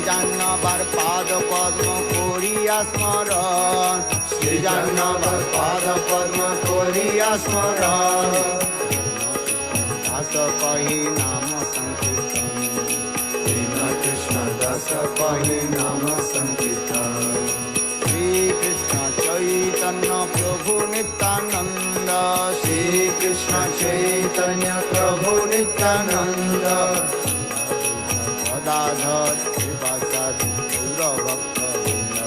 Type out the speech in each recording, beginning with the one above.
সৃজন্নবার পাদ পদ্ম করিয়া স্মরণ, সৃজন্নবার পাদ পদ্ম করিয়া স্মরণ। দাস কহি নাম সংকীর্তন, কৃষ্ণ দাস কহি নাম সংকীর্তন। শ্রীকৃষ্ণ চৈতন্য প্রভু নিত্যানন্দ, শ্রীকৃষ্ণ চৈতন্য প্রভু নিত্যানন্দ। গদাধর শ্রীবাসাদি গৌরভক্তবৃন্দ,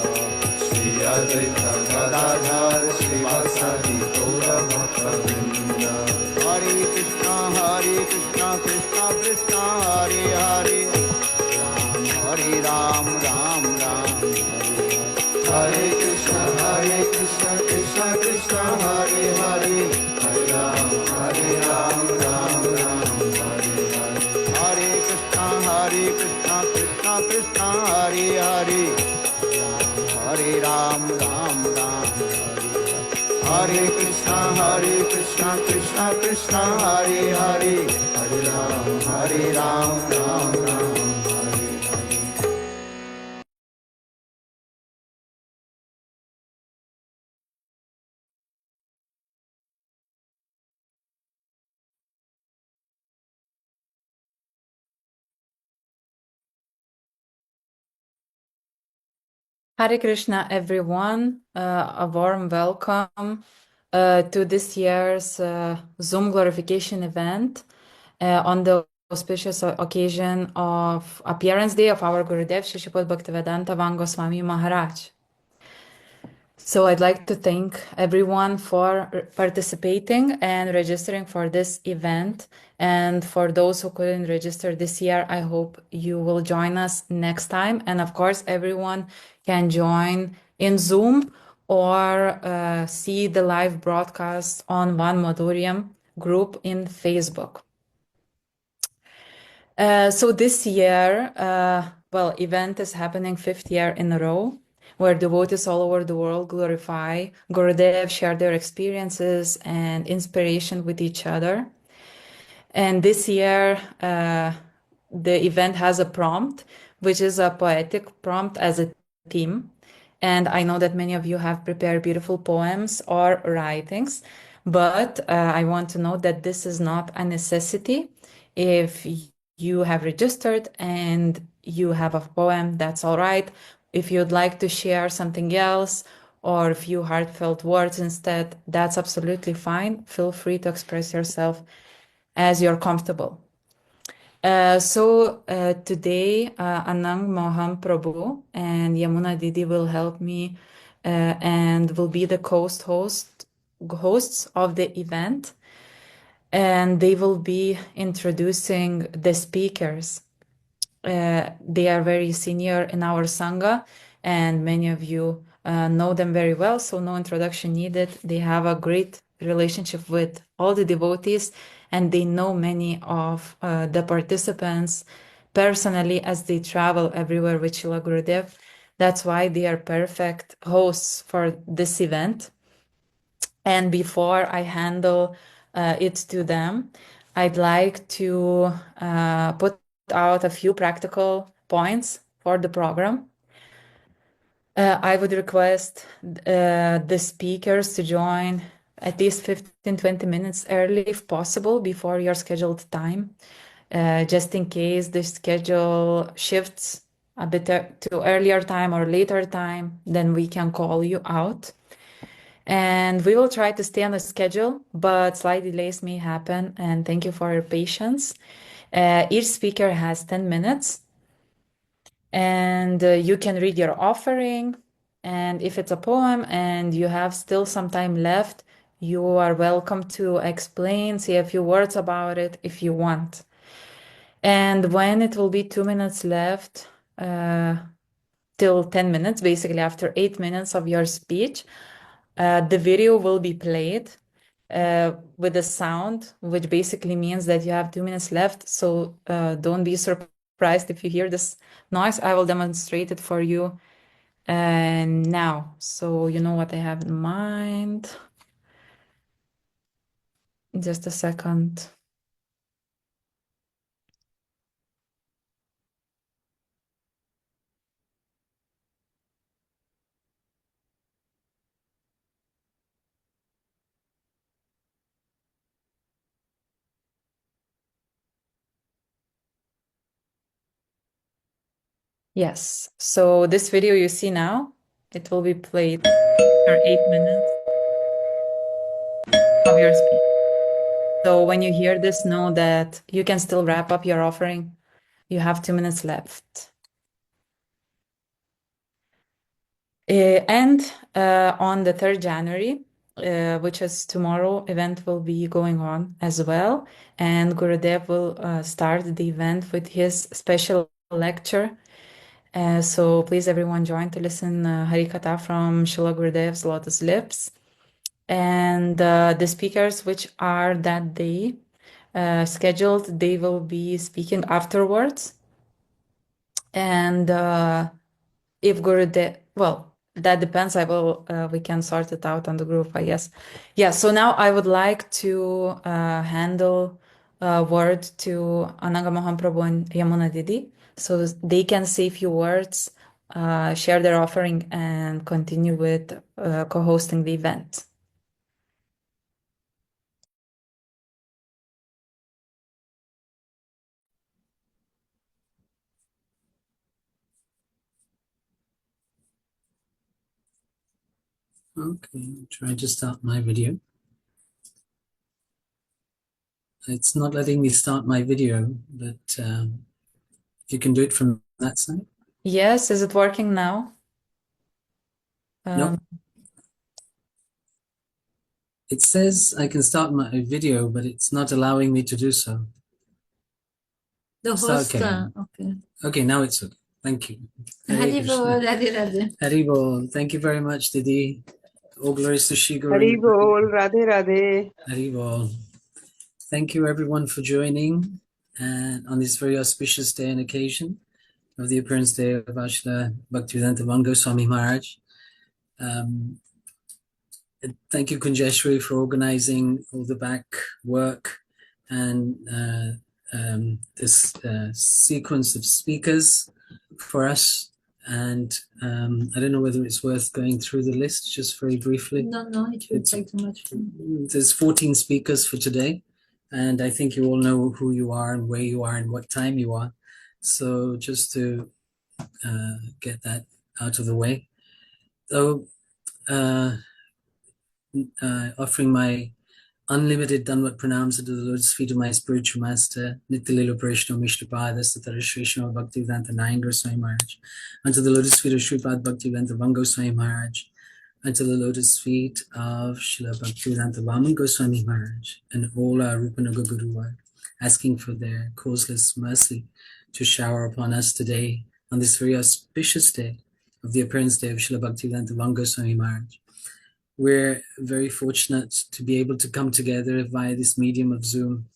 শ্রী অদ্বৈত গদাধর শ্রীবাসাদি গৌরভক্তবৃন্দ। হরে কৃষ্ণ কৃষ্ণ কৃষ্ণ হরে হরে, হরে রাম রাম রাম হরে কৃষ্ণ কৃষ্ণ কৃষ্ণ হরে হরে, হরে রাম রাম রাম হরে হরে। হরে কৃষ্ণ কৃষ্ণ কৃষ্ণ হরে হরে, হরে রাম রাম রাম হরে হরে। হরে কৃষ্ণ কৃষ্ণ কৃষ্ণ হরে হরে, হরে Ram Ram Ram Hare Hare. Hare Krishna, everyone. A warm welcome to this year's Zoom Glorification event on the auspicious occasion of Appearance Day of our Gurudev, Srila Bhaktivedanta Van Goswami Maharaj. So I'd like to thank everyone for participating and registering for this event. And for those who couldn't register this year, I hope you will join us next time. And of course, everyone can join in Zoom or see the live broadcast on One Madhuriam group in Facebook. So this year, event is happening 5th year in a row, where devotees all over the world glorify Gurudev, share their experiences and inspiration with each other. And this year, the event has a prompt, which is a poetic prompt as a theme. And I know that many of you have prepared beautiful poems or writings, but I want to note that this is not a necessity. If you have registered and you have a poem, that's all right. If you'd like to share something else or a few heartfelt words instead, that's absolutely fine. Feel free to express yourself as you're comfortable. Today, Anang Mohan Prabhu and Yamuna Didi will help me and will be the hosts of the event. And they will be introducing the speakers. They are very senior in our Sangha, and many of you know them very well, so no introduction needed. They have a great relationship with all the devotees, and they know many of the participants personally as they travel everywhere with Srila Gurudev. That's why they are perfect hosts for this event. And before I handle it to them, I'd like to put out a few practical points for the program. I would request the speakers to join at least 15-20 minutes early if possible before your scheduled time, just in case the schedule shifts a bit to earlier time or later time, then we can call you out. And we will try to stay on the schedule, but slight delays may happen, and thank you for your patience. Each speaker has 10 minutes, and you can read your offering. And if it's a poem and you have still some time left, you are welcome to explain, say a few words about it if you want. And when it will be 2 minutes left, till 10 minutes, basically after 8 minutes of your speech, the video will be played with the sound, which basically means that you have 2 minutes left. So don't be surprised if you hear this noise. I will demonstrate it for you now. So you know what I have in mind. Just a second. . Yes. So this video you see now, it will be played for 8 minutes of your speech. So when you hear this, know that you can still wrap up your offering. You have 2 minutes left. And on the 3rd January, which is tomorrow, event will be going on as well. And Gurudev will start the event with his special lecture. So please everyone join to listen Harikatha from Srila Gurudev's Lotus Lips. And the speakers which are that day scheduled, they will be speaking afterwards. And if Gurudev, well, that depends. We can sort it out on the group, I guess. Yeah, so now I would like to handle word to Ananga Mahaprabhu and Yamuna Didi so they can say a few words, share their offering, and continue with co-hosting the event. Okay, I'll try to start my video. It's not letting me start my video, but you can do it from that side. Yes, is it working now? Nope. It says I can start my video, but it's not allowing me to do so. The It's host, okay. okay. Okay, now it's okay. Thank you. Hare Hari Krishna. Bol, Radhe Radhe. Haribol. Thank you very much, Didi. All glories to Shri Guru. Hari Bol, Radhe Radhe. Haribol. Thank you everyone for joining and on this very auspicious day and occasion of the appearance day of Ashla Bhaktivedanta Goswami Maharaj. Thank you, Kunjeshwari, for organizing all the back work and this sequence of speakers for us. And I don't know whether it's worth going through the list just very briefly. No, it will take too much time. There's 14 speakers for today, and I think you all know who you are and where you are and what time you are. So just to get that out of the way. So offering my unlimited Danvat pranams to the Lotus feet of my spiritual master, Nityalila Prashno Mishtapada Satara Shrishno Bhaktivedanta Nayan Goswami Maharaj, unto the Lotus feet of Sripad Bhaktivedanta Van Goswami Maharaj, unto the Lotus feet of Srila Bhaktivedanta Vaman Goswami Maharaj, and all our Rupanuga Guru are asking for their causeless mercy to shower upon us today on this very auspicious day of the appearance day of Srila Bhaktivedanta Van Goswami Maharaj. We're very fortunate to be able to come together via this medium of Zoom.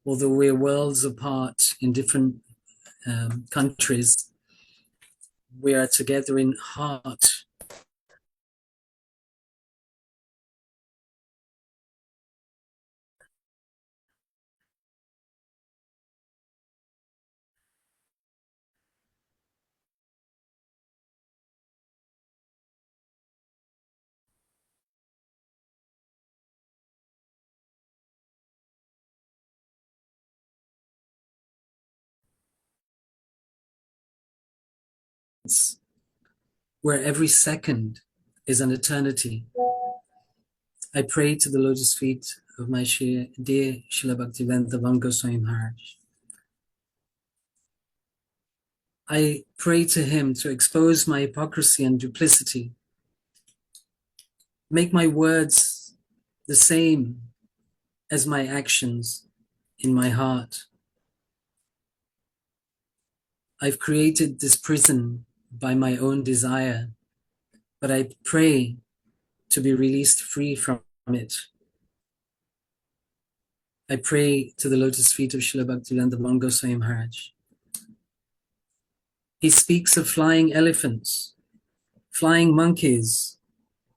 Although we're worlds apart in different countries, we are together in heart. Where every second is an eternity. I pray to the lotus feet of my dear Srila Bhaktivedanta Van Goswami Maharaj. I pray to him to expose my hypocrisy and duplicity. Make my words the same as my actions in my heart. I've created this prison by my own desire, but I pray to be released free from it. I pray to the lotus feet of Srila Bhaktivedanta Van Goswami Maharaj. He speaks of flying elephants, flying monkeys,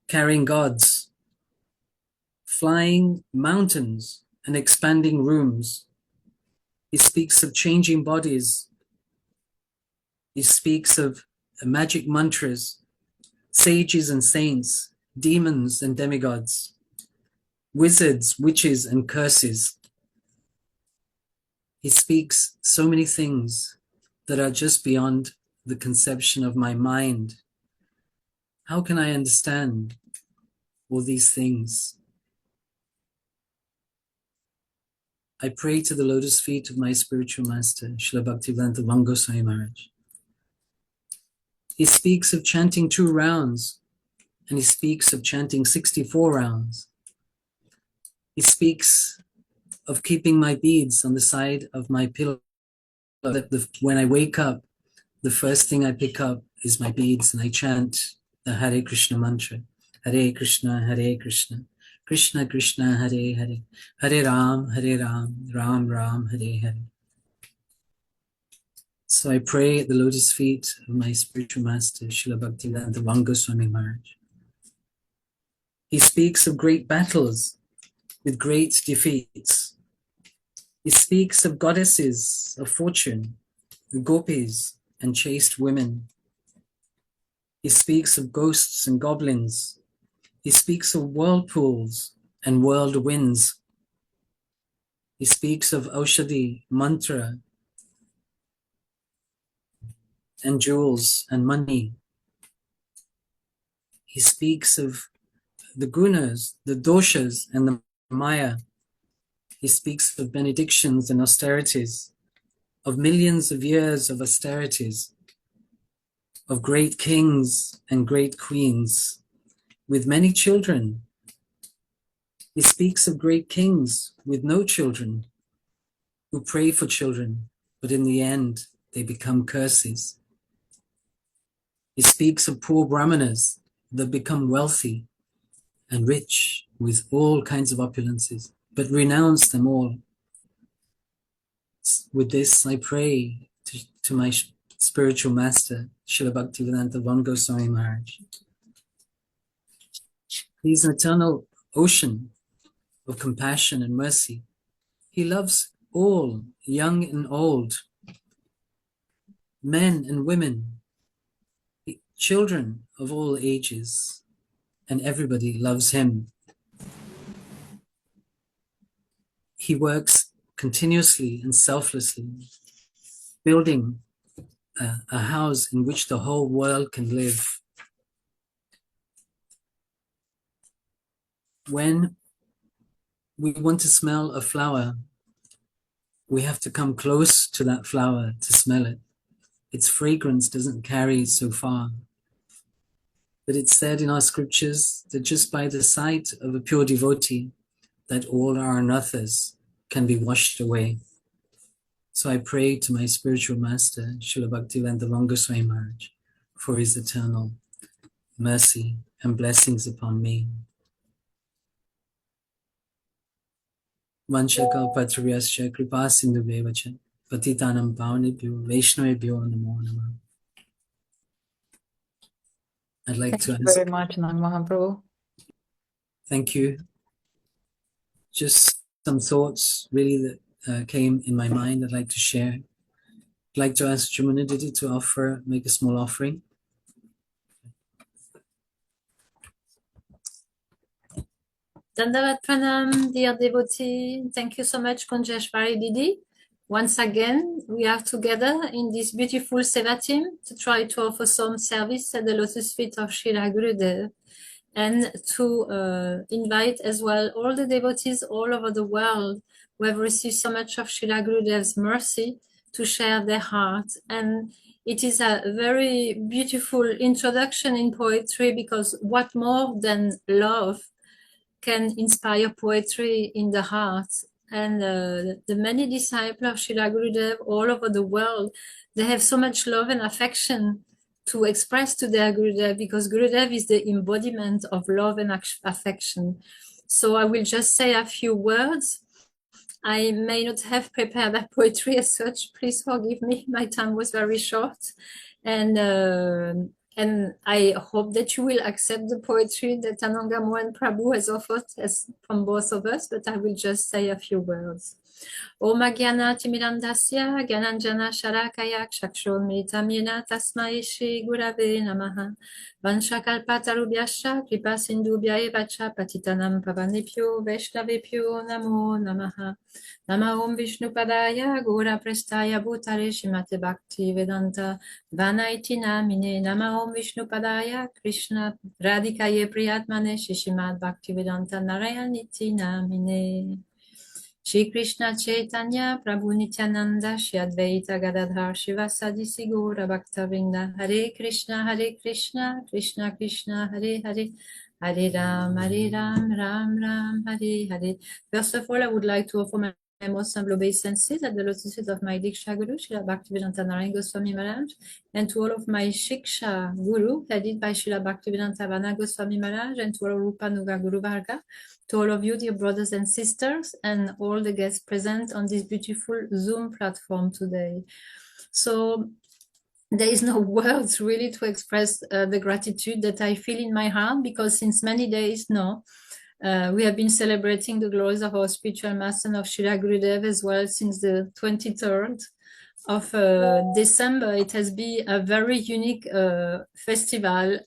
carrying gods, flying mountains and expanding rooms. He speaks of changing bodies. He speaks of magic mantras, sages and saints, demons and demigods, wizards, witches and curses. He speaks so many things that are just beyond the conception of my mind. How can I understand all these things? I pray to the lotus feet of my spiritual master, Srila Bhaktivedanta Goswami Maharaj. He speaks of chanting 2 rounds, and he speaks of chanting 64 rounds. He speaks of keeping my beads on the side of my pillow. When I wake up, the first thing I pick up is my beads, and I chant the Hare Krishna mantra. Hare Krishna, Krishna Krishna, Hare Hare, Hare Ram, Ram Ram, Hare Hare. So I pray at the lotus feet of my spiritual master, Srila Bhaktivedanta Goswami Maharaj. He speaks of great battles with great defeats. He speaks of goddesses of fortune, the gopis and chaste women. He speaks of ghosts and goblins. He speaks of whirlpools and whirlwinds. He speaks of Aushadhi, mantra, and jewels and money. He speaks of the gunas, the doshas, and the maya. He speaks of benedictions and austerities, of millions of years of austerities, of great kings and great queens with many children. He speaks of great kings with no children, who pray for children, but in the end they become curses. He speaks of poor brahmanas that become wealthy and rich with all kinds of opulences, but renounce them all. With this, I pray to my spiritual master, Srila Bhaktivedanta Goswami Maharaj. He is an eternal ocean of compassion and mercy. He loves all, young and old, men and women, children of all ages, and everybody loves him. He works continuously and selflessly, building a house in which the whole world can live. When we want to smell a flower, we have to come close to that flower to smell it. Its fragrance doesn't carry so far. But it's said in our scriptures that just by the sight of a pure devotee, that all our anathas can be washed away. So I pray to my spiritual master, Srila Bhaktivedanta Goswami Maharaj, for his eternal mercy and blessings upon me. Vanchakalpatariyascha kripa sindhuvevacha patitanam pavanebhyo vaishnavebhyo namo namah. I'd like Thank to you ask, very much, Nag Mahaprabhu. thank you. Just some thoughts really that came in my mind I'd like to share. I'd like to ask Jamuna Didi to make a small offering. Dandavat Pranam, dear devotee. Thank you so much, Kunjeshwari Didi. Once again, we are together in this beautiful Seva team to try to offer some service at the lotus feet of Srila Gurudev and to invite as well all the devotees all over the world who have received so much of Srila Gurudev's mercy to share their heart. And it is a very beautiful introduction in poetry, because what more than love can inspire poetry in the heart? And the many disciples of Srila Gurudev all over the world, they have so much love and affection to express to their Gurudev, because Gurudev is the embodiment of love and affection. So I will just say a few words. I may not have prepared that poetry as such. Please forgive me. My time was very short. And I hope that you will accept the poetry that Ananga Mohan Prabhu has offered from both of us, but I will just say a few words. Om Gyana Timirandasya Gyananjana Sharakaya Chakshurmilitam Yena Tasmai Shri Gurave Namaha Vanchakalpatarubhyascha Kripa Sindhubhya Evacha Patitanam Pavanebhyo Vaishnavebhyo Namo Namaha Nama Om Vishnupadaya Gora Prestaya Bhutale Shrimate Bhakti Vedanta Vanaiti Namine Nama Om Vishnupadaya Krishna Radhikaye Priyatmane Shishimad Bhakti Vedanta Narayaniti Namine Shri Krishna Chaitanya Prabhu Nityananda Shri Advaita Gadadhar Shivasadi Sigura Bhaktavinda Hare Krishna Krishna Krishna Hare Hare Hare Ram Ram Ram Hare Hare. First of all, I would like to offer my most humble obeisances at the lotus feet of my Diksha Guru, Srila Bhaktivedanta Narayana Goswami Maharaj, and to all of my Shiksha Guru, headed by Srila Bhaktivedanta Vana Goswami Maharaj, and to all Rupa Nuga Guru Varga, to all of you, dear brothers and sisters, and all the guests present on this beautiful Zoom platform today. So there is no words really to express the gratitude that I feel in my heart, because since many days now, we have been celebrating the glories of our spiritual master of Srila Gurudev as well since the 23rd of December. It has been a very unique festival,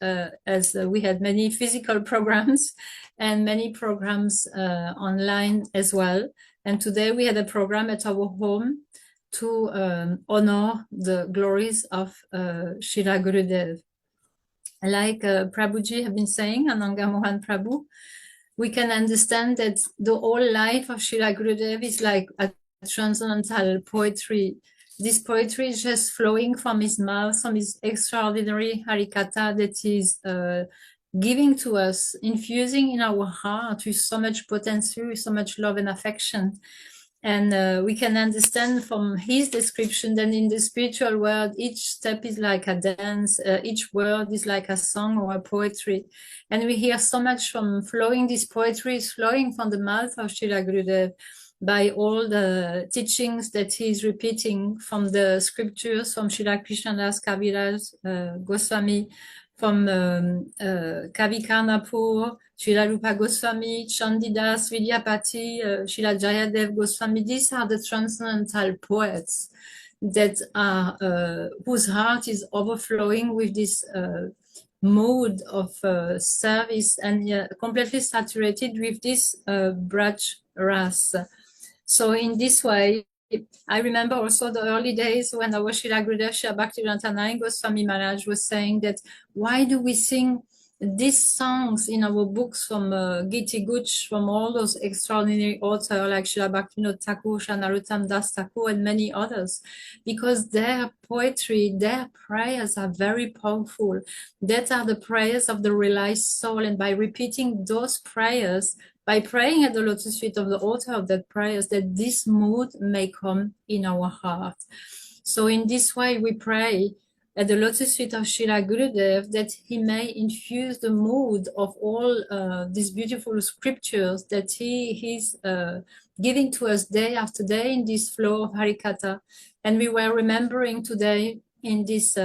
as we had many physical programs and many programs online as well. And today we had a program at our home to honor the glories of Srila Gurudev. Like Prabhuji have been saying, Ananga Mohan Prabhu, we can understand that the whole life of Srila Gurudev is like a transcendental poetry. This poetry is just flowing from his mouth, from his extraordinary harikatha that is giving to us, infusing in our heart with so much potency, with so much love and affection. And we can understand from his description that in the spiritual world, each step is like a dance, each word is like a song or a poetry. And we hear so much from flowing, this poetry is flowing from the mouth of Srila Gurudev by all the teachings that he is repeating from the scriptures, from Srila Krishnadas Kaviraj Goswami, from Kavi Karnapur, Srila Rupa Goswami, Chandidas, Vidyapati, Srila Jayadev Goswami. These are the transcendental poets that are whose heart is overflowing with this mode of service and completely saturated with this Braj Ras. So in this way, I remember also the early days when our Srila Gurudev Srila Bhaktivedanta Narayana Goswami Maharaj was saying that why do we sing these songs in our books from Giti Guch, from all those extraordinary authors like Srila Bhaktivinoda Thakur, Srila Narottam Das Thakur, and many others, because their poetry, their prayers are very powerful. That are the prayers of the realized soul, and by repeating those prayers, by praying at the lotus feet of the author of that prayers, that this mood may come in our heart. So in this way, we pray at the lotus feet of Srila Gurudev that he may infuse the mood of all these beautiful scriptures that he is giving to us day after day in this flow of Harikatha. And we were remembering today in this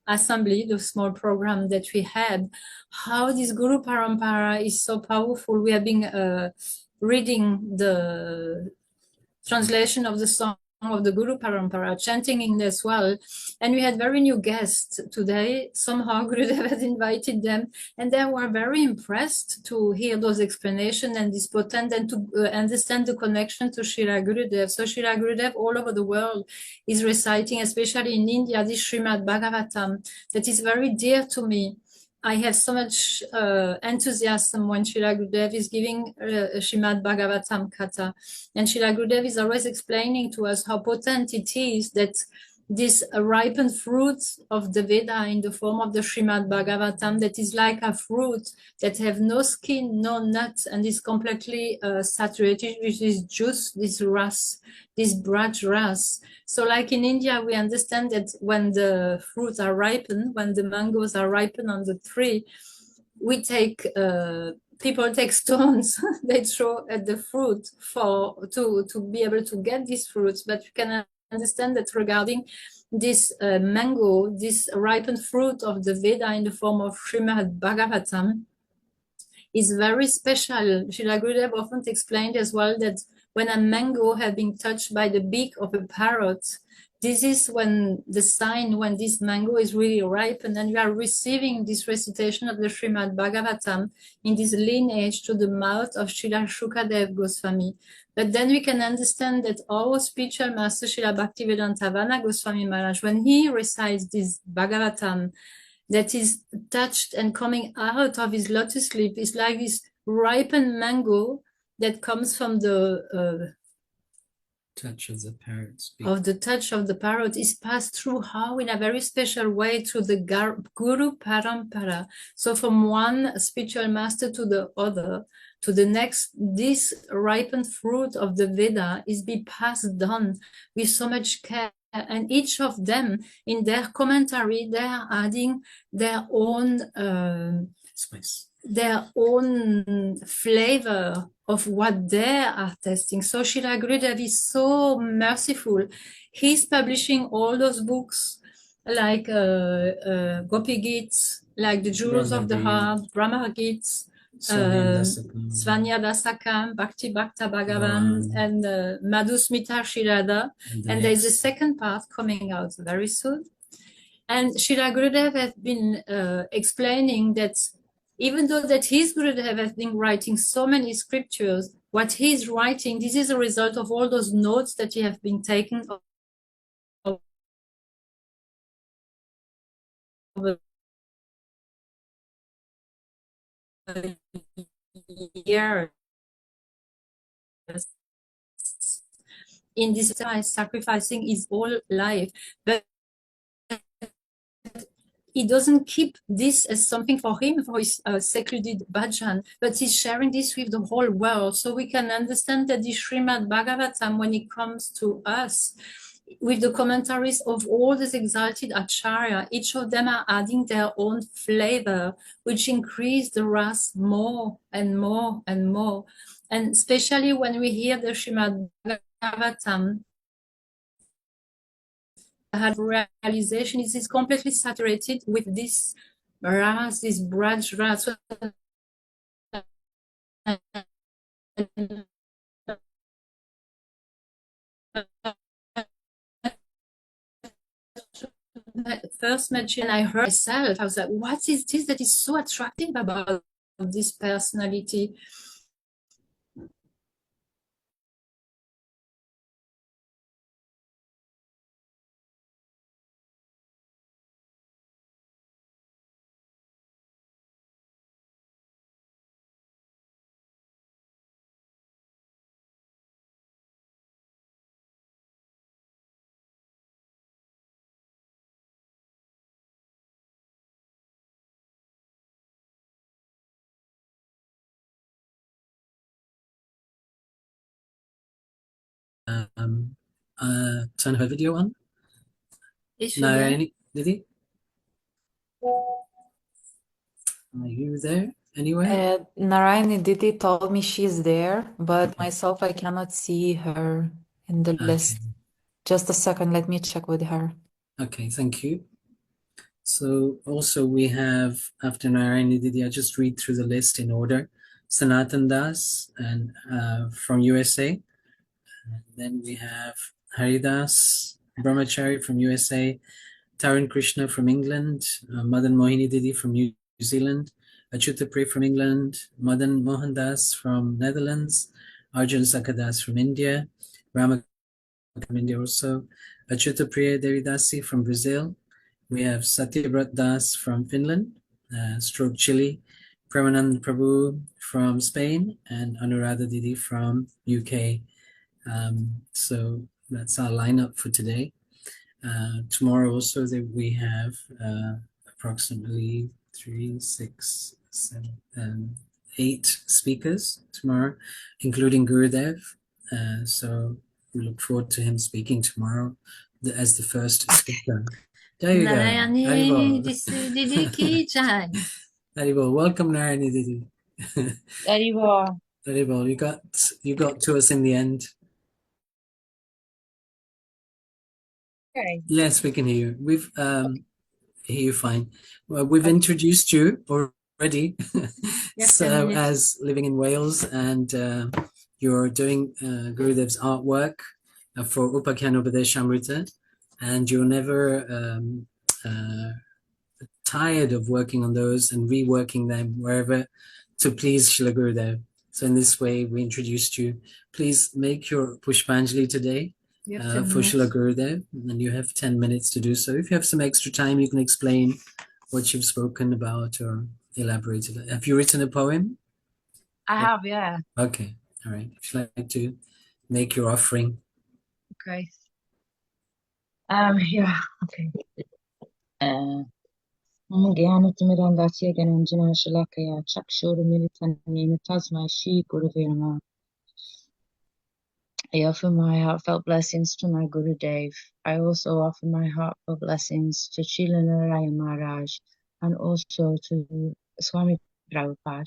assembly, the small program that we had, how this Guru Parampara is so powerful. We have been reading the translation of the song of the Guru Parampara, chanting in as well. And we had very new guests today. Somehow Gurudev had invited them, and they were very impressed to hear those explanations and this potent, and to understand the connection to Srila Gurudev. So Srila Gurudev all over the world is reciting, especially in India, this Srimad Bhagavatam that is very dear to me. I have so much enthusiasm when Srila Gurudev is giving Srimad Bhagavatam Katha. And Srila Gurudev is always explaining to us how potent it is that this ripened fruit of the Veda in the form of the Srimad Bhagavatam, that is like a fruit that have no skin, no nuts, and is completely saturated with this juice, this ras, this Braj Ras. So like in India, we understand that when the fruits are ripened, when the mangoes are ripened on the tree, we take, people take stones, they throw at the fruit to be able to get these fruits. But you can understand that regarding this mango, this ripened fruit of the Veda in the form of Srimad Bhagavatam, is very special. Srila Gurudev often explained as well that when a mango has been touched by the beak of a parrot, this is when the sign when this mango is really ripe, and then you are receiving this recitation of the Srimad Bhagavatam in this lineage to the mouth of Srila Shukadev Goswami. But then we can understand that our spiritual master Srila Bhaktivedanta Vana Goswami Maharaj, when he recites this Bhagavatam, that is touched and coming out of his lotus lip is like this ripened mango that comes from the touch of the parrot's beak. of the touch of the parrot is passed through how in a very special way through the Guru Parampara. So from one spiritual master to the other, to the next, this ripened fruit of the Veda is be passed on with so much care. And each of them, in their commentary, they are adding their own Spice. their own flavor of what they are testing. So Srila Gurudev is so merciful. He's publishing all those books like Gopi Gits, like the Jewels of the Heart, Brahma Gits, Svanya Dasakam, Bhakti Bhakta Bhagavan, and Madhusmita Shirada. And there's a second part coming out very soon. And Srila Gurudev has been explaining that even though that his Gurudev has been writing so many scriptures, what he's writing, this is a result of all those notes that he have been taking over years. In this time, sacrificing his whole life, but he doesn't keep this as something for him, for his secluded bhajan, but he's sharing this with the whole world. So we can understand that the Srimad Bhagavatam, when it comes to us, with the commentaries of all these exalted acharya, each of them are adding their own flavor, which increase the ras more and more and more. And especially when we hear the Srimad Bhagavatam, had realization is completely saturated with this ras, this branch ras. First mention I heard myself, I was like, what is this that is so attractive about this personality? Turn her video on. Is she No, there? Didi? Are you there anywhere? Narayani Didi told me she's there, but myself, I cannot see her in the list. Just a second, let me check with her. Okay, thank you. So also we have, after Narayani Didi, I just read through the list in order. Sanatan Das and from USA. And then we have Haridas Brahmachari from USA, Tarun Krishna from England, Madan Mohini Didi from New Zealand, Achyuta Priya from England, Madan Mohandas from Netherlands, Arjun Sakadas from India, Rama from India also, Achyuta Priya Devidasi from Brazil. We have Satyabrat Das from Finland, Stroke Chile, Premanand Prabhu from Spain, and Anuradha Didi from UK. So that's our lineup for today. Tomorrow also that we have approximately 3, 6, 7, 8 speakers tomorrow, including Gurudev. So we look forward to him speaking tomorrow as the first speaker. There you go. Narayani Didi ki jai. Haribol. Welcome, Narayani Didi. Haribol. Haribol, you got to us in the end. Okay. Yes, we can hear you. We've hear you fine. Well, we've introduced you already, Yes, so 10 minutes. as living in Wales, and you're doing Gurudev's artwork for Upakhyan Upadeshamrita, and you're never tired of working on those and reworking them wherever to please Srila Gurudev. So in this way, we introduced you. Please make your Pushpanjali today for Srila Gurudev, and you have 10 minutes to do so. If you have some extra time, you can explain what you've spoken about or elaborate it. Have you written a poem? I have, yeah. Okay, all right. Would you like to make your offering? Okay. Yeah, okay. Gyanatimidandasya Gananjana Shalakaya Chakshura Militanina Tasma Shi Guruvirama. I offer my heartfelt blessings to my Gurudev. I also offer my heartfelt blessings to Srila Narayana Maharaj and also to Swami Prabhupada.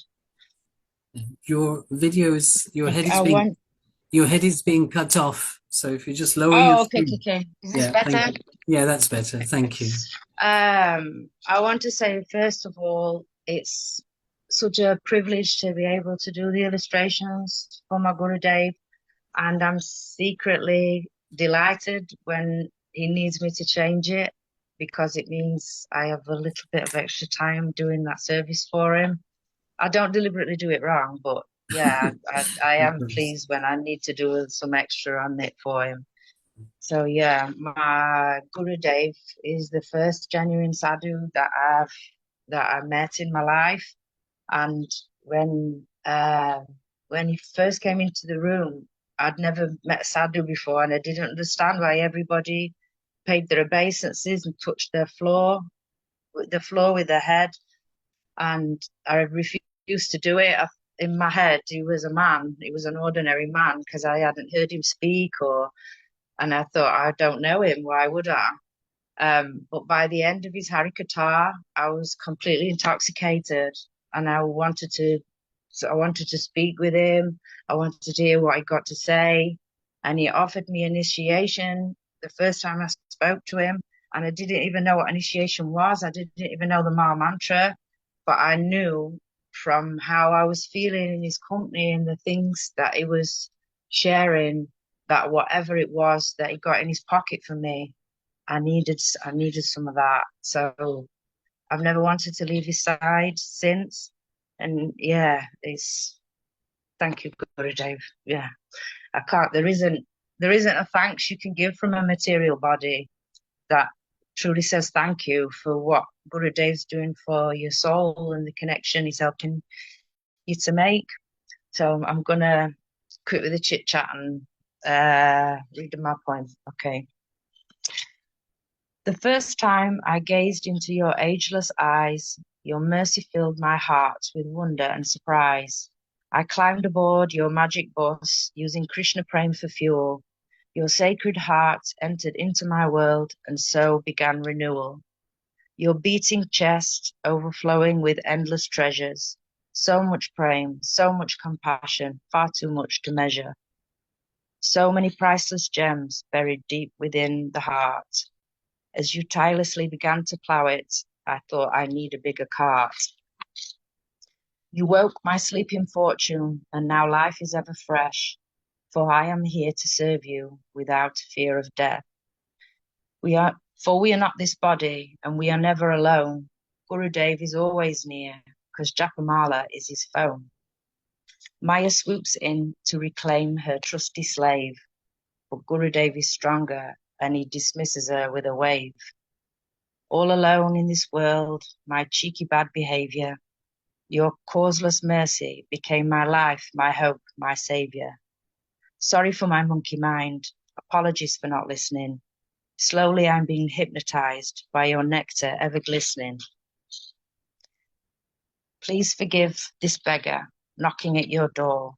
Your video is your head is being cut off. So if you just lower your okay. Is this better? Yeah, that's better. Thank you. I want to say, first of all, it's such a privilege to be able to do the illustrations for my Gurudev, and I'm secretly delighted when he needs me to change it, because it means I have a little bit of extra time doing that service for him. I don't deliberately do it wrong, but yeah, I am pleased when I need to do some extra on it for him. So yeah, my Gurudev is the first genuine sadhu that I met in my life, and when he first came into the room, I'd never met a sadhu before, and I didn't understand why everybody paid their obeisances and touched the floor with their head, and I refused to do it. In my head, he was a man. He was an ordinary man because I hadn't heard him speak, and I thought, I don't know him. Why would I? But by the end of his Harikatha, I was completely intoxicated, and I wanted to speak with him. I wanted to hear what he got to say, and he offered me initiation the first time I spoke to him, and I didn't even know what initiation was. I didn't even know the Maha Mantra, but I knew from how I was feeling in his company and the things that he was sharing, that whatever it was that he got in his pocket for me, I needed some of that. So I've never wanted to leave his side since. And yeah, thank you, Gurudev. Yeah, I can't. There isn't a thanks you can give from a material body that truly says thank you for what Gurudev's doing for your soul and the connection he's helping you to make. So I'm gonna quit with the chit chat and read my poem. Okay. The first time I gazed into your ageless eyes, your mercy filled my heart with wonder and surprise. I climbed aboard your magic bus, using Krishna Prem for fuel. Your sacred heart entered into my world, and so began renewal. Your beating chest overflowing with endless treasures. So much Prem, so much compassion, far too much to measure. So many priceless gems buried deep within the heart. As you tirelessly began to plow it, I thought I need a bigger cart. You woke my sleeping fortune, and now life is ever fresh, for I am here to serve you without fear of death. We are not this body, and we are never alone. Gurudev is always near, because Japamala is his phone. Maya swoops in to reclaim her trusty slave, but Gurudev is stronger, and he dismisses her with a wave. All alone in this world, my cheeky bad behavior, your causeless mercy became my life, my hope, my savior. Sorry for my monkey mind. Apologies for not listening. Slowly I'm being hypnotized by your nectar ever glistening. Please forgive this beggar knocking at your door.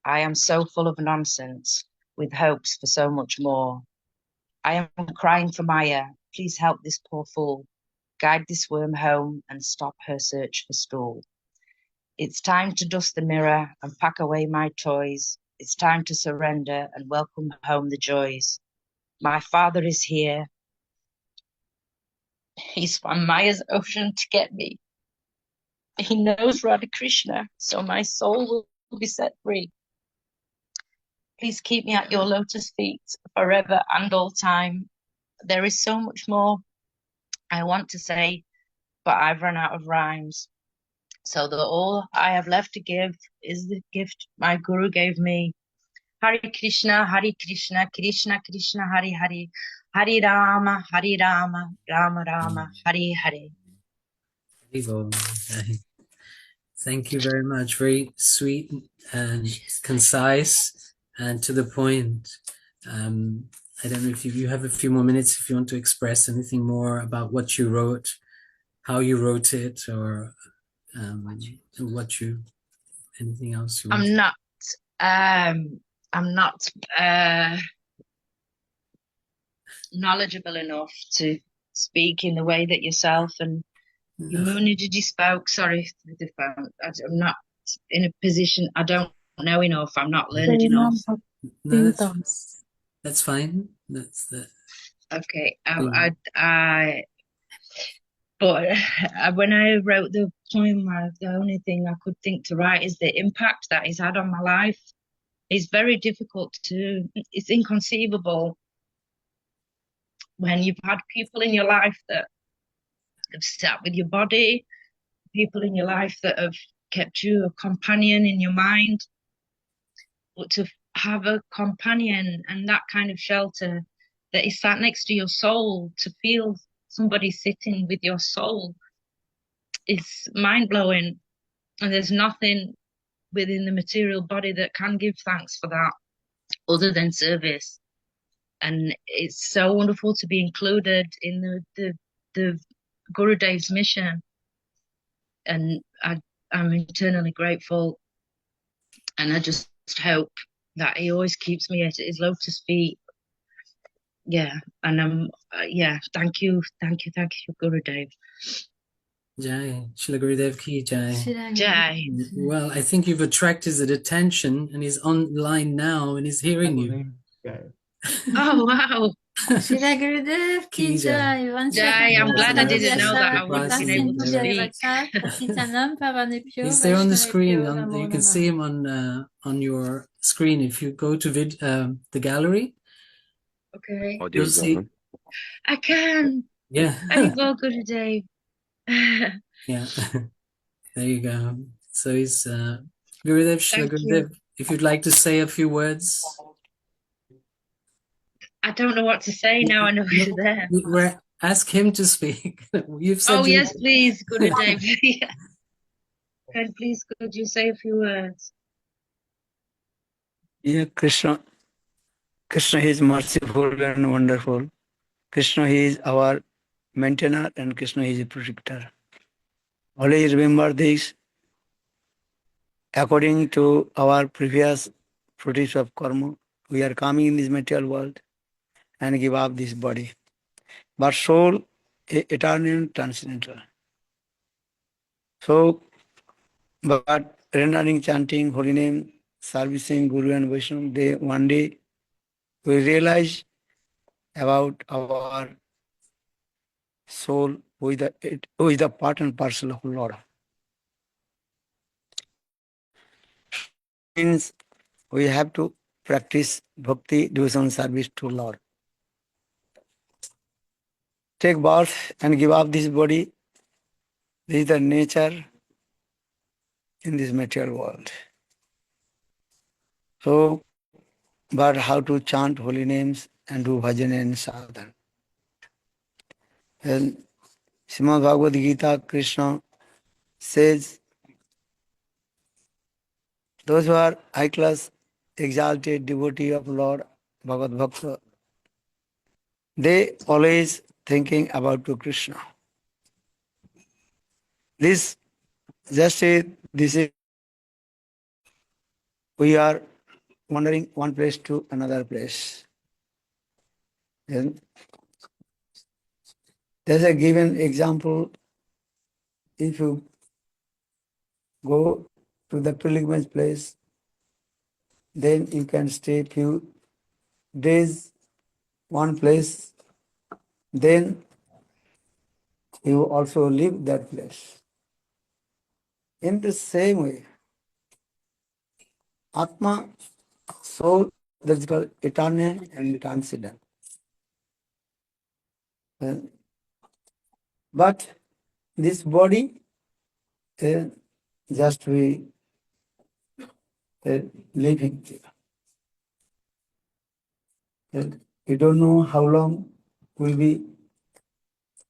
I am so full of nonsense, with hopes for so much more. I am crying for Maya. Please help this poor fool. Guide this worm home and stop her search for stool. It's time to dust the mirror and pack away my toys. It's time to surrender and welcome home the joys. My father is here. He's from Maya's ocean to get me. He knows Radha Krishna, so my soul will be set free. Please keep me at your lotus feet forever and all time. There is so much more I want to say, but I've run out of rhymes. So that all I have left to give is the gift my Guru gave me. Hare Krishna, Krishna Krishna, Hare Hare, Hare Rama, Rama Rama, Hare Hare. Thank you very much. Very sweet and concise and to the point. I don't know if you have a few more minutes if you want to express anything more about what you wrote, how you wrote it, or what you, anything else you want. I'm not knowledgeable enough to speak in the way that yourself and Muniji spoke. Sorry, with the phone. I'm not in a position. I don't know enough. I'm not learned enough. No, that's fine. That's the okay. But when I wrote the poem, the only thing I could think to write is the impact that it's had on my life. It's very difficult to. It's inconceivable when you've had people in your life that have sat with your body, people in your life that have kept you a companion in your mind, but to have a companion and that kind of shelter that is sat next to your soul, to feel somebody sitting with your soul is mind-blowing, and there's nothing within the material body that can give thanks for that other than service. And it's so wonderful to be included in the Gurudev's mission, and I'm eternally grateful, and I just hope that he always keeps me at his lotus feet. Yeah, and thank you, Gurudev. Jai, Srila Gurudev ki Jai. Jai. Well, I think you've attracted his attention and he's online now and he's hearing you. Oh, wow. Srila Gurudev ki Jai. Jai, I'm glad I didn't know that I would have been able to speak. He's there on the screen. You can see him on your screen. If you go to the gallery, okay, you'll see. I can. Yeah. Haribol Gurudev. Yeah. There you go. So he's Gurudev, Srila Gurudev. If you'd like to say a few words. I don't know what to say now. I know you're there. Ask him to speak. You've said. Oh yes, please, Gurudev. And please, could you say a few words? Yeah, Krishna is merciful and wonderful. Krishna is our maintainer and Krishna is a protector. Always remember this. According to our previous practice of karma, we are coming in this material world and give up this body. But soul is eternal, transcendental. So, but rendering, chanting, holy name, servicing Guru and Vaishnava, one day we realize about our soul who is the part and parcel of Lord. Means we have to practice bhakti, devotion, service to Lord. Take birth and give up this body. This is the nature in this material world. So, but how to chant holy names and do bhajan and sadhana. And Srimad Bhagavad Gita, Krishna says, those who are high class, exalted devotee of Lord Bhagavad Bhakta, they always thinking about to Krishna. This just say this is we are wandering one place to another place. And there's a given example. If you go to the pilgrimage place, then you can stay few days, one place, then you also leave that place. In the same way, Atma, soul That's called eternal and transcendent. But this body just we living. You don't know how long will be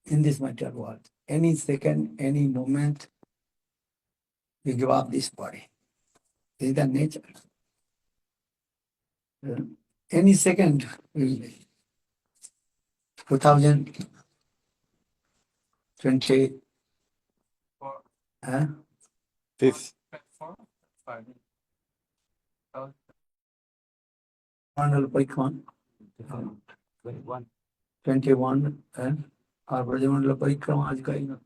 in this material world. Any second, any moment, we give up this body. This is the nature. Any second will be 2020. Fifth. Mandal Parikram 21 और ब्रजमंडल परिक्रमा आज का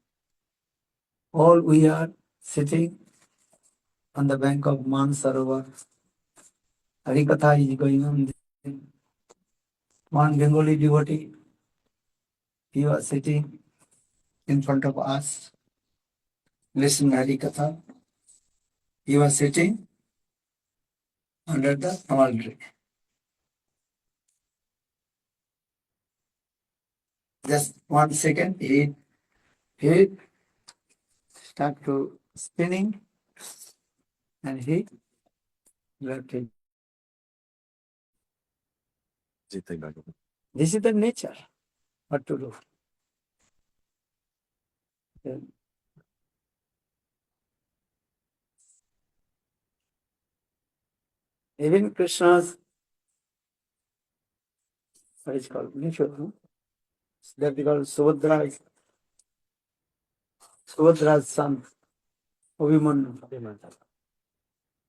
all we are sitting on the bank of Mansarovar. Harikatha is going on. One Bengali devotee, he was sitting in front of us, listening Harikatha. He was sitting under the tamal tree. Just 1 second, he start to spinning and he left it. This is the nature. What to do? Even Krishna's, what is called? That is called Subhadra's son, Abhimanyu.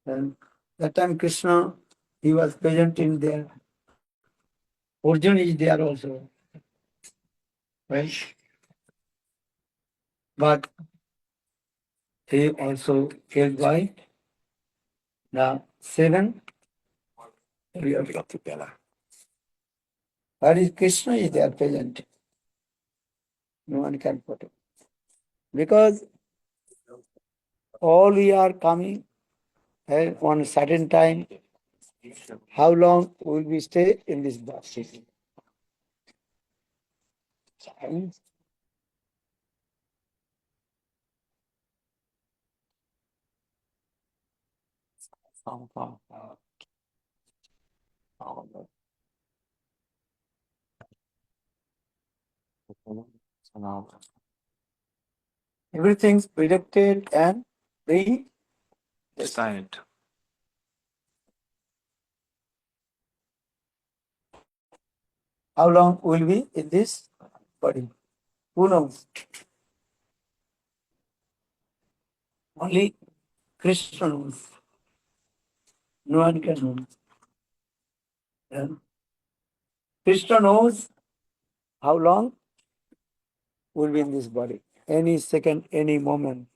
And that time Krishna, he was present in there. Arjun is there also. Right? But he also killed by the 7 warriors of the Pala. Where is Krishna is there present? No one can put it. Because all we are coming at one certain time, how long will we stay in this body? Everything's predicted and Decided. how long will we in this body? Who knows? Only Krishna knows. No one can know. Yeah. Krishna knows how long will be in this body. Any second, any moment.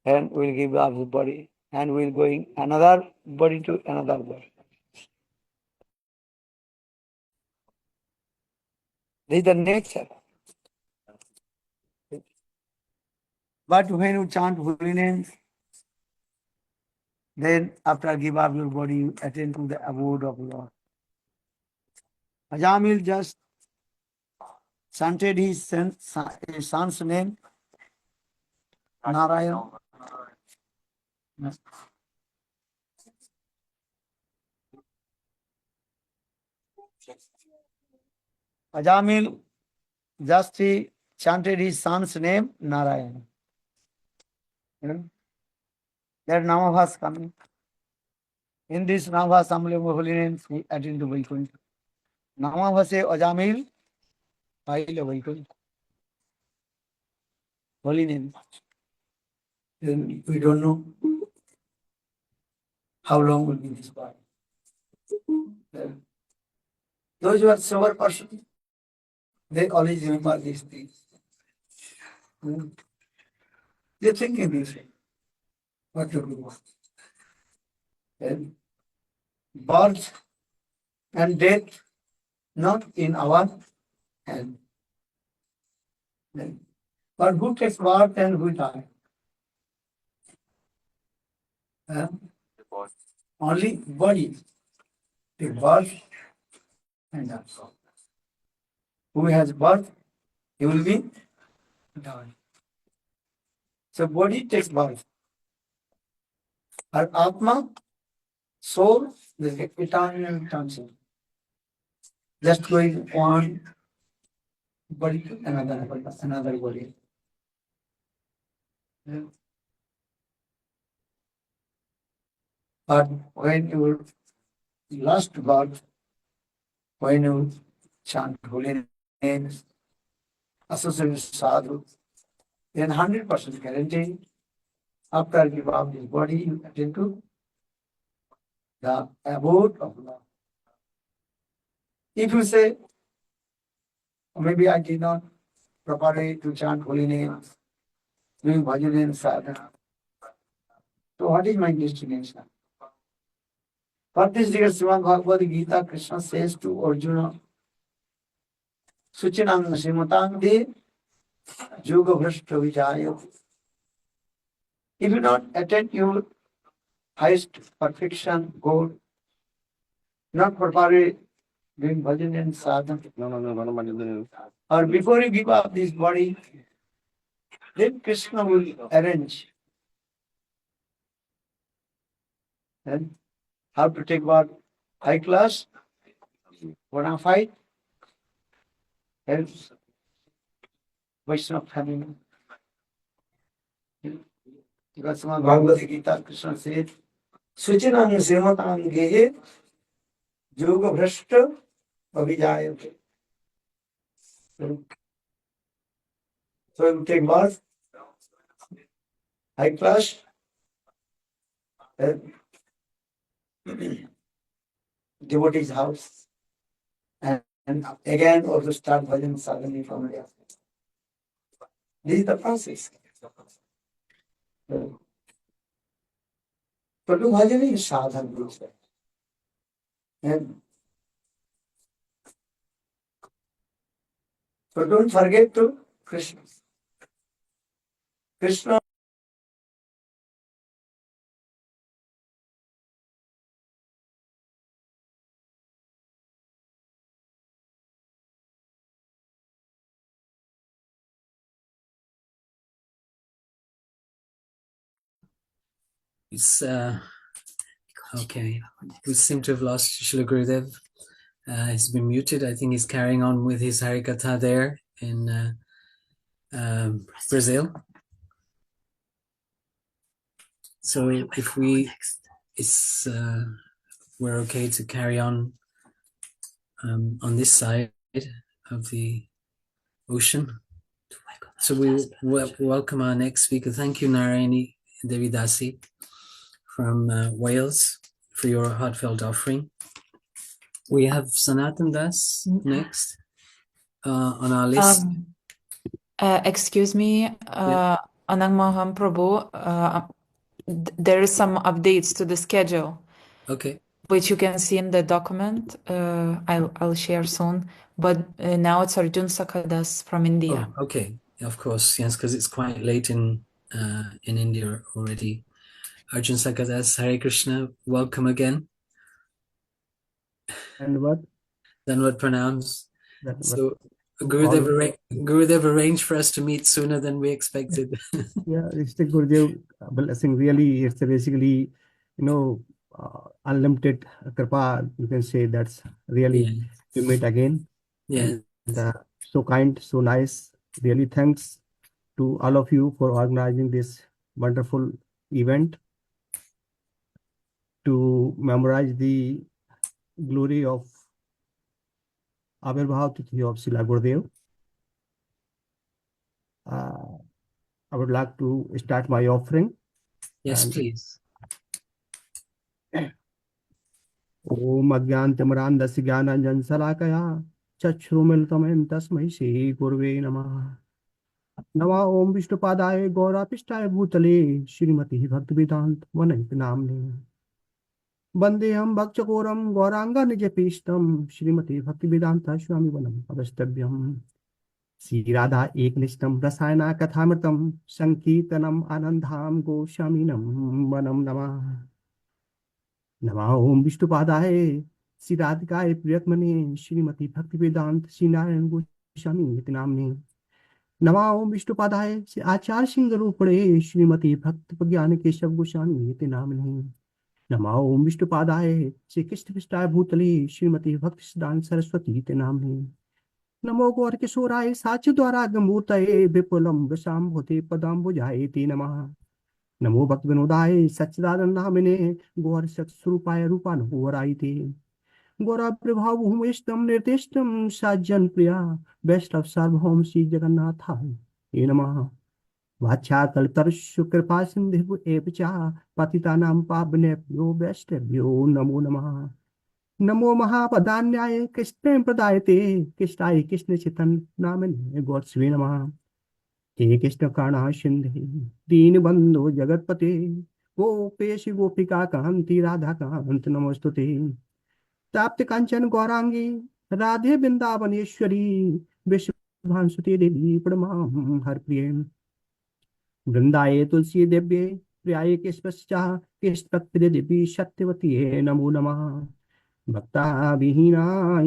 And we'll give up the body and we'll going another body to another body. This is the nature. But when you chant holy names, then after give up your body, you attend to the abode of Lord. Ajamil just chanted his son's name, Narayan. Ajamil just he chanted his son's name, Narayan. That Namabhas coming. In this Namabhas, holy names, he attend to Vaikuntha. Namabhase Ajamil, Paila Vaikuntha. Holy name. Then we don't know how long will be this body. Those who are sober person, they always remember these things. They think in this way. What to do? Then birth and death not in our hand. Then, but who takes birth and who die? only body, the birth and death. Who has birth, he will be die. So body takes birth. Our Atma, soul, the eternal transit. Just going one body to another body. But when you lost birth, when you chant holy names, associate with sadhu, then 100% guarantee after you give up this body, you attend to the abode of love. If you say, maybe I did not properly to chant holy names, doing bhajan and sadhana, so what is my destination? For this dear Srimad Bhagavad Gita, Krishna says to Arjuna, Suchinam Srimatang De Yoga Bhrashta Vijaya. If you not attain your highest perfection, goal, not properly doing bhajan and sadhana, or before you give up this body, then Krishna will arrange and how to take what high class, bona fide, helps Vaishnava family. Because Bhagavad Gita, Krishna said, Suchinam Srimatang Gehe Yoga Bhrashta Abhijayate. So you take birth, high class, devotee's house, and again also start bhajan sadhana from there. This is the process. So to do bhajan is sadhana. And so don't forget to Krishna. Krishna It's okay. We seem to have lost Srila Gurudev. He's been muted. I think he's carrying on with his Harikatha there in Brazil. So if we're okay to carry on this side of the ocean. So we welcome our next speaker. Thank you, Narayani Devidasi from Wales for your heartfelt offering. We have Sanatan Das next on our list. Excuse me, Anang Maham Prabhu, there is some updates to the schedule. Okay. Which you can see in the document. I'll share soon. But now it's Arjun Sakadas from India. Oh, okay. Of course, yes, because it's quite late in India already. Arjun Sakadas, Hare Krishna, welcome again. And what? Danvat pranams. That, So Gurudev arranged for us to meet sooner than we expected. yeah, it's the Gurudev blessing. Really, it's basically, unlimited kripa. You can say that's really to meet again. Yeah. And so kind, so nice. Really, thanks to all of you for organizing this wonderful event to memorize the glory of Avirbhav Tithi of Srila Gurudev. I would like to start my offering. Yes, please. Om Agyantimirandasya Gyananjan Salakaya Chachrumilatam Tasmai Shri Gurve Namah. Nama Om Vishnupadaya Gaura Pishtaya Bhutale Shrimati Bhaktivedanta Vanayati Namne. Bandeham Bhakchakoram Gauranga Nijapishtam Shrimati Bhaktivedanta Swami Vanam Avastabhyam. Sri Radha Eknishtam Rasayana Kathamritam Sankirtanam Anandham Goshaminam Vanam Namah. नमः ओम विष्णुपादाय श्री राधिकाय प्रियतमने श्रीमती भक्ति वेदांत श्री नारायण गोस्वामी इति नाम्ने नमः ओम विष्णुपादाय श्री आचार्य सिंह रूपणे श्रीमती भक्त प्रज्ञान केशव गोस्वामी इति नाम्ने नमः ओम विष्णुपादाय श्री कृष्ण पृष्ठाय भूतले श्रीमती भक्त सिद्धांत सरस्वती इति नाम्ने नमो गौर किशोराय साच द्वारा गमूर्तये विपुलम वृषाम भूते पदाम्बुजाय ते नमः नमो भक्त विनोदाय सच्चिदानंदामिने गौर स्वरूपाय रूपानुवरायते गौरा प्रभाव भूमिष्टम निर्दिष्टम साजन प्रिया वैष्णव सार्वभौम श्री जगन्नाथाय ये नमः वाचा कल्पतरुषु कृपा सिंधु एव च पतितानां पावनेभ्यो वैष्णवेभ्यो नमो नमः नमो महापदान्याय कृष्ण प्रदायते कृष्णाय कृष्ण चितन नामिने गौरस्वे नमः हे कृष्ण काणा सिंधे दीन बंधु जगतपते गोपेश गोपिका कांति राधा कांत नमोस्तुते ताप्त कांचन गौरांगी राधे वृंदावनेश्वरी विश्वभानुसुते देवी प्रणमाम हर प्रिय वृंदाए तुलसी देव्ये प्रियाय केशवश्चा केशवप्रिय देवी सत्यवती नमो नमः भक्ता विहीना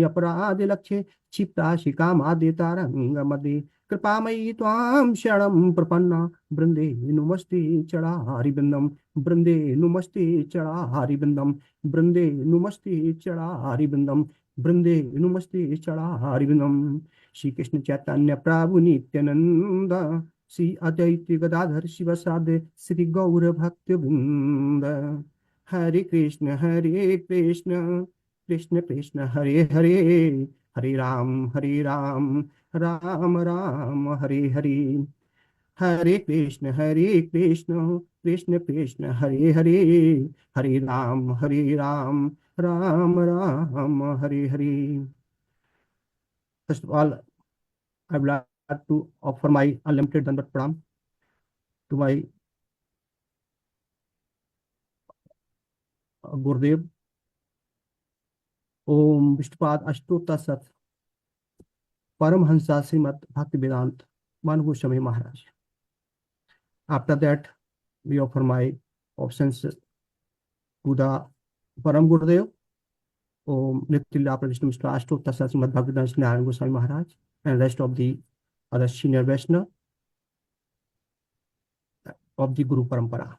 अपराध लक्ष्य क्षिप्ता शिकामादितारंग मदे कृपामयी त्वां शरणं प्रपन्ना वृंदे नुमस्ते चढ़ारिबिंदम वृंदे नुमस्ते चढ़ारिबिंदम वृंदे नुमस्ते चढ़ारिबिंदम वृंदे नुमस्ते चढ़ारिबिंदम श्री कृष्ण चैतन्य प्रभु नित्यानंद श्री अद्वैत गदाधर शिवसादि श्री गौर भक्त वृंद हरे Krishna Krishna Krishna Hare Hare Hare Ram Ram Ram Hare Hare Hare Krishna Krishna Krishna Hare Hare Hare Ram Ram Ram Hare Hare First of all, I would like to offer my unlimited Dandavat Pranam to my Gurudev. Om Vishnupad Ashtota Sat Paramhansa Srimad Bhaktivedanta Manu Goswami Maharaj. After that, we offer my obeisances to the Param Gurudev, Om Nityalila Vishnu Mishra Ashtota Sat Srimad Bhaktivedanta Sri Narayana Goswami Maharaj, and rest of the other senior Vaishnava of the Guru Parampara.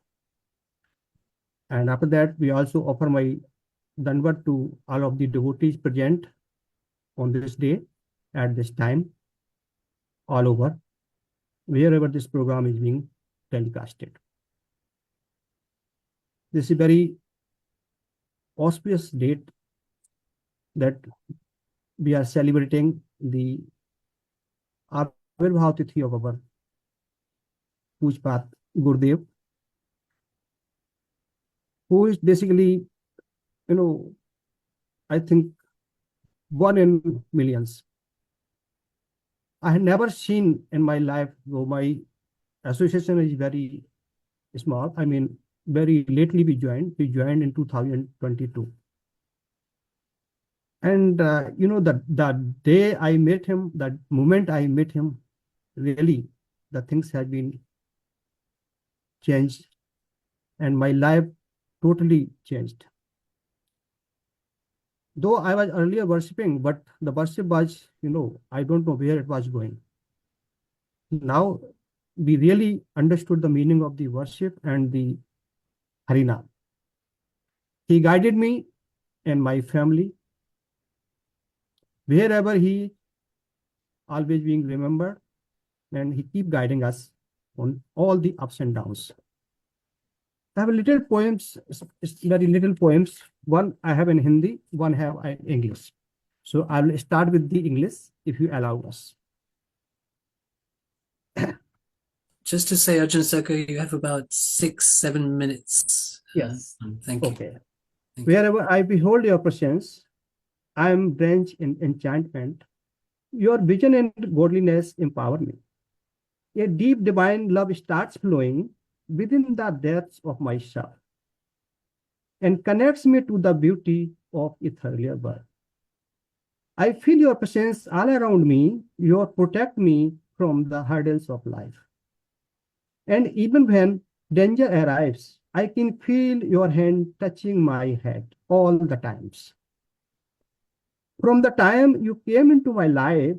And after that, we also offer my Dandavat to all of the devotees present on this day, at this time, all over, wherever this program is being telecasted. This is a very auspicious date that we are celebrating the Avirbhav Tithi of our Pujpat Gurudev, who is basically, I think, one in millions. I had never seen in my life, though my association is very small. I mean, very lately we joined. We joined in 2022. And, the day I met him, that moment I met him, really, the things had been changed. And my life totally changed. Though I was earlier worshipping, but the worship was, I don't know where it was going. Now we really understood the meaning of the worship and the Harinam. He guided me and my family. Wherever he always being remembered, and he keep guiding us on all the ups and downs. I have little poems, very little poems. One I have in Hindi, one have in English. So I will start with the English, if you allow us. Just to say, Ajahn Saka, you have about 6-7 minutes. Yes. Thank you. Okay. Thank you. Wherever I behold your presence, I am drenched in enchantment. Your vision and godliness empower me. A deep divine love starts flowing within the depths of myself and connects me to the beauty of ethereal birth. I feel your presence all around me. You protect me from the hurdles of life. And even when danger arrives, I can feel your hand touching my head all the times. From the time you came into my life,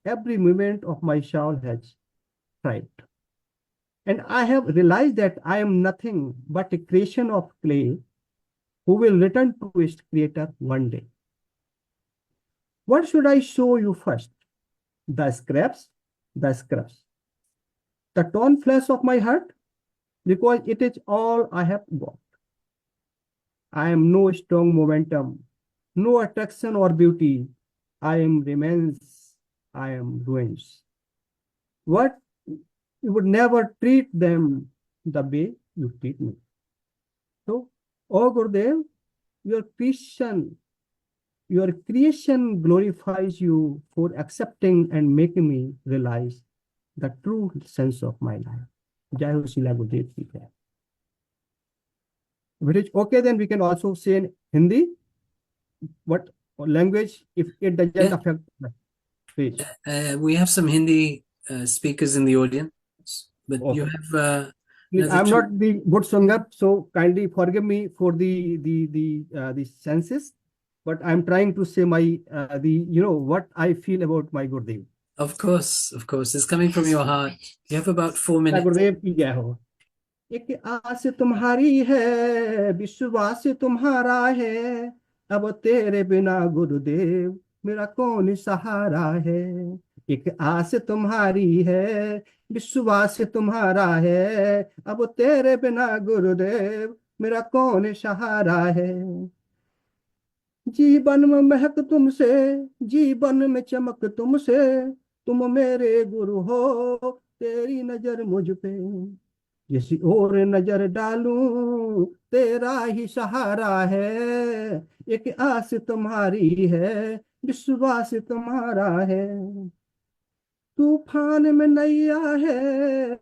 every moment of my soul has thrived. And I have realized that I am nothing but a creation of clay who will return to its creator one day. What should I show you first? The scraps, the scraps, the torn flesh of my heart, because it is all I have got. I am no strong momentum, no attraction or beauty. I am remains, I am ruins. What? You would never treat them the way you treat me. So, oh Gurudev, your creation glorifies you for accepting and making me realize the true sense of my life. Jai Ho Srila Gurudev ki jai. If it is okay, then we can also say in Hindi. What language, if it doesn't Yeah. affect the speech. We have some Hindi speakers in the audience, but you Okay. have I'm not the good singer, so kindly forgive me for the senses, but I'm trying to say my what I feel about my Gurudev. Of course, it's coming from your heart. You have about 4 minutes. गुरुदेव की जय हो। एक आस तुम्हारी है, विश्वास तुम्हारा है, अब तेरे बिना गुरुदेव मेरा कौन सहारा है। एक आस तुम्हारी है, विश्वास तुम्हारा है, अब तेरे बिना गुरुदेव मेरा कौन सहारा है। जीवन में महक तुमसे, जीवन में चमक तुमसे, तुम मेरे गुरु हो, तेरी नजर मुझ पे, जिस ओर नजर डालूं तेरा ही सहारा है। एक आस तुम्हारी है, विश्वास तुम्हारा है। तूफान में नैया है,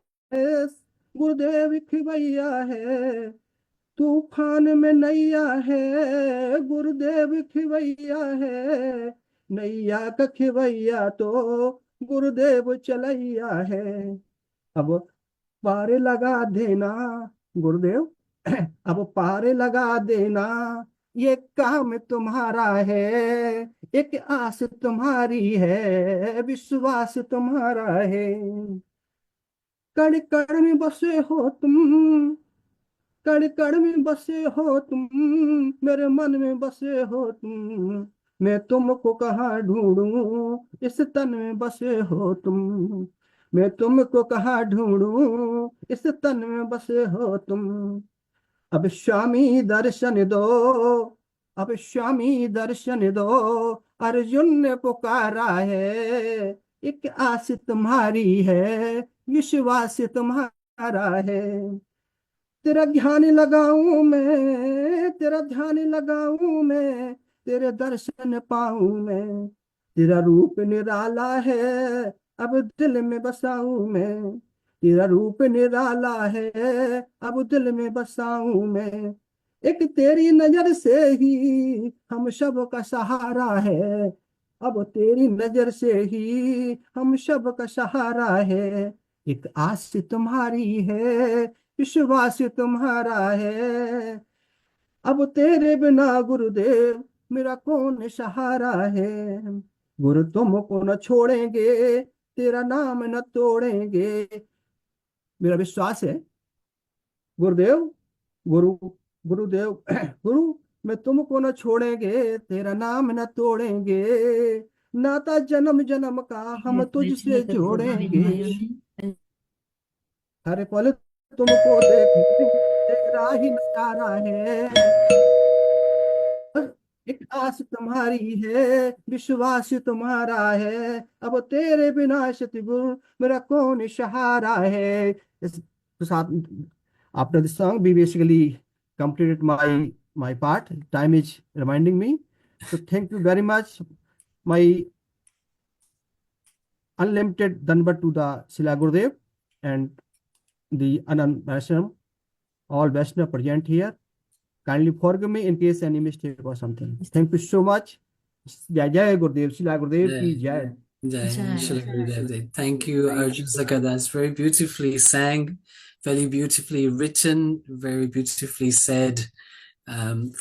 गुरुदेव खिवैया है। तूफान में नैया है, गुरुदेव खिवैया है। नैया का खिवैया तो गुरुदेव चलैया है। अब पारे लगा देना गुरुदेव, अब पारे लगा देना, ये काम तुम्हारा है। एक आस तुम्हारी है, विश्वास तुम्हारा है। कण कण में बसे हो तुम, कण कण में बसे हो तुम, मेरे मन में बसे हो तुम। मैं तुमको कहाँ ढूंढूं, इस तन में बसे हो तुम। मैं तुमको कहाँ ढूंढूं, इस तन में बसे हो तुम। अब स्वामी दर्शन दो, अब स्वामी दर्शन दो, अर्जुन ने पुकारा है। एक आस तुम्हारी है, विश्वास तुम्हारा है। तेरा ध्यान लगाऊं मैं, तेरा ध्यान लगाऊं मैं, तेरे दर्शन पाऊं मैं। तेरा रूप निराला है, अब दिल में बसाऊं मैं। तेरा रूप निराला है, अब दिल में बसाऊं मैं। एक तेरी नजर से ही हम सब का सहारा है। अब तेरी नजर से ही हम सब का सहारा है। एक आस तुम्हारी है, विश्वास तुम्हारा है। अब तेरे बिना गुरुदेव मेरा कौन सहारा है। गुरु तुमको न छोड़ेंगे, तेरा नाम न तोड़ेंगे। मेरा विश्वास है गुरुदेव, गुरु गुरुदेव गुरु, मैं तुमको न छोड़ेंगे, तेरा नाम न तोड़ेंगे। नाता जन्म जन्म का हम तुझसे जोड़ेंगे। हर पल तुमको देखने तेरा ही नजारा है। एक आस तुम्हारी है, विश्वास तुम्हारा है। अब तेरे बिना सतगुरु मेरा कौन सहारा है। तो साथ after the song we basically completed my part. Time is reminding me, so thank you very much. My unlimited danvat to the Srila Gurudev and the Anand Vaishnav, all Vaishnav present here. Kindly forgive me in case any mistake or something. Thank you so much. Jai Jai Gurudev, Srila Gurudev ki Jai. Jai. Thank you, Arjun Sakadas. Very beautifully sang very beautifully written, very beautifully said,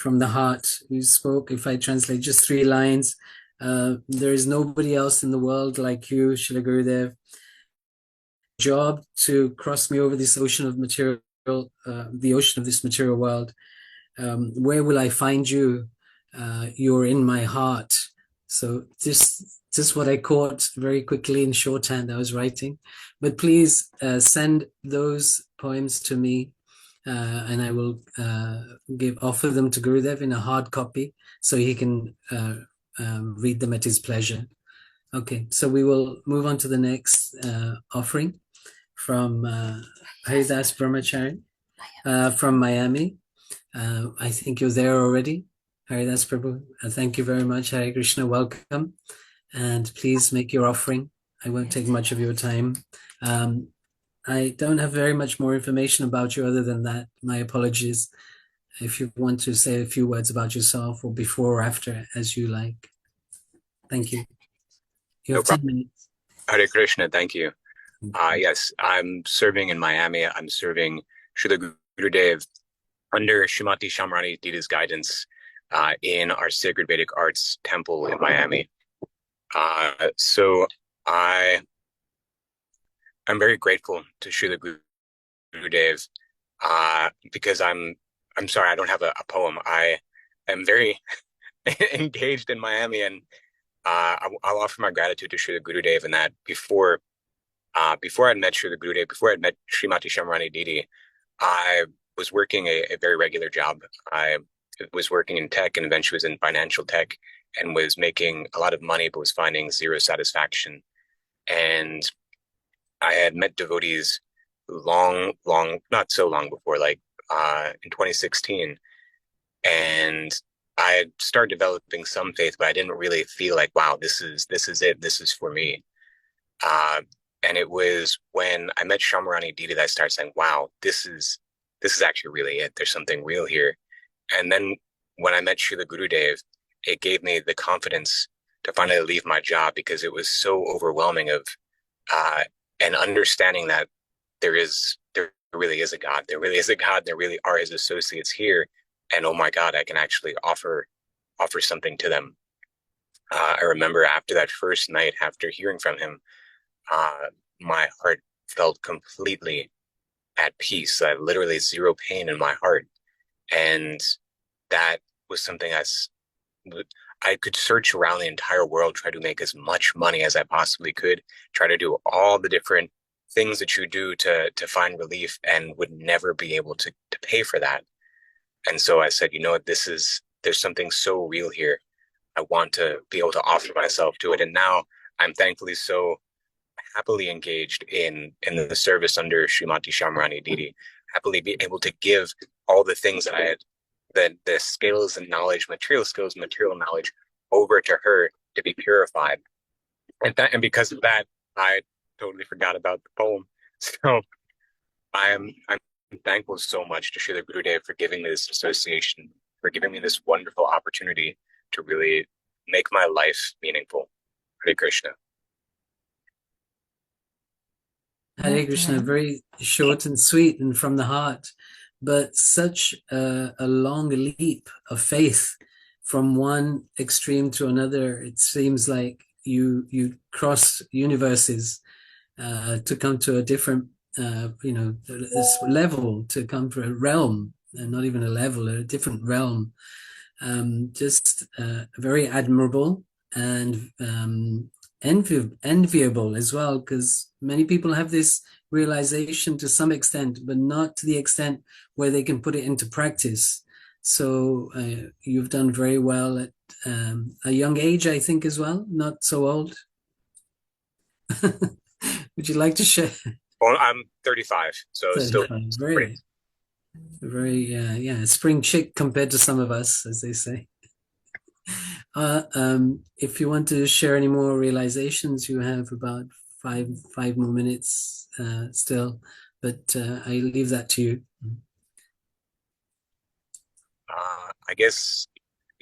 from the heart. You spoke, if I translate just 3 lines, there is nobody else in the world like you, Srila Gurudev. Job to cross me over this ocean of material, the ocean of this material world. Where will I find you? You're in my heart. So just what I caught very quickly in shorthand I was writing. But please send those poems to me, and I will offer them to Gurudev in a hard copy so he can read them at his pleasure. Okay, so we will move on to the next offering from Haridas Brahmachari from Miami. I think you're there already. Haridas Prabhu, thank you very much. Hare Krishna, welcome. And please make your offering. I won't take much of your time. I don't have very much more information about you other than that. My apologies. If you want to say a few words about yourself or before or after, as you like. Thank you. You have 10 minutes. Hare Krishna, thank you. Yes, I'm serving in Miami. I'm serving Srila Gurudev under Srimati Shamrani Dita's guidance in our Sacred Vedic Arts Temple in Miami. So I'm very grateful to Srila Gurudev because I'm sorry, I don't have a poem. I am very engaged in Miami, and I'll offer my gratitude to Srila Gurudev in that before I'd met Srila Gurudev, before I'd met Srimati Shamrani Diti, I was working a very regular job. I was working in tech and eventually was in financial tech and was making a lot of money, but was finding zero satisfaction. And I had met devotees not so long before, like in 2016. And I had started developing some faith, but I didn't really feel like, wow, this is it. This is for me. And it was when I met Shamrani Dita that I started saying, wow, this is actually really it. There's something real here. And then when I met Srila Gurudev, it gave me the confidence to finally leave my job because it was so overwhelming of and understanding that there really is a God. There really is a God. There really are his associates here. And oh my God, I can actually offer something to them. I remember after that first night, after hearing from him, my heart felt completely at peace. Literally zero pain in my heart. And that was something I could search around the entire world, try to make as much money as I possibly could, try to do all the different things that you do to find relief, and would never be able to pay for that. And so I said, you know what, there's something so real here. I want to be able to offer myself to it. And now I'm thankfully so happily engaged in the service under Srimati Shamrani Diti, happily be able to give all the things that I had, the skills and knowledge, material skills, material knowledge, over to her to be purified. And because of that, I totally forgot about the poem. So I'm thankful so much to Srila Gurudev for giving me this association, for giving me this wonderful opportunity to really make my life meaningful. Hare Krishna. Hare Krishna, very short and sweet and from the heart, but such a long leap of faith from one extreme to another. It seems like you cross universes to come to a different level, to come to a realm, and not even a level, a different realm. Just very admirable and enviable as well, because many people have this realization to some extent, but not to the extent where they can put it into practice. So you've done very well at a young age, I think, as well, not so old. Would you like to share? Well, I'm 35, so 35. still very spring chick compared to some of us, as they say. If you want to share any more realizations, you have about five more minutes still, but I leave that to you. I guess,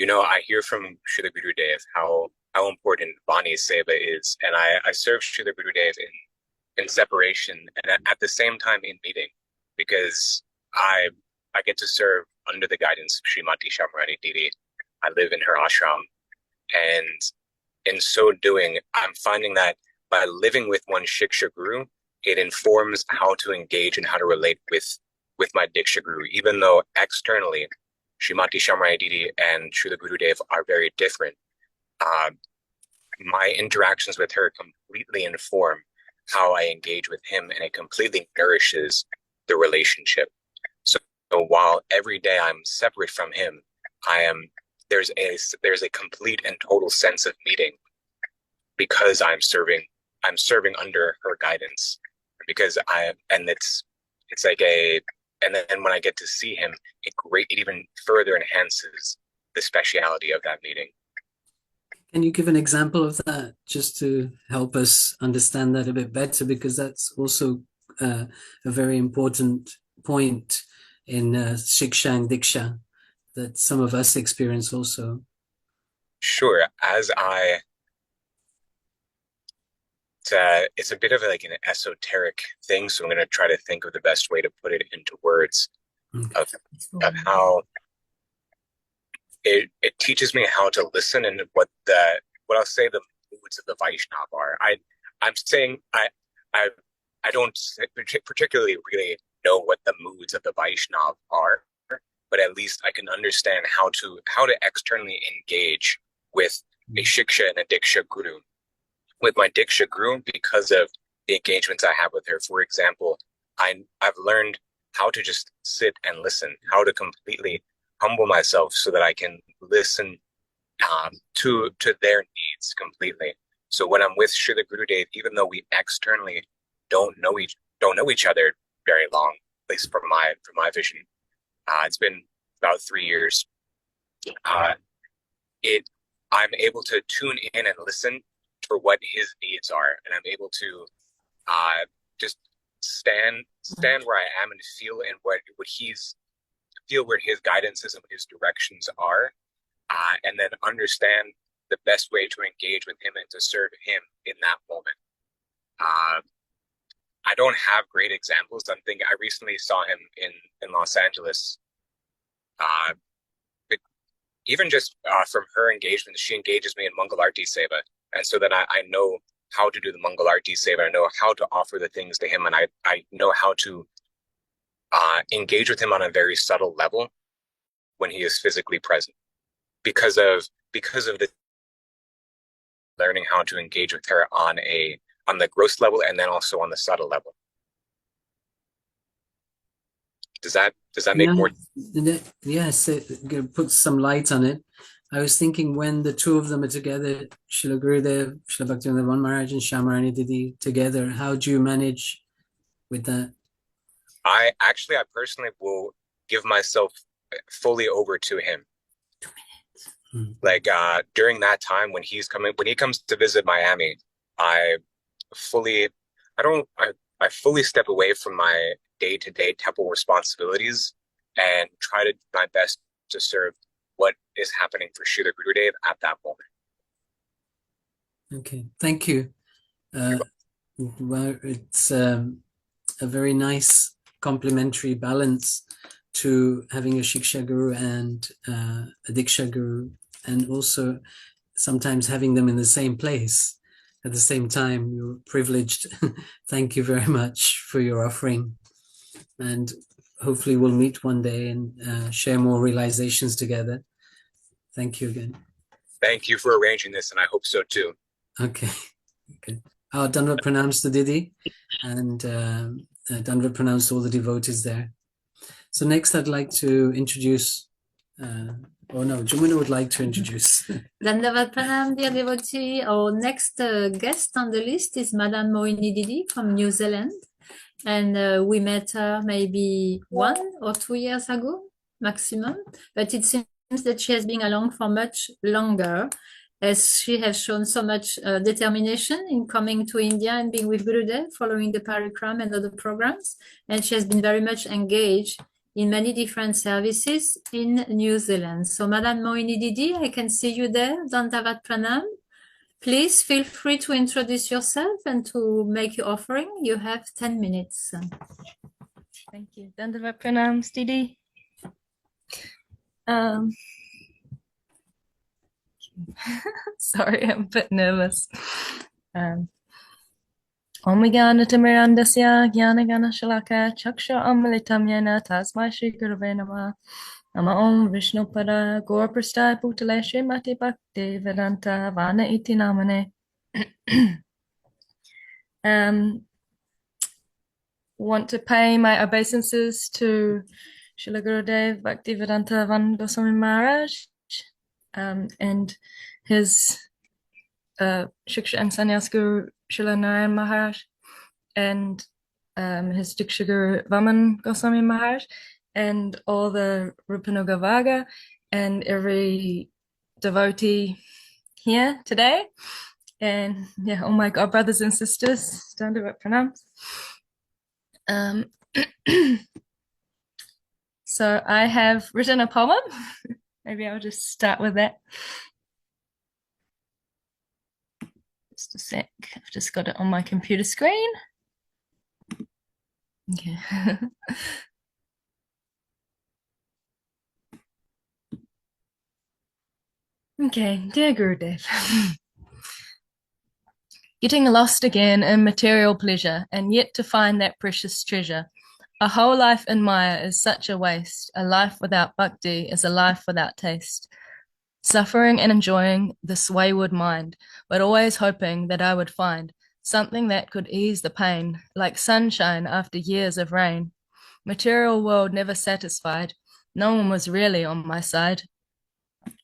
I hear from Srila Gurudev how important Vani Seva is, and I serve Srila Gurudev in separation and at the same time in meeting. because I get to serve under the guidance of Srimati Shamrani Didi. I live in her ashram, and in so doing, I'm finding that by living with one Shiksha Guru, it informs how to engage and how to relate with my Diksha Guru, even though externally Srimati Shamrani Didi and Srila Gurudev are very different. My interactions with her completely inform how I engage with him, and it completely nourishes the relationship. So while every day I'm separate from him, there's a complete and total sense of meeting because I'm serving under her guidance, because and then when I get to see him, it even further enhances the speciality of that meeting. Can you give an example of that, just to help us understand that a bit better? Because that's also a very important point in Shiksha and Diksha that some of us experience also. Sure. It's a bit of like an esoteric thing, so I'm going to try to think of the best way to put it into words. Okay. Of how it teaches me how to listen, and what I'll say the moods of the Vaishnava are. I'm saying I don't particularly really know what the moods of the Vaishnava are, but at least I can understand how to externally engage with a Shiksha and a Diksha Guru. With my Diksha Guru, because of the engagements I have with her, for example, I've learned how to just sit and listen, how to completely humble myself so that I can listen to their needs completely. So when I'm with Srila Gurudev, even though we externally don't know each other very long, at least from my vision, it's been about 3 years. I'm able to tune in and listen for what his needs are, and I'm able to just stand where I am and feel in where his guidance is and what his directions are, and then understand the best way to engage with him and to serve him in that moment. I don't have great examples. I recently saw him in Los Angeles. But even just from her engagement, she engages me in Mangalarti Seva, and so that I know how to do the Mangalarti Seva. I know how to offer the things to him, and I know how to engage with him on a very subtle level when he is physically present, because of the learning how to engage with her on the gross level and then also on the subtle level. Does that make more? Yes, it puts some light on it. I was thinking, when the two of them are together, Srila Gurudev, Srila Bhaktivinoda Maharaj and Shamrani Didi together, how do you manage with that? I personally will give myself fully over to him. 2 minutes. Like during that time when he comes to visit Miami, I fully step away from my day-to-day temple responsibilities and try to do my best to serve what is happening for Srila Gurudev at that moment. Okay, thank you. Well, it's a very nice complementary balance to having a Shiksha Guru and a Diksha Guru, and also sometimes having them in the same place at the same time. You're privileged. Thank you very much for your offering, and hopefully we'll meet one day and share more realizations together. Thank you again. Thank you for arranging this, and I hope so too. Okay. Our Dandavat pranams to Didi, and Dandavat pranams to all the devotees there. So next I'd like to introduce, Jumuna would like to introduce. Dandavat pranam, dear devotee. Our next guest on the list is Madame Moini Didi from New Zealand. And we met her maybe 1 or 2 years ago, maximum. But it seems that she has been along for much longer, as she has shown so much determination in coming to India and being with Gurudev, following the Parikram and other programs. And she has been very much engaged in many different services in New Zealand. So Madame Moini Didi, I can see you there. Dandavat pranam. Please feel free to introduce yourself and to make your offering. You have 10 minutes. Thank you. Dandavat pranams, Didi. Sorry, I'm a bit nervous. Om Gyana Timirandasya Gyana Gana Shalaka Chaksha Amalitam Yena Tasmai Shri Gurave Namah. Nama Om Vishnu Pada Gaur Prasthai Bhutale Srimati Bhakti Vedanta Vana Iti Namane. Want to pay my obeisances to Srila Gurudev Bhaktivedanta Van Goswami Maharaj and his Shiksha and Sannyas Guru Srila Narayan Maharaj and his Diksha Guru Vaman Goswami Maharaj and all the Rupanuga Vaga and every devotee here today. And yeah, all my God brothers and sisters, Dandavat Pranams. So I have written a poem. Maybe I'll just start with that. Just a sec. I've just got it on my computer screen. Okay. Okay, dear Gurudev. Getting lost again in material pleasure and yet to find that precious treasure. A whole life in Maya is such a waste. A life without bhakti is a life without taste. Suffering and enjoying this wayward mind, but always hoping that I would find something that could ease the pain, like sunshine after years of rain. Material world never satisfied. No one was really on my side.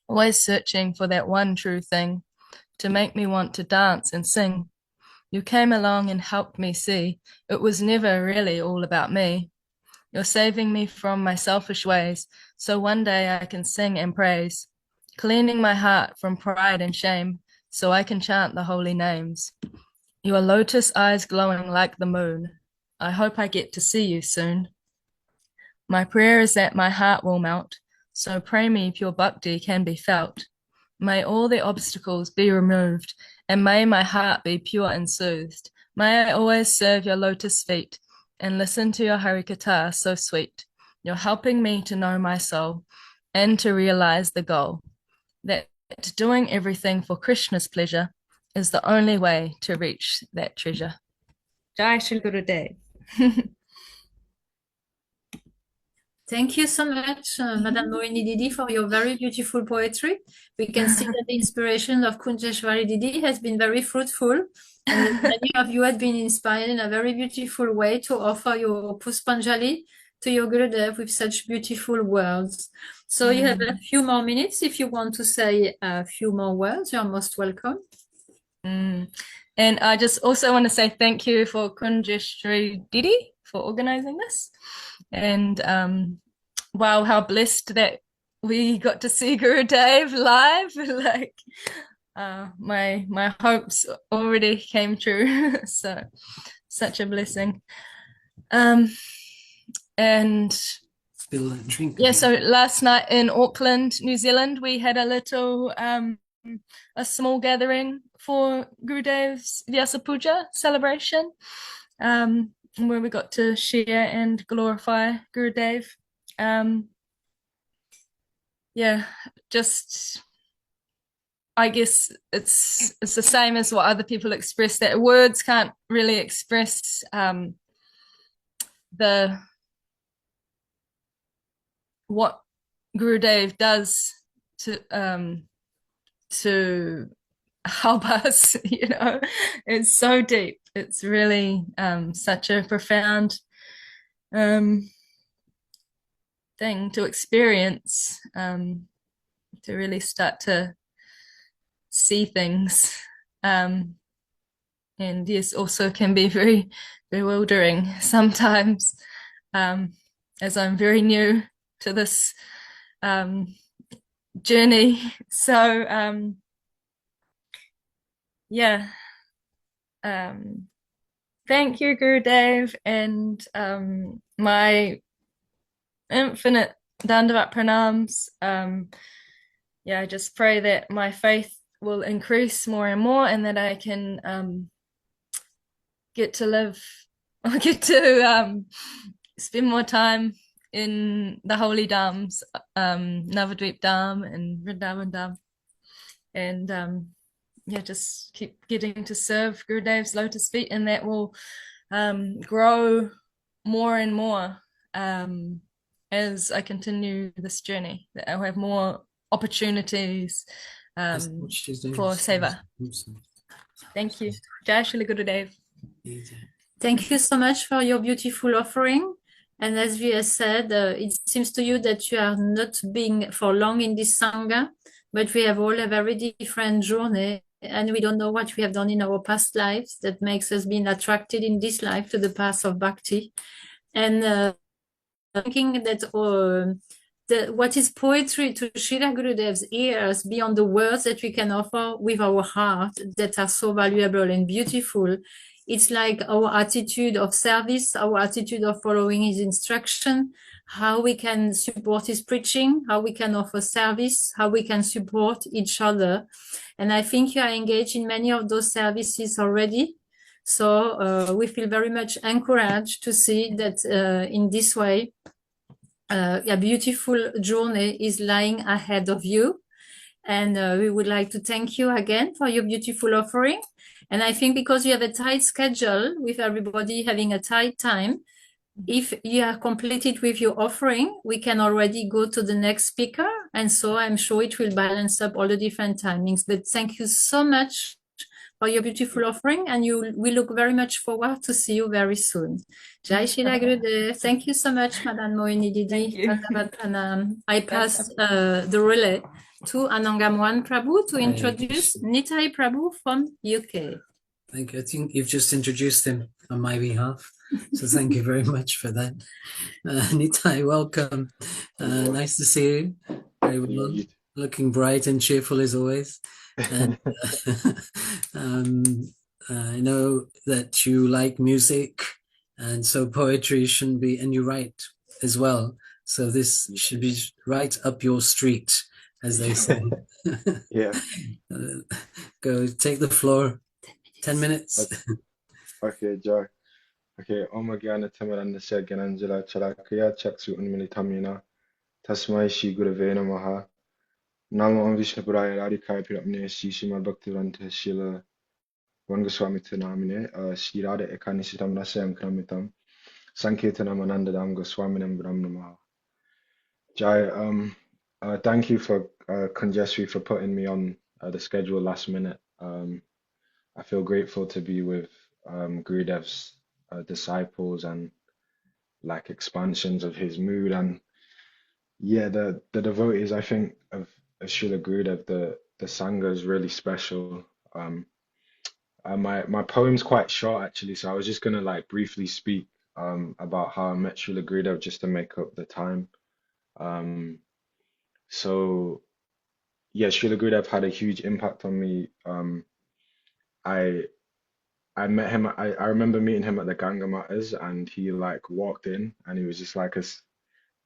Always searching for that one true thing to make me want to dance and sing. You came along and helped me see it was never really all about me. You're saving me from my selfish ways, so one day I can sing and praise, cleaning my heart from pride and shame, so I can chant the holy names. Your lotus eyes glowing like the moon. I hope I get to see you soon. My prayer is that my heart will melt, so pray me pure bhakti can be felt. May all the obstacles be removed, and may my heart be pure and soothed. May I always serve your lotus feet and listen to your Harikatha so sweet. You're helping me to know my soul and to realize the goal, that doing everything for Krishna's pleasure is the only way to reach that treasure. Jai Shri Gurudev. Thank you so much, Madame Morini Didi, for your very beautiful poetry. We can see that the inspiration of Kunjeshwari Didi has been very fruitful, and that many of you have been inspired in a very beautiful way to offer your Puspanjali to your Gurudev with such beautiful words. So you have a few more minutes. If you want to say a few more words, you're most welcome. And I just also want to say thank you for Kunjeshwari Didi for organizing this. And wow, how blessed that we got to see Gurudev live. Like my hopes already came true. So such a blessing. And Spill and drink. yeah, so last night in Auckland, New Zealand, we had a little a small gathering for Gurudev's Vyasa Puja celebration, where we got to share and glorify Gurudev. Yeah, just I guess it's the same as what other people express, that words can't really express what Gurudev does to help us. You know, it's so deep. It's really such a profound thing to experience, to really start to see things, and yes, also can be very bewildering sometimes, as I'm very new to this journey. So yeah, thank you, Gurudev, and my infinite Dandavat pranams. Yeah, I just pray that my faith will increase more and more, and that I can get to spend more time in the holy dhams, Navadvip Dham and Vrindavan Dham, and yeah, just keep getting to serve Gurudev's lotus feet, and that will grow more and more as I continue this journey. That I'll have more opportunities for seva. Thank you. Jai Srila Gurudev. Thank you so much for your beautiful offering. And as we have said, it seems to you that you are not being for long in this Sangha, but we have all a very different journey, and we don't know what we have done in our past lives that makes us being attracted in this life to the path of bhakti. And thinking that what is poetry to Srila Gurudev's ears beyond the words that we can offer with our heart that are so valuable and beautiful. It's like our attitude of service, our attitude of following his instruction, how we can support his preaching, how we can offer service, how we can support each other. And I think you are engaged in many of those services already. So we feel very much encouraged to see that in this way, a beautiful journey is lying ahead of you. And we would like to thank you again for your beautiful offering. And I think because you have a tight schedule with everybody having a tight time, if you are completed with your offering, we can already go to the next speaker. And so I'm sure it will balance up all the different timings. But thank you so much for your beautiful offering. And we look very much forward to see you very soon. Jai Srila Gurudev. Thank you so much, Madam Mohini Didi. Dandavat Pranam. I pass the relay to Anangamwan Prabhu to introduce Nitai Prabhu from UK. Thank you. I think you've just introduced him on my behalf. So thank you very much for that. Nitai, welcome. Nice to see you. Very well. Looking bright and cheerful as always. And I know that you like music, and so poetry shouldn't be, and you write as well. So this should be right up your street, as they say. Yeah. Go take the floor. 10 minutes. Okay, Joe. Okay, Om Gyana Tamarandasya Gyananjala Chalakaya Chaksu Unmilitamina Tasmai Shri Gurave Namaha Namo Om Vishnupuraya Radhikaya Piramne Shri Srimad Bhaktivedanta Srila Goswami Namine Shri Radha Ekanisitam Rasayam Kramitam Sankirtanam Anandadam Goswaminam Brahm Namaha. Jai, thank you for Kanjeshri for putting me on the schedule last minute. I feel grateful to be with Gurudev's disciples and like expansions of his mood, and yeah, the devotees, I think, of Srila Gurudev, the Sangha is really special. My poem's quite short actually, so I was just gonna like briefly speak about how I met Srila Gurudev just to make up the time. So yeah, Srila Gurudev had a huge impact on me. I met him. I remember meeting him at the Ganga Matas, and he like walked in, and he was just like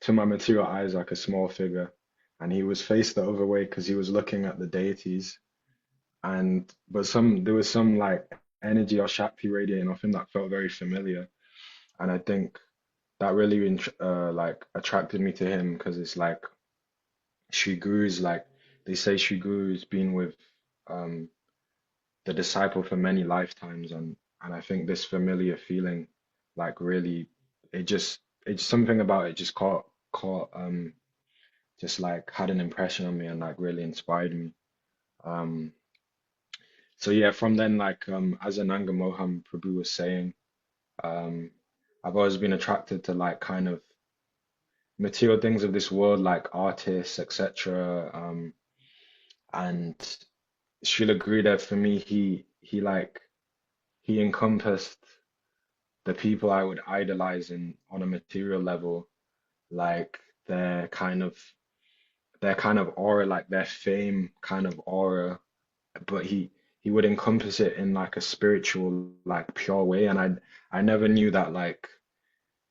to my material eyes like a small figure, and he was faced the other way because he was looking at the deities, but there was some like energy or Shakti radiating off him that felt very familiar, and I think that really like attracted me to him because it's like Sri Guru's, like they say Sri Guru's been with the disciple for many lifetimes, and I think this familiar feeling like really it's something about it just caught just like had an impression on me and like really inspired me. So yeah, from then like as Ananga Moham Prabhu was saying, I've always been attracted to like kind of material things of this world, like artists, etc. And Srila Gurudev, for me, he encompassed the people I would idolize on a material level, like their kind of aura, like their fame kind of aura, but he would encompass it in like a spiritual, like pure way, and I never knew that. Like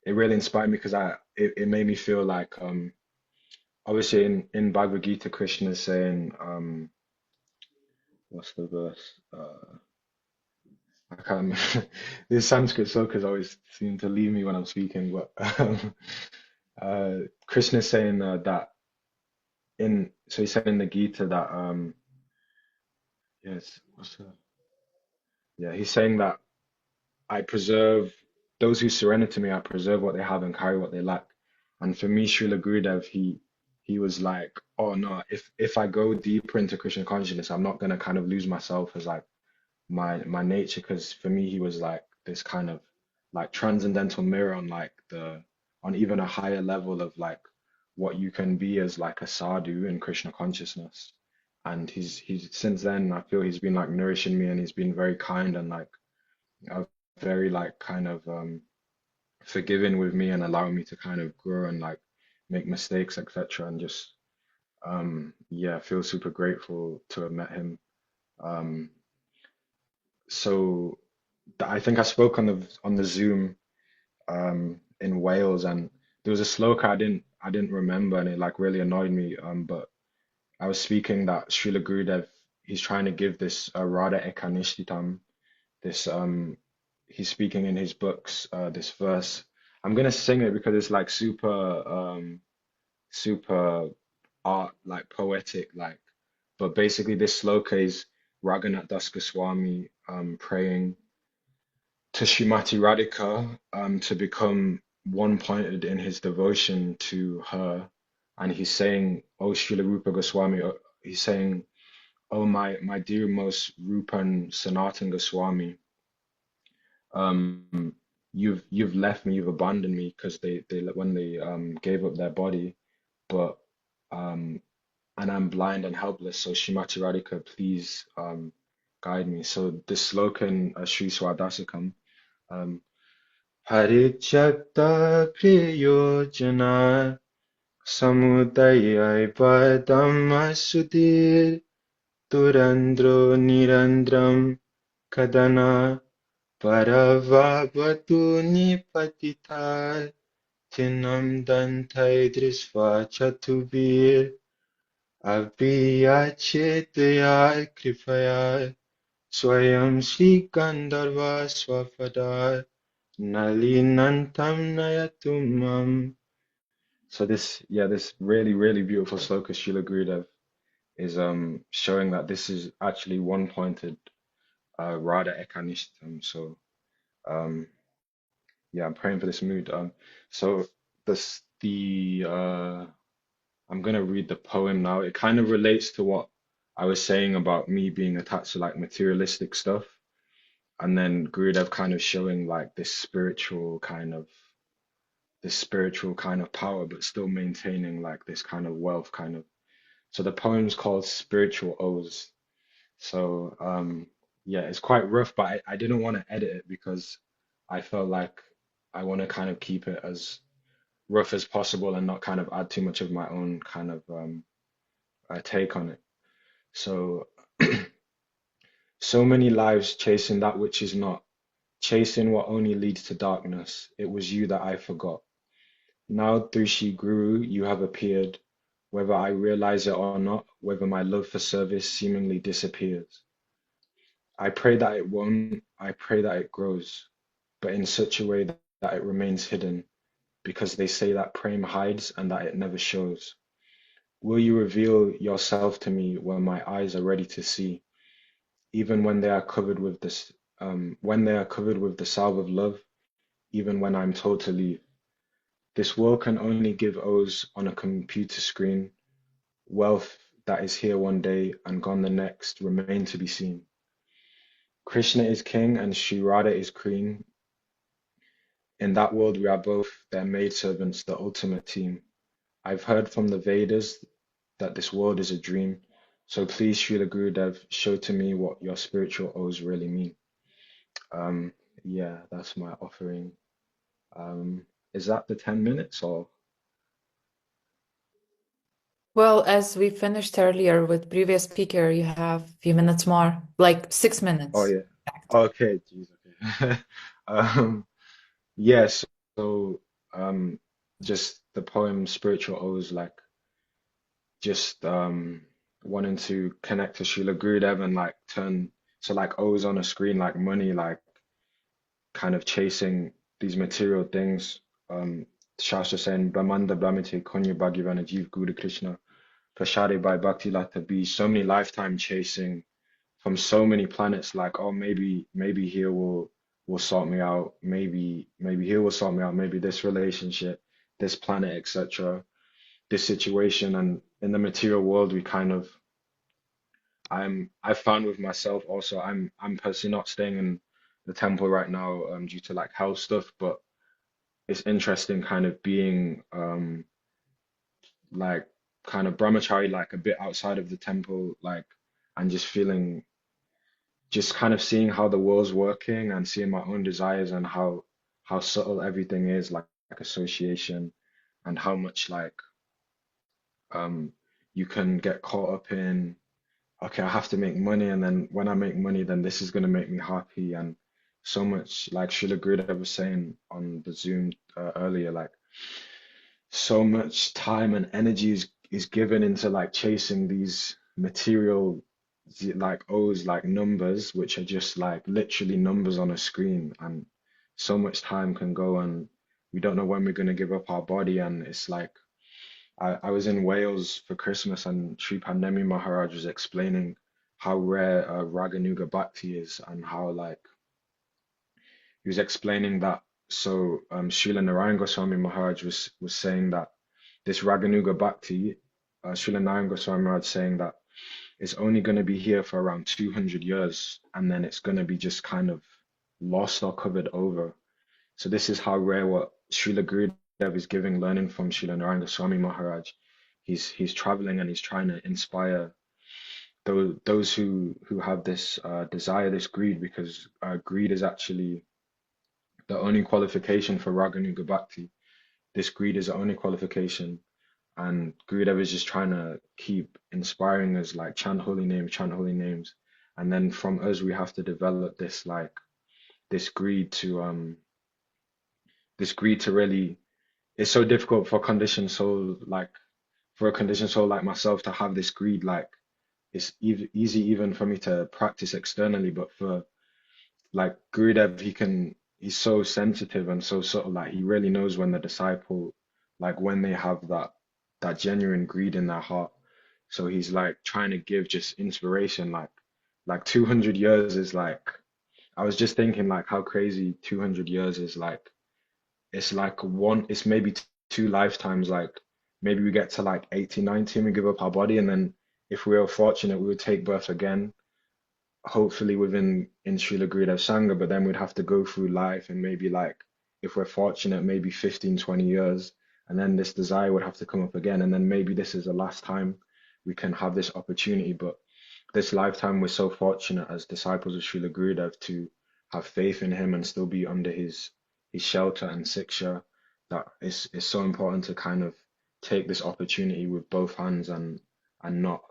it really inspired me because it made me feel like obviously in Bhagavad Gita, Krishna is saying what's the verse? I can't remember. These Sanskrit slokas always seem to leave me when I'm speaking, but Krishna is saying that so he said in the Gita that yes, he's saying that I preserve those who surrender to me, I preserve what they have and carry what they lack. And for me, Srila Gurudev, he was like, oh no, if I go deeper into Krishna consciousness, I'm not gonna kind of lose myself as like my nature, because for me he was like this kind of like transcendental mirror on like on even a higher level of like what you can be as like a sadhu in Krishna consciousness. And he's since then I feel he's been like nourishing me, and he's been very kind and like very like kind of forgiving with me and allowing me to kind of grow and like make mistakes, etc. And just yeah, feel super grateful to have met him. Um, so I think I spoke on the Zoom in Wales, and there was a sloka I didn't remember, and it like really annoyed me. But I was speaking that Srila Gurudev, he's trying to give this Radha Ekanishtitam, this he's speaking in his books this verse. I'm gonna sing it because it's like super art, like poetic, like. But basically this sloka is Raghunath Das Goswami praying to Srimati Radhika to become one-pointed in his devotion to her. And he's saying, oh Srila Rupa Goswami, he's saying, oh my dear most Rupan Sanatan Goswami, you've left me, you've abandoned me, because they when they gave up their body, but and I'm blind and helpless, so Srimati Radhika, please guide me. So this sloka in Sri Swadasakam, Parichakta Priyojana Samudaya Padam Sudhir Turandro Nirandram Kadana Paravavatu Nipatita Tinam Dantai Drisva Chatuvir Abhiyachetaya Kripaya Swayam Sri Gandharva Swapada Nalinantam Nayatumam. So this really, really beautiful sloka Srila Gurudev is showing that this is actually one-pointed Radha Ekanishtam. So yeah, I'm praying for this mood. So I'm gonna read the poem now. It kind of relates to what I was saying about me being attached to like materialistic stuff, and then Gurudev kind of showing like this spiritual kind of power, but still maintaining like this kind of wealth kind of. So the poem's called Spiritual Odes. So yeah, it's quite rough, but I didn't want to edit it because I felt like I want to kind of keep it as rough as possible and not kind of add too much of my own kind of take on it. So so many lives chasing that which is not, chasing what only leads to darkness. It was you that I forgot. Now through Shri Guru you have appeared, whether I realize it or not, whether my love for service seemingly disappears. I pray that it won't, I pray that it grows, but in such a way that it remains hidden, because they say that prema hides and that it never shows. Will you reveal yourself to me when my eyes are ready to see, even when they are covered with the salve of love, even when I'm told to leave? This world can only give O's on a computer screen, wealth that is here one day and gone the next remain to be seen. Krishna is king and Sri Radha is queen. In that world we are both their maidservants, the ultimate team. I've heard from the Vedas that this world is a dream, so please Srila Gurudev, show to me what your spiritual O's really mean. Yeah, that's my offering. Is that the 10 minutes or? Well, as we finished earlier with previous speaker, you have a few minutes more, like 6 Oh minutes. yeah. Okay, geez, okay. Yes, so just the poem Spiritual O's, like just wanting to connect to Srila Gurudev and like turn, so like O's on a screen like money, like kind of chasing these material things. Shastra saying, Brahmanda Brahmite Konya Bhagavana Jeev Guru Krishna, Prashade by Bhakti Lata be so many lifetime chasing from so many planets, like, oh, maybe here will sort me out, maybe here will sort me out, maybe this relationship, this planet, etc., this situation. And in the material world, we kind of I found with myself also, I'm personally not staying in the temple right now due to like health stuff, but it's interesting kind of being like kind of brahmachari, like a bit outside of the temple, like, and just feeling, just kind of seeing how the world's working and seeing my own desires and how subtle everything is, like association, and how much like you can get caught up in, okay, I have to make money, and then when I make money, then this is going to make me happy. And so much, like Srila Gurudev was saying on the Zoom earlier, like so much time and energy is given into like chasing these material like O's, like numbers, which are just like literally numbers on a screen, and so much time can go, and we don't know when we're going to give up our body. And it's like I was in Wales for Christmas, and Sri Pandemi Maharaj was explaining how rare Raganuga Bhakti is, and how like he was explaining that. So Srila Narayan Goswami Maharaj was saying that this Raganuga Bhakti, Srila Narayan Goswami Maharaj saying that it's only going to be here for around 200 years, and then it's going to be just kind of lost or covered over. So this is how rare what Srila Gurudev is giving, learning from Srila Narayan Goswami Maharaj. He's traveling and he's trying to inspire those who have this desire, this greed, because greed is actually the only qualification for Raganuga Bhakti. This greed is the only qualification, and Gurudev is just trying to keep inspiring us, like chant holy names, and then from us we have to develop this like this greed to really. It's so difficult for conditioned soul, like for a conditioned soul like myself, to have this greed. Like it's easy even for me to practice externally, but for like Gurudev, he's so sensitive and so subtle, like he really knows when the disciple, like when they have that genuine greed in their heart. So he's like trying to give just inspiration, like 200 years is like, I was just thinking like how crazy 200 years is. Like it's like it's maybe two lifetimes. Like maybe we get to like 80, 90 and we give up our body, and then if we are fortunate we would take birth again, hopefully within in Srila Gurudev Sangha, but then we'd have to go through life, and maybe like if we're fortunate, maybe 15, 20 years, and then this desire would have to come up again, and then maybe this is the last time we can have this opportunity. But this lifetime we're so fortunate as disciples of Srila Gurudev to have faith in him and still be under his shelter and siksha, that is so important to kind of take this opportunity with both hands, and not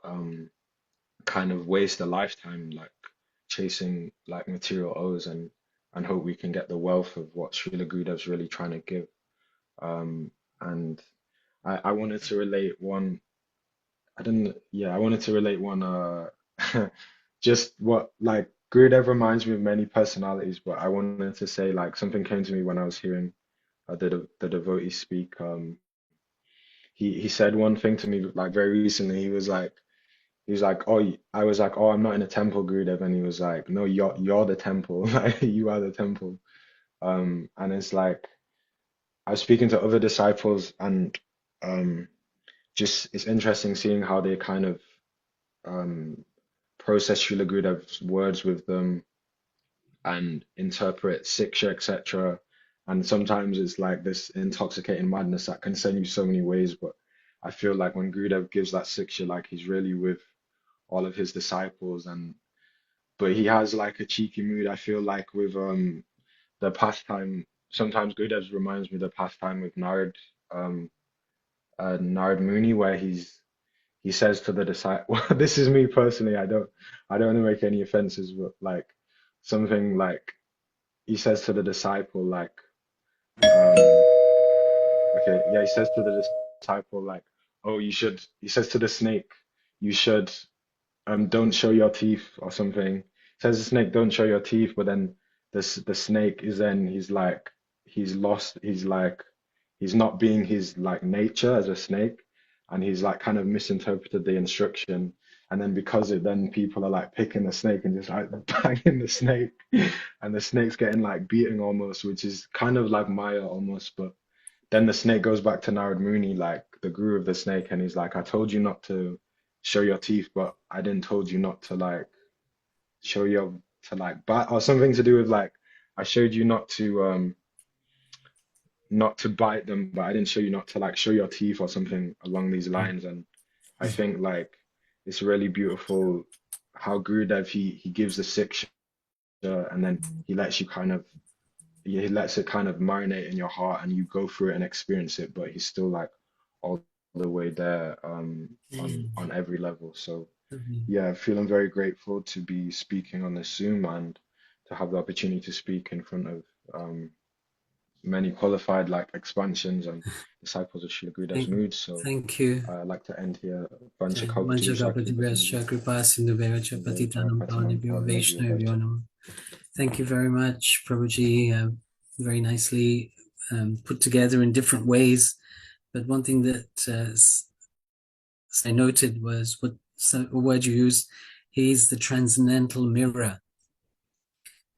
kind of waste a lifetime like chasing like material O's, and hope we can get the wealth of what Srila Gurudev's really trying to give. And I wanted to relate one. I wanted to relate one. Just what like Gurudev reminds me of many personalities, but I wanted to say like something came to me when I was hearing the devotee speak. He said one thing to me like very recently. He was like, oh, I was like, oh, I'm not in a temple, Gurudev, and he was like, no, you're the temple, like you are the temple. And it's like I was speaking to other disciples, and just it's interesting seeing how they kind of process Srila Gurudev's words with them and interpret Siksha, etc. And sometimes it's like this intoxicating madness that can send you so many ways. But I feel like when Gurudev gives that Siksha, like he's really with all of his disciples, and but he has like a cheeky mood. I feel like with the pastime, sometimes Gurudev reminds me of the pastime with Narad Muni, where he says to the disciple, this is me personally, I don't want to make any offenses, but like something like he says to the disciple like okay, yeah, he says to the disciple like, oh, he says to the snake, you should don't show your teeth or something. Says the snake, don't show your teeth, but then the snake is then he's lost. He's not being his like nature as a snake, and he's like kind of misinterpreted the instruction. And then because it, then people are like picking the snake and just like banging the snake, and the snake's getting like beaten almost, which is kind of like Maya almost. But then the snake goes back to Narad Muni, like the guru of the snake, and he's like, I told you not to show your teeth, but I didn't told you not to like show your to like bite or something to do with like I showed you not to bite them, but I didn't show you not to like show your teeth or something along these lines. And I think like it's really beautiful how Gurudev he gives the siksha and then he lets you kind of he lets it kind of marinate in your heart and you go through it and experience it, but he's still like all the way there on every level. So yeah, feeling very grateful to be speaking on this Zoom and to have the opportunity to speak in front of many qualified like expansions and disciples of Srila Gurudev's moods. So Thank you. I'd like to end here. Vancha Thank you very much, Prabhuji. Very nicely put together in different ways. But one thing that I noted was a word you used. He's the transcendental mirror.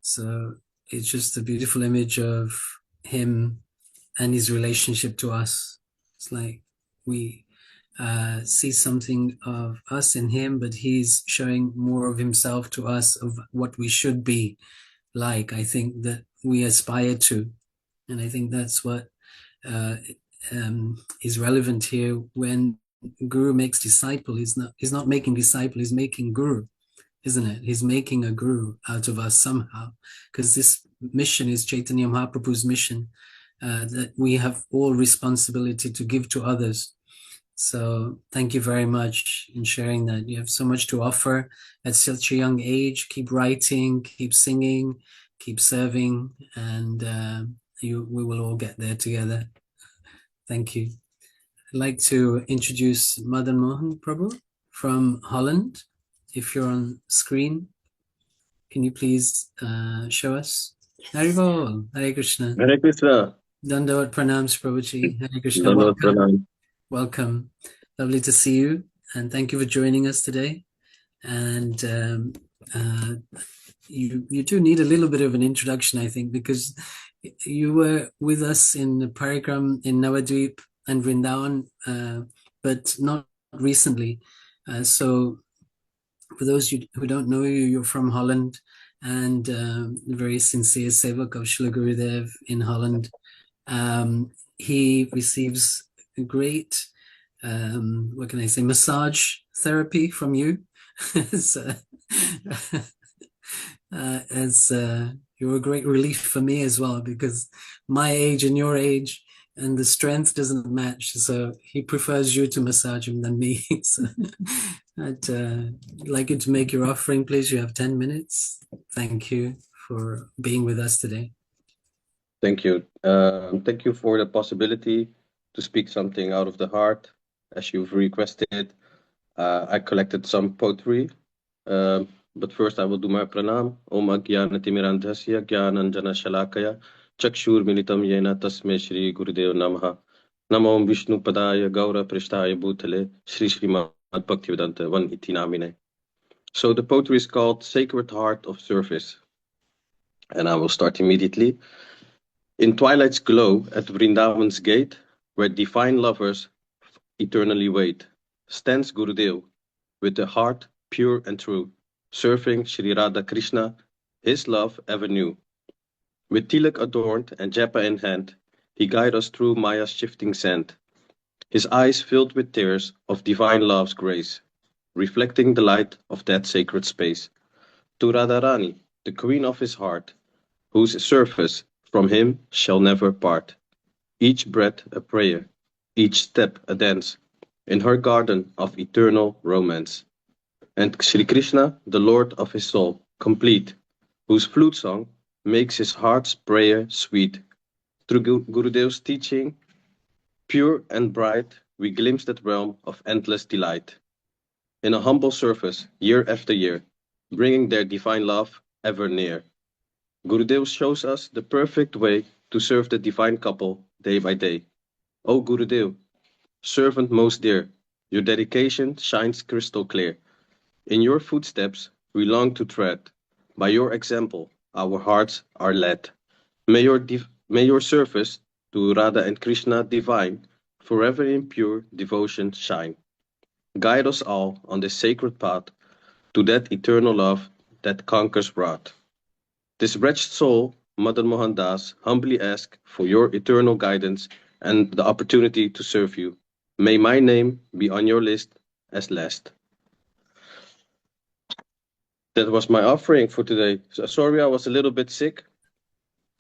So it's just a beautiful image of him and his relationship to us. It's like we see something of us in him, but he's showing more of himself to us of what we should be like. I think that we aspire to, and I think that's what is relevant here. When Guru makes disciple, he's not making disciple, he's making Guru, isn't it? He's making a Guru out of us somehow, because this mission is Chaitanya Mahaprabhu's mission, that we have all responsibility to give to others. So thank you very much in sharing that. You have so much to offer at such a young age. Keep writing, keep singing, keep serving, and we will all get there together. Thank you. I'd like to introduce Madan Mohan Prabhu from Holland. If you're on screen, can you please show us? Haribol, Hare Krishna. Hare Krishna. Dandavad Pranams, Prabhuji. Hare Krishna. Dandavad Welcome. Pranam. Welcome. Lovely to see you, and thank you for joining us today. And you do need a little bit of an introduction, I think, because you were with us in the Parikram in Navadvip and Vrindavan, but not recently. So for those who don't know you, you're from Holland, and very sincere sevak of Srila Gurudev in Holland. He receives a great, what can I say, massage therapy from you. As you're a great relief for me as well, because my age and your age and the strength doesn't match, so he prefers you to massage him than me. So I'd like you to make your offering, please. You have 10 minutes. Thank you for being with us today. Thank you. Thank you for the possibility to speak something out of the heart, as you've requested. I collected some poetry, but first I will do my pranam. Om Agyana Timirandhasya Gyananjana Shalakaya Chakshur Militam Yena Tasme Shri Gurudev Namaha. Namo Om Vishnu Padaya Gaura Prishtaya Bhutale Shri Srimad Bhaktivedanta 180 Namine. So the poetry is called Sacred Heart of Service, and I will start immediately. In twilight's glow at Vrindavan's gate, where divine lovers eternally wait, stands Gurudev with a heart pure and true, serving Sri Radha Krishna, his love ever new. With tilak adorned and japa in hand, he guides us through Maya's shifting sand, his eyes filled with tears of divine love's grace, reflecting the light of that sacred space. To Radharani, the queen of his heart, whose service from him shall never part. Each breath a prayer, each step a dance, in her garden of eternal romance. And Sri Krishna, the Lord of his soul, complete, whose flute song makes his heart's prayer sweet. Through Gurudev's teaching, pure and bright, we glimpse that realm of endless delight. In a humble service, year after year, bringing their divine love ever near. Gurudev shows us the perfect way to serve the divine couple day by day. O Gurudev, servant most dear, your dedication shines crystal clear. In your footsteps we long to tread. By your example our hearts are led. May your service to Radha and Krishna divine forever in pure devotion shine. Guide us all on this sacred path to that eternal love that conquers wrath. This wretched soul, Madan Mohan Das, humbly asks for your eternal guidance and the opportunity to serve you. May my name be on your list as last. That was my offering for today. So, sorry I was a little bit sick,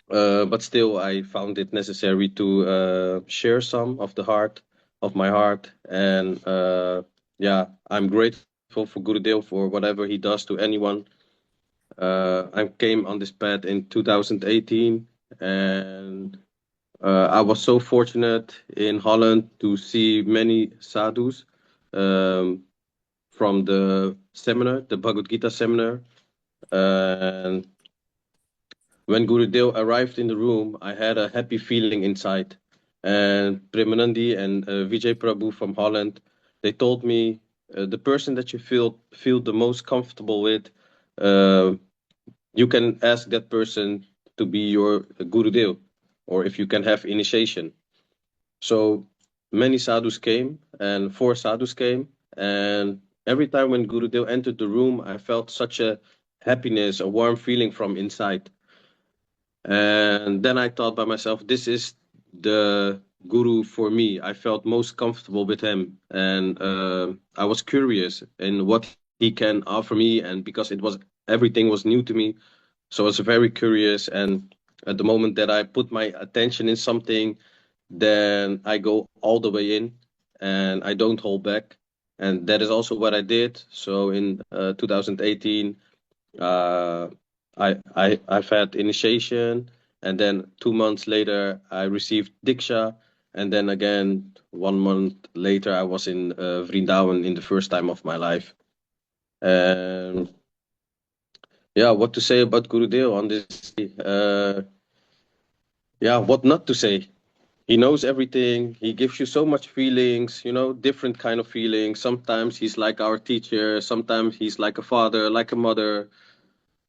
but still I found it necessary to share some of my heart. And yeah, I'm grateful for Gurudev for whatever he does to anyone. I came on this path in 2018, and I was so fortunate in Holland to see many sadhus from the seminar, the Bhagavad Gita seminar. And when Gurudev arrived in the room, I had a happy feeling inside. And Premanandi and Vijay Prabhu from Holland, they told me the person that you feel the most comfortable with, you can ask that person to be your Gurudev, or if you can have initiation. So many sadhus came, and 4 sadhus came, and every time when Gurudev entered the room, I felt such a happiness, a warm feeling from inside. And then I thought by myself, this is the Guru for me. I felt most comfortable with him, and I was curious in what he can offer me, and because everything was new to me, so I was very curious. And at the moment that I put my attention in something, then I go all the way in and I don't hold back. And that is also what I did. So in 2018, I've had initiation, and then 2 months later I received Diksha, and then again 1 month later I was in Vrindavan in the first time of my life. And yeah, what to say about Gurudev on this? Yeah, what not to say? He knows everything. He gives you so much feelings, different kind of feelings. Sometimes he's like our teacher. Sometimes he's like a father, like a mother.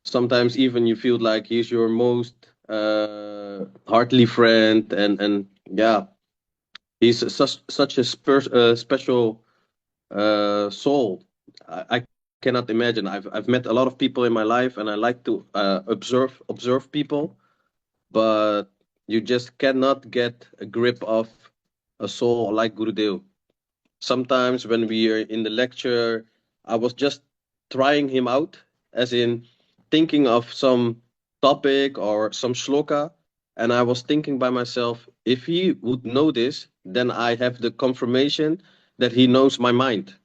Sometimes even you feel like he's your most heartly friend. And yeah, he's such a special soul. I cannot imagine. I've met a lot of people in my life, and I like to observe people, but you just cannot get a grip of a soul like Gurudev. Sometimes when we are in the lecture, I was just trying him out, as in thinking of some topic or some shloka, and I was thinking by myself, if he would know this, then I have the confirmation that he knows my mind.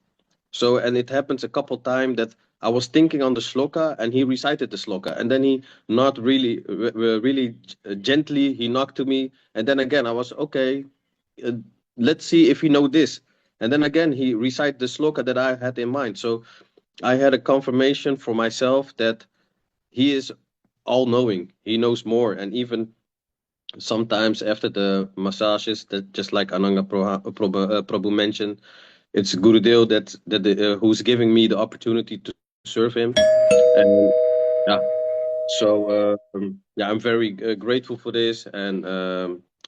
So, and it happens a couple times that I was thinking on the shloka and he recited the shloka, and then he not really, really gently, he knocked to me. And then again, I was, okay, let's see if he know this. And then again, he recited the shloka that I had in mind. So I had a confirmation for myself that he is all knowing. He knows more. And even sometimes after the massages, that just like Ananga Prabhu mentioned, it's Gurudev that who's giving me the opportunity to serve him. And yeah, so yeah, I'm very grateful for this, and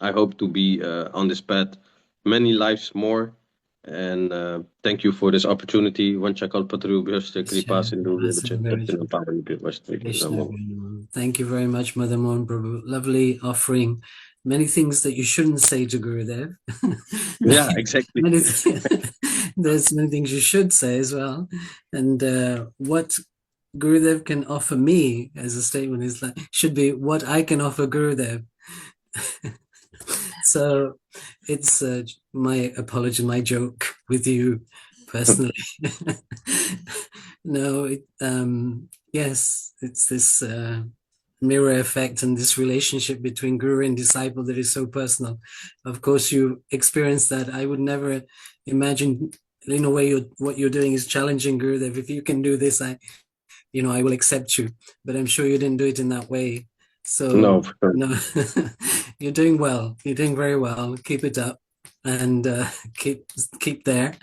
I hope to be on this path many lives more. And thank you for this opportunity. Thank you very much, Mother Mohan Prabhu. Lovely offering. Many things that you shouldn't say to Gurudev. Yeah, exactly. There's many things you should say as well. And what Gurudev can offer me as a statement is like, should be what I can offer Gurudev. So it's my apology, my joke with you personally. No, yes, it's this mirror effect and this relationship between guru and disciple that is so personal. Of course, you experience that. I would never imagine, in a way, what you're doing is challenging Gurudev. If you can do this, I will accept you. But I'm sure you didn't do it in that way. So No, for sure. no, you're doing well. You're doing very well. Keep it up, and keep there.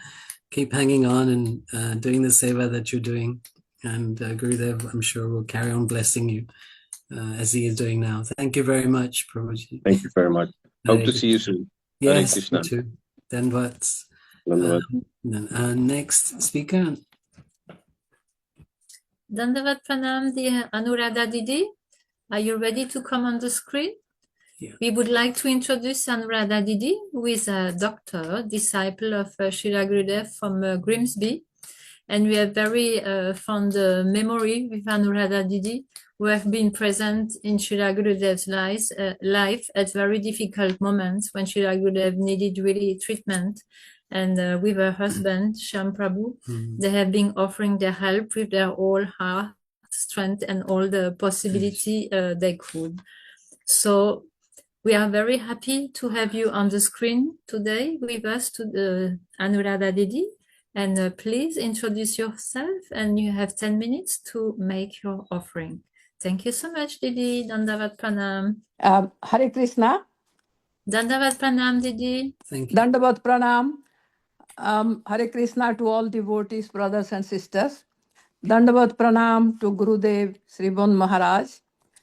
Keep hanging on and doing the seva that you're doing. And Gurudev, I'm sure, will carry on blessing you as he is doing now. Thank you very much, Prabhuji. Thank you very much. Hope Hare to see you Krishna. soon. Hare Yes, Krishna. you too. Danvat. Dandavat. Next speaker. Dandavat Pranam, dear Anuradha Didi. Are you ready to come on the screen? Yeah. We would like to introduce Anuradha Didi, who is a doctor, disciple of Srila Gurudev from Grimsby. And we have very fond memory with Anuradha Didi, who have been present in Srila Gurudev's life at very difficult moments when Srila Gurudev needed really treatment. And with her husband, Shyam Prabhu, they have been offering their help with their whole heart, strength, and all the possibility they could. So we are very happy to have you on the screen today with us, to Anuradha Didi. And please introduce yourself, and you have 10 minutes to make your offering. Thank you so much, Didi. Dandavat Pranam. Hare Krishna. Dandavat Pranam, Didi. Thank you. Dandavat Pranam. Hare Krishna to all devotees, brothers and sisters. Dandavat Pranam to Gurudev Sri Bon Maharaj.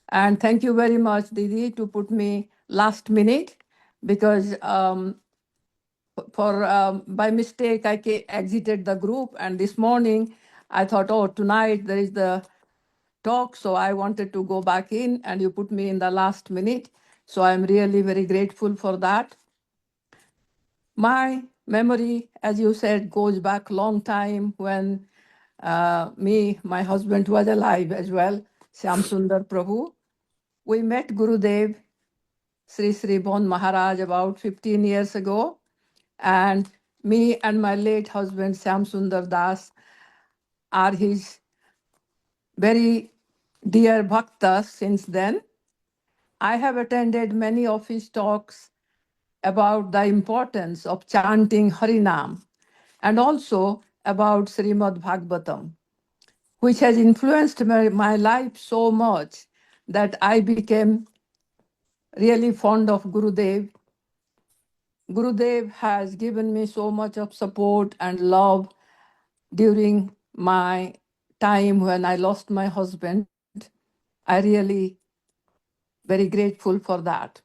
And thank you very much, Didi, to put me last minute, because by mistake I exited the group, and this morning I thought, oh, tonight there is the talk, so I wanted to go back in, and you put me in the last minute. So I'm really very grateful for that. My memory, as you said, goes back long time when my husband was alive as well, Shyam Sundar Prabhu. We met Gurudev, Sri Bon Maharaj, about 15 years ago. And me and my late husband, Shyam Sundar Das, are his very dear bhaktas since then. I have attended many of his talks about the importance of chanting Harinam, and also about Srimad Bhagavatam, which has influenced my life so much that I became really fond of Gurudev. Gurudev has given me so much of support and love during my time when I lost my husband. I really very grateful for that.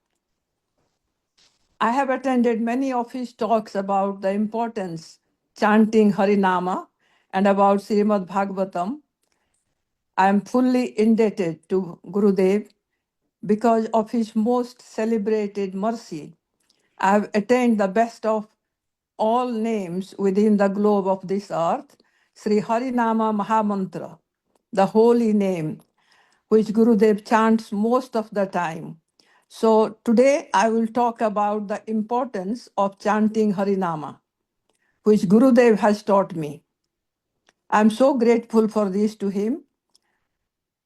I have attended many of his talks about the importance chanting Harinama and about Srimad Bhagavatam. I am fully indebted to Gurudev because of his most celebrated mercy. I have attained the best of all names within the globe of this earth, Sri Harinama Mahamantra, the holy name, which Gurudev chants most of the time. So today I will talk about the importance of chanting Harinama, which Gurudev has taught me. I'm so grateful for this to him.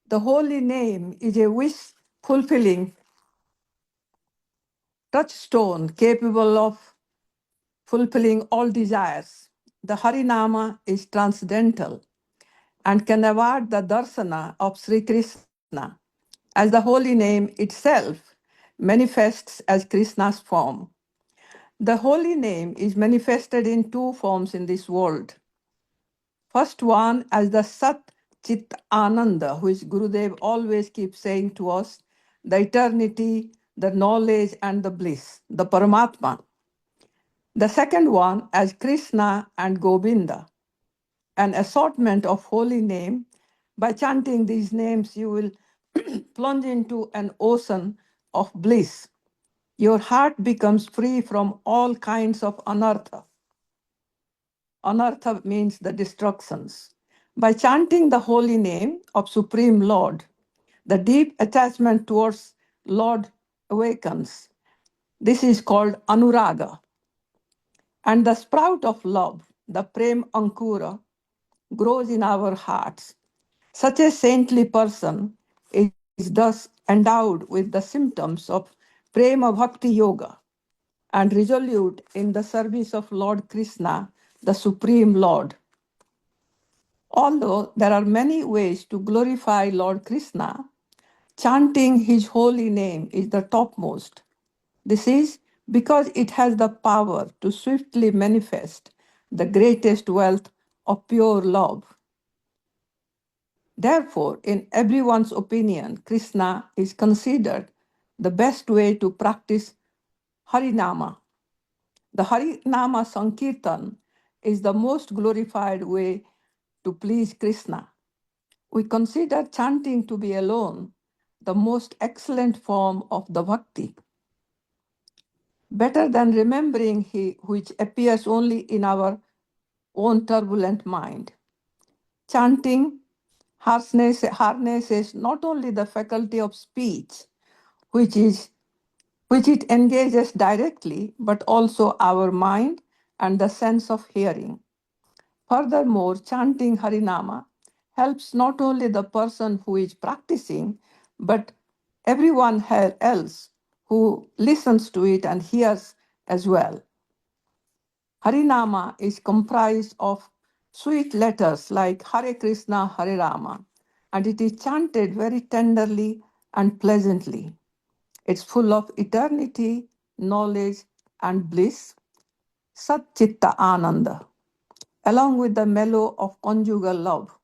The holy name is a wish-fulfilling touchstone capable of fulfilling all desires. The Harinama is transcendental and can award the darsana of Sri Krishna, as the holy name itself manifests as Krishna's form. The holy name is manifested in two forms in this world. First one as the Sat Chit Ananda, which Gurudev always keeps saying to us, the eternity, the knowledge and the bliss, the Paramatma. The second one as Krishna and Govinda, an assortment of holy name. By chanting these names, you will plunge into an ocean of bliss. Your heart becomes free from all kinds of anartha. Anartha means the destructions. By chanting the holy name of Supreme Lord, the deep attachment towards Lord awakens. This is called Anuraga. And the sprout of love, the Prem Ankura, grows in our hearts. Such a saintly person is thus endowed with the symptoms of Prema Bhakti Yoga and resolute in the service of Lord Krishna, the Supreme Lord. Although there are many ways to glorify Lord Krishna, chanting his holy name is the topmost. This is because it has the power to swiftly manifest the greatest wealth of pure love. Therefore, in everyone's opinion, Krishna is considered the best way to practice Harinama. The Harinama Sankirtan is the most glorified way to please Krishna. We consider chanting to be alone the most excellent form of the bhakti, better than remembering which appears only in our own turbulent mind. Chanting harnesses not only the faculty of speech, which it engages directly, but also our mind and the sense of hearing. Furthermore, chanting Harinama helps not only the person who is practicing, but everyone else who listens to it and hears as well. Harinama is comprised of sweet letters like Hare Krishna, Hare Rama, and it is chanted very tenderly and pleasantly. It's full of eternity, knowledge, and bliss, Sat Chitta Ananda, along with the mellow of conjugal love,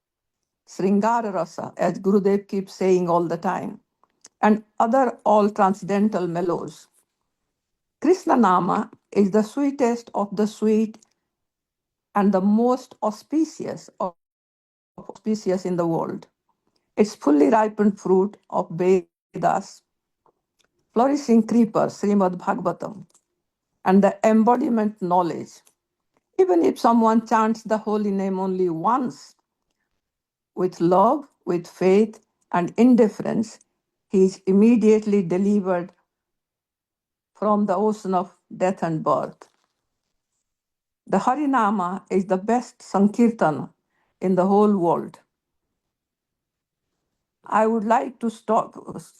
Sringara Rasa, as Gurudev keeps saying all the time, and other all transcendental mellows. Krishna Nama is the sweetest of the sweet and the most auspicious in the world. It's fully ripened fruit of Vedas, flourishing creeper, Srimad Bhagavatam, and the embodiment knowledge. Even if someone chants the holy name only once, with love, with faith, and indifference, he is immediately delivered from the ocean of death and birth. The Harinama is the best Sankirtan in the whole world. I would like to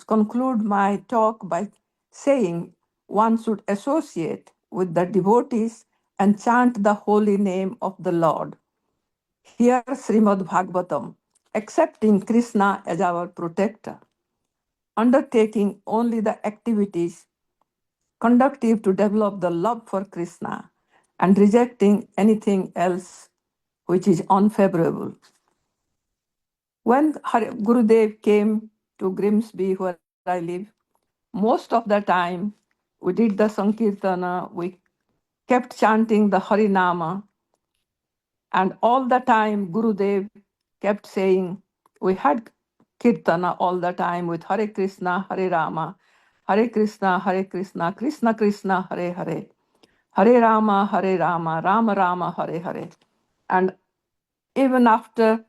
conclude my talk by saying one should associate with the devotees and chant the holy name of the Lord. Hear Srimad Bhagavatam, accepting Krishna as our protector, undertaking only the activities conducive to develop the love for Krishna, and rejecting anything else which is unfavorable. When Gurudev came to Grimsby, where I live, most of the time we did the Sankirtana, we kept chanting the Harinama, and all the time Gurudev kept saying, we had Kirtana all the time with Hare Krishna, Hare Rama, Krishna, Krishna Krishna, Hare Hare, Hare Rama, Rama Rama, Hare Hare. And even after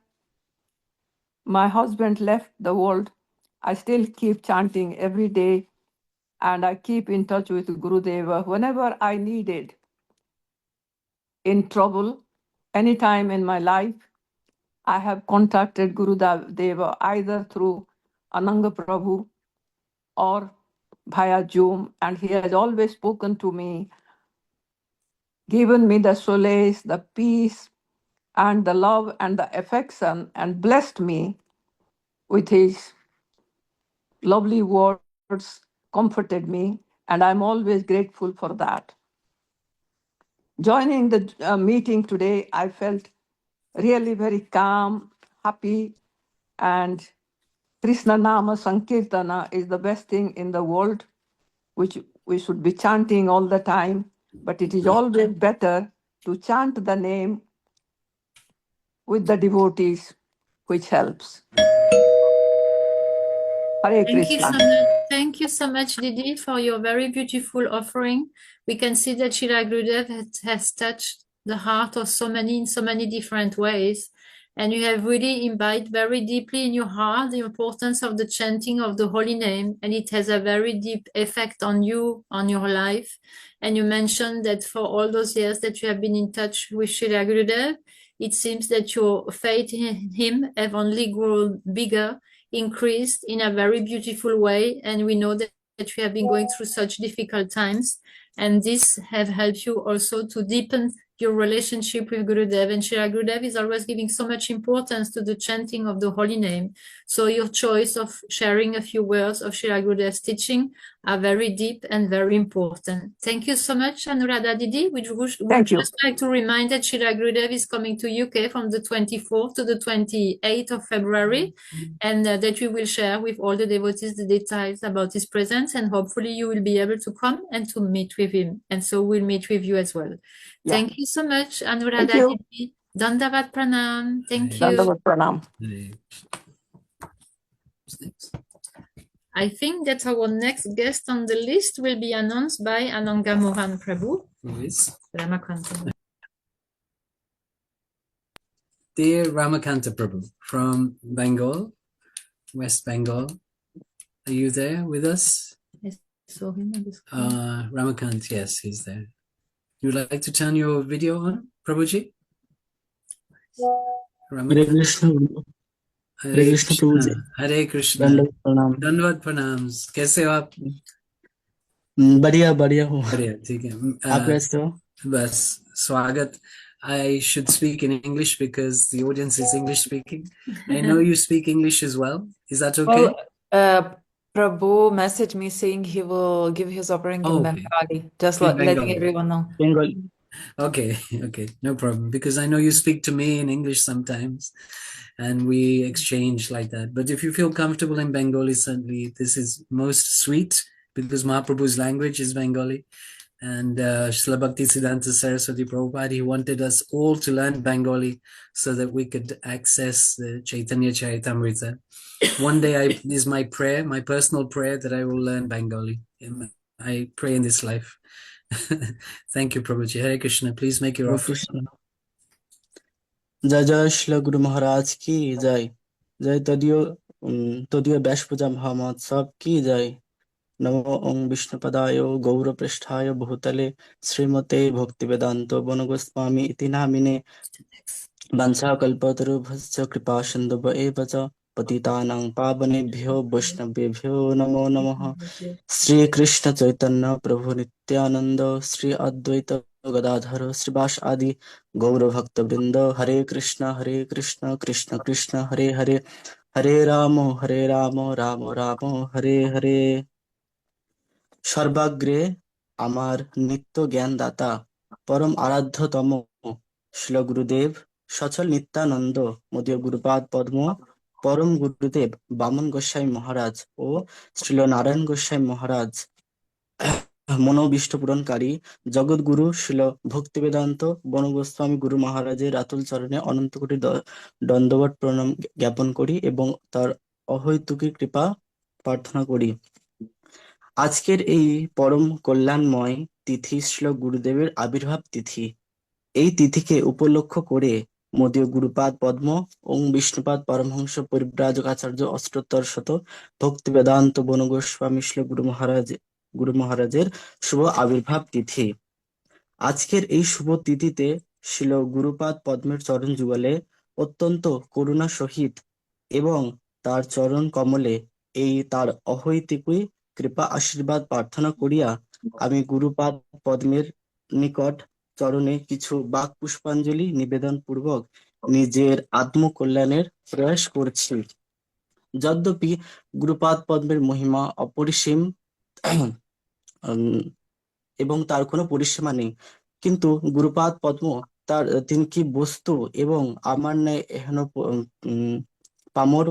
my husband left the world, I still keep chanting every day, and I keep in touch with Gurudeva whenever I needed in trouble, anytime in my life. I have contacted Gurudeva either through Ananga Prabhu or via Zoom, and he has always spoken to me, given me the solace, the peace, and the love and the affection, and blessed me with his lovely words, comforted me, and I'm always grateful for that. Joining the meeting today, I felt really very calm, happy, and Krishna Nama Sankirtana is the best thing in the world, which we should be chanting all the time, but it is always better to chant the name with the devotees, which helps. Hare Krishna. Thank you so much, Didi, for your very beautiful offering. We can see that Srila Gurudev has touched the heart of so many in so many different ways. And you have really imbibed very deeply in your heart the importance of the chanting of the holy name. And it has a very deep effect on you, on your life. And you mentioned that for all those years that you have been in touch with Srila Gurudev, it seems that your faith in him have only grown bigger, increased in a very beautiful way, and we know that you have been going through such difficult times, and this have helped you also to deepen your relationship with Gurudev, and Srila Gurudev is always giving so much importance to the chanting of the holy name. So your choice of sharing a few words of Srila Gurudev's teaching are very deep and very important. Thank you so much, Anuradha Didi. We would Thank you. just like to remind that Srila Gurudev is coming to UK from the 24th to the 28th of February, and that we will share with all the devotees the details about his presence, and hopefully you will be able to come and to meet with him. And so we'll meet with you as well. Yeah. Thank you so much, Thank Anuradha you. Didi. Dandavat Pranam. Thank you. Dandavat Pranam. Hare Krishna. I think that our next guest on the list will be announced by Ananga Mohan Prabhu. Who is? Ramakanta. Dear Ramakanta Prabhu from Bengal, West Bengal. Are you there with us? I saw him on the screen. Ramakant, yes, he's there. You'd like to turn your video on, Prabhuji? Hare Krishna, Hare Krishna Prabhu ji. Hare Krishna. दंडवत प्रणाम। Dandavat pranams. कैसे हो आप? बढ़िया बढ़िया हूँ। बढ़िया, ठीक है। आप कैसे हो? बस स्वागत. I should speak in English because the audience is English speaking. I know you speak English as well. Is that okay? Well, Prabhu messaged me saying he will give his offering in Okay. Bengali, just In letting Bengali. everyone know. Bengal. Okay, no problem. Because I know you speak to me in English sometimes, and we exchange like that. But if you feel comfortable in Bengali, certainly this is most sweet because Mahaprabhu's language is Bengali. And Srila Bhaktisiddhanta Saraswati Prabhupada, he wanted us all to learn Bengali so that we could access the Chaitanya Charitamrita. One day is my prayer, my personal prayer, that I will learn Bengali. I pray in this life. Thank you, Prabhuji. Hare Krishna. Please make your Hare offer. Krishna. जय जय श्री गुरु महाराज की जय। जय तदीय व्यास पूजा महामहोत्सव की जय। नमो ओं विष्णुपदाय गौरपृष्ठाय भूतले श्रीमते भक्तिवेदान्त वनगोस्वामी इति नामिने वंशाकल्पतरुभ्यश्च कृपा सिन्धुभ्य एव च पतितानां पावनेभ्यो वैष्णवेभ्यो नमो नमः। श्री कृष्ण चैतन्य प्रभु नित्यानंद श्री अद्वैत गदाधर श्रीवास आदि गौर भक्त वृंद। हरे कृष्ण कृष्ण कृष्ण हरे हरे, हरे राम राम राम हरे हरे। सर्वाग्रे আমার নিত্য জ্ঞানদাতা পরম আরাধ্যতম শ্রীল গুরুদেব সচল নিত্যানন্দ মদীয় গুরুপাদ পদ্ম পরম গুরুদেব বামন গোসাই মহারাজ ও শ্রীল নারায়ণ গোসাই মহারাজ মনোবিষ্ট পূরণকারী জগৎগুরু শ্রীল ভক্তিবেদান্ত বনগোস্বামী গুরু মহারাজের আতুল চরণে অনন্ত কোটি দণ্ডবত প্রণাম জ্ঞাপন করি এবং তার অহৈতুকী কৃপা প্রার্থনা করি। আজকের এই পরম কল্যাণময় তিথি শ্রীল গুরুদেবের আবির্ভাব তিথি। এই তিথিকে উপলক্ষ করে মদীয় গুরুপাদ পদ্ম ওং বিষ্ণুপাদ পরমহংস পরিব্রাজক আচার্য অষ্টোত্তর শত ভক্তি বেদান্ত বনগোস্বামী শ্রীল গুরু মহারাজের শুভ আবির্ভাব তিথি। আজকের এই শুভ তিথিতে শ্রীল গুরুপাদ পদ্মের চরণ যুগলে অত্যন্ত করুণা সহিত এবং তার চরণ কমলে এই তার অহৈতুকী কৃপা আশীর্বাদ প্রার্থনা করিয়া আমি গুরুপাদ পদ্মের নিকট চরণে কিছু বাক পুষ্পাঞ্জলি নিবেদন পূর্বক নিজের আত্মকল্যাণের প্রয়াস করছি। যদ্যপি গুরুপাদ পদ্মের মহিমা অপরিসীম এবং তার কোনো পরিসীমা নেই, কিন্তু গুরুপাদ পদ্ম তিনি কি বস্তু এবং আমার ন্যায় এহেন পামর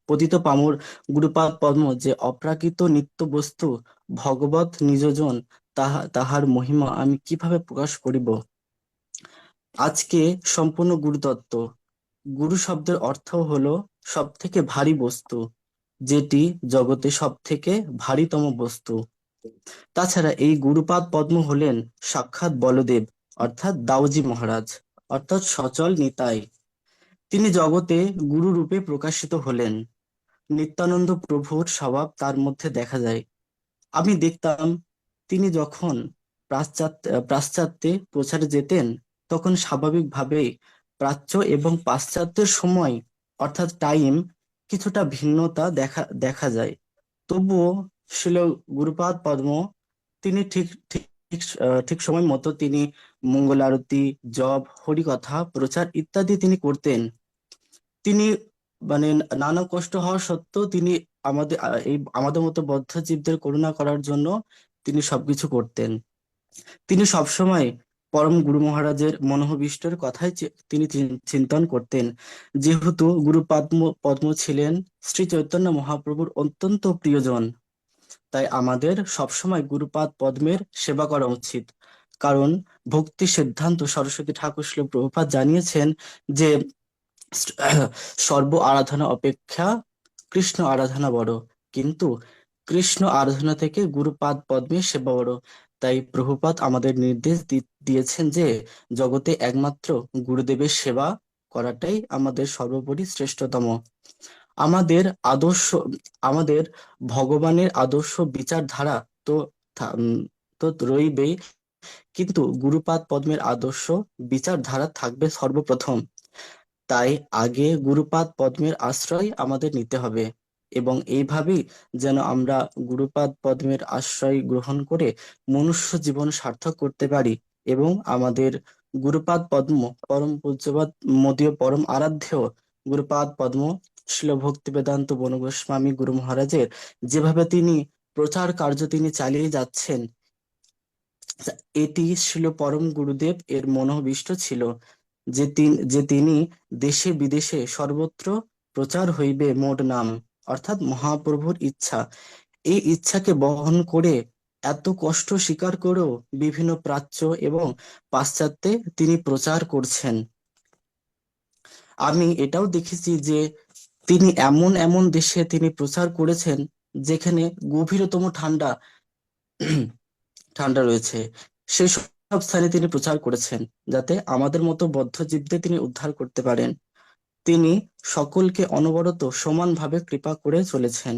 পতিত পামর গুরুপাদ পদ্ম যে অপ্রাকৃত নিত্য বস্তু ভগবত নিজজন, তাহার মহিমা আমি কিভাবে প্রকাশ করিব। আজকে সম্পূর্ণ গুরুতত্ত্ব। গুরু শব্দের অর্থ হলো সব থেকে ভারী বস্তু, যেটি জগতে সব থেকে ভারীতম বস্তু। তাছাড়া এই গুরুপাদ পদ্ম হলেন সাক্ষাৎ বলদেব অর্থাৎ দাউজি মহারাজ অর্থাৎ সচল নিতাই। তিনি জগতে গুরু রূপে প্রকাশিত হলেন। নিত্যানন্দ প্রভুর স্বভাব তার মধ্যে দেখা যায়। আমি দেখতাম তিনি যখন পাশ্চাত্যে প্রচারে যেতেন তখন স্বাভাবিকভাবেই প্রাচ্য এবং পাশ্চাত্যের সময় অর্থাৎ টাইম কিছুটা ভিন্নতা দেখা যায়। তবুও শ্রীল গুরুপাদ পদ্ম তিনি ঠিক ঠিক সময় মতো তিনি মঙ্গল আরতি, জপ, হরিকথা, প্রচার ইত্যাদি তিনি করতেন। তিনি মানে নানা কষ্ট হওয়া সত্ত্বেও তিনি আমাদের মতো বদ্ধজীবদের করুণা করার জন্য তিনি সবকিছু করতেন। তিনি সবসময় পরম গুরু মহারাজের মনোভীষ্টের কথাই তিনি চিন্তন করতেন। যেহেতু গুরু পদ্ম ছিলেন শ্রী চৈতন্য মহাপ্রভুর অত্যন্ত প্রিয়জন, তাই আমাদের সবসময় গুরুপাদ পদ্মের সেবা করা উচিত। কারণ ভক্তি সিদ্ধান্ত সরস্বতী ঠাকুর শ্রীল প্রভুপাদ জানিয়েছেন যে সর্ব আরাধনা অপেক্ষা কৃষ্ণ আরাধনা বড়, কিন্তু কৃষ্ণ আরাধনা থেকে গুরুপাদ পদ্মের সেবা বড়। তাই প্রভুপাদ আমাদের নির্দেশ দিয়েছেন যে জগতে একমাত্র গুরুদেবের সেবা করাটাই আমাদের সর্বোপরি শ্রেষ্ঠতম। আমাদের আদর্শ, আমাদের ভগবানের আদর্শ বিচারধারা তো তো রইবেই, কিন্তু গুরুপাদ পদ্মের আদর্শ বিচারধারা থাকবে সর্বপ্রথম। তাই আগে গুরুপাদ পদ্মের আশ্রয় আমাদের নিতে হবে, এবং এইভাবেই যেন আমরা গুরুপাদ পদ্মের আশ্রয় গ্রহণ করে মনুষ্য জীবন সার্থক করতে পারি, এবং আমাদের গুরুপাদ পদ্ম পরম পূজ্যপাদ মদীয় পরম আরাধ্য গুরুপাদ পদ্ম শিল ভক্তি বেদান্ত বন গোস্বামী গুরু মহারাজের যেভাবে তিনি প্রচার কার্য তিনি চালিয়ে যাচ্ছেন, এটি ছিল পরম গুরুদেব এর মনোভীষ্ট ছিল যে তিনি দেশে বিদেশে সর্বত্র প্রচার হইবে মোর নাম, অর্থাৎ মহাপ্রভুর ইচ্ছা। এই ইচ্ছাকে বহন করে এত কষ্ট স্বীকার করেও বিভিন্ন প্রাচ্য এবং পাশ্চাত্যে তিনি প্রচার করছেন। আমি এটাও দেখেছি যে তিনি এমন এমন দেশে তিনি প্রচার করেছেন যেখানে গভীরতম ঠান্ডা রয়েছে, সেই সব স্থানে তিনি প্রচার করেছেন যাতে আমাদের মতো বদ্ধজীবদের তিনি উদ্ধার করতে পারেন। তিনি সকলকে অনবরত সমানভাবে কৃপা করে চলেছেন।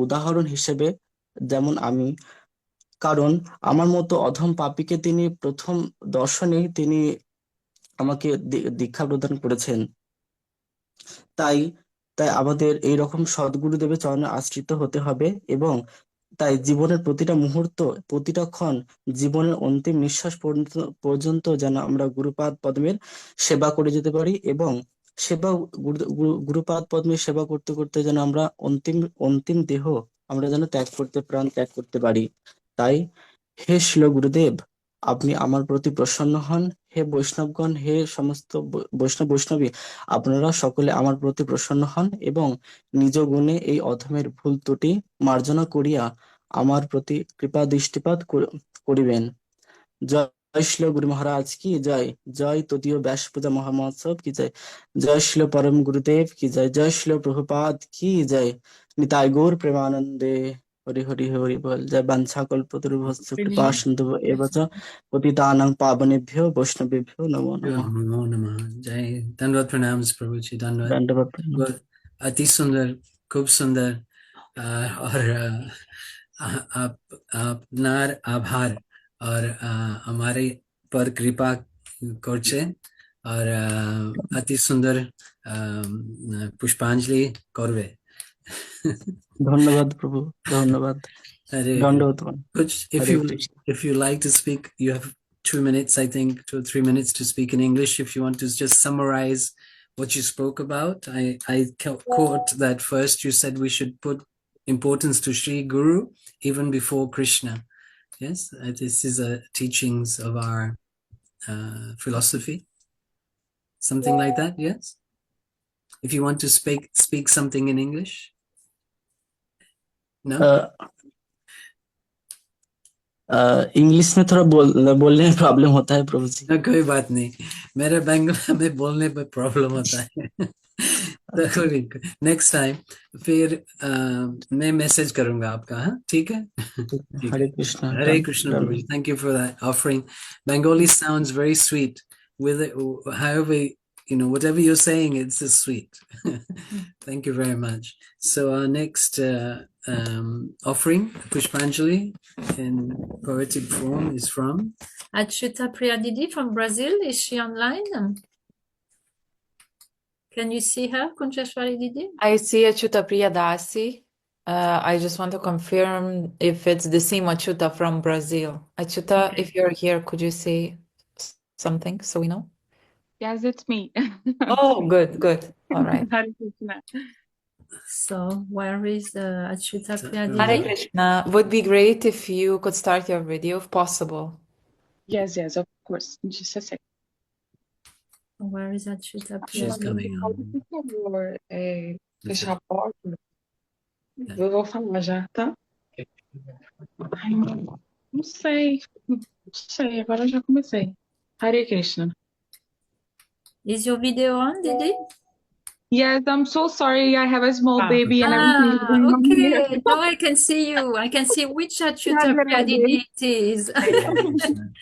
উদাহরণ হিসেবে যেমন আমি, কারণ আমার মতো অধম পাপীকে তিনি প্রথম দর্শনেই তিনি আমাকে দীক্ষা প্রদান করেছেন। তাই তাই আমাদের এইরকম সদ্গুরুদেবের চরণে আশ্রিত হতে হবে, এবং তাই জীবনের প্রতিটা মুহূর্ত, প্রতিটা ক্ষণ, জীবনের অন্তিম নিঃশ্বাস পর্যন্ত যেন আমরা গুরুপাদ পদ্মের সেবা করে যেতে পারি, এবং সেবা গুরুপাদ পদ্মের সেবা করতে করতে যেন আমরা অন্তিম অন্তিম দেহ আমরা যেন প্রাণ ত্যাগ করতে পারি। তাই হে শিল গুরুদেব, আপনি আমার প্রতি প্রসন্ন হন। হে বৈষ্ণবগণ, হে সমস্ত বৈষ্ণবী, আপনারা সকলে আমার প্রতি প্রসন্ন হন এবং নিজ গুণে এই অধমের ভুল ত্রুটি মার্জনা করিয়া আমার প্রতি কৃপা দৃষ্টিপাত করিবেন। জয় শিল গুরু মহারাজ কি জয়, জয় তদীয় ব্যাস পূজা মহামহোৎসব কি জয়, জয় শিল পরম গুরুদেব কি জয়, জয় শিল প্রভুপাদ কি জয়, নিতাই গৌর প্রেমানন্দে হরি হরি হরি বল। জয় বাঞ্ছা কল্পতরুভ্যশ্চ কৃপা সিন্ধু এব চ পতিতানাং পাবনেভ্यो वैष्णवेभ्यो नमो नमः। नमो नमः। जय धन्यवाद प्रणाम्स प्रभु जी, धन्यवाद। दंडवत प्रणाम। बहुत अति सुंदर, खूब सुंदर। और আপনার আভার और हमारे पर कृपा করছে और अति सुंदर पुष्पांजलि করবে। ধন্যবাদ প্রভু, ধন্যবাদ, Hare দণ্ডবত Kuch, Hare Krishna. if you like to speak, you have 2 minutes, I think, 2 or 3 minutes to speak in English. If you want to just summarize what you spoke about, I quote that first you said we should put importance to Sri Guru even before Krishna. Yes, this is a teachings of our philosophy, something like that. Yes. If you want to speak something in English, no. English में थोड़ा बोलने में problem होता है प्रभु जी। कोई बात नहीं, मेरे बंगला में बोलने में प्रॉब्लम होता है। तो नेक्स्ट टाइम फिर मैं मैसेज करूंगा आपका। हाँ, ठीक है। हरे Krishna. Hare Krishna Prabhuji. Thank you for that offering. Bengali sounds very sweet. With it, however, whatever you're saying, it's just sweet. Thank you very much. So our next offering, Pushpanjali, in poetic form, is from Achyuta Priya Didi from Brazil. Is she online? Can you see her, Kunjeshwari Didi? I see Achyuta Priya Dasi. I just want to confirm if it's the same Achuta from Brazil. Achuta, Okay. if you're here, could you say something so we know? Yes, it's me. Oh, good, good. All right. Hare Krishna. So where is Achyuta Priya Hare Didi? Krishna. Would be great if you could start your video if possible. Yes, yes, of course. Just a second. Where is Achyuta Priya She's Didi? coming Pode, on. por favor, That's fechar it. a porta? Yeah. Eu vou falar já, tá? Ai, não sei. Não sei, agora eu já comecei. Hare Krishna. Is your video on, Didi? Yes, I'm so sorry. I have a small Ah. baby and everything is going on here. Okay. Now I can see you. I can see which Achyuta Radhe Priya Radhe. Didi it is. Hare Krishna.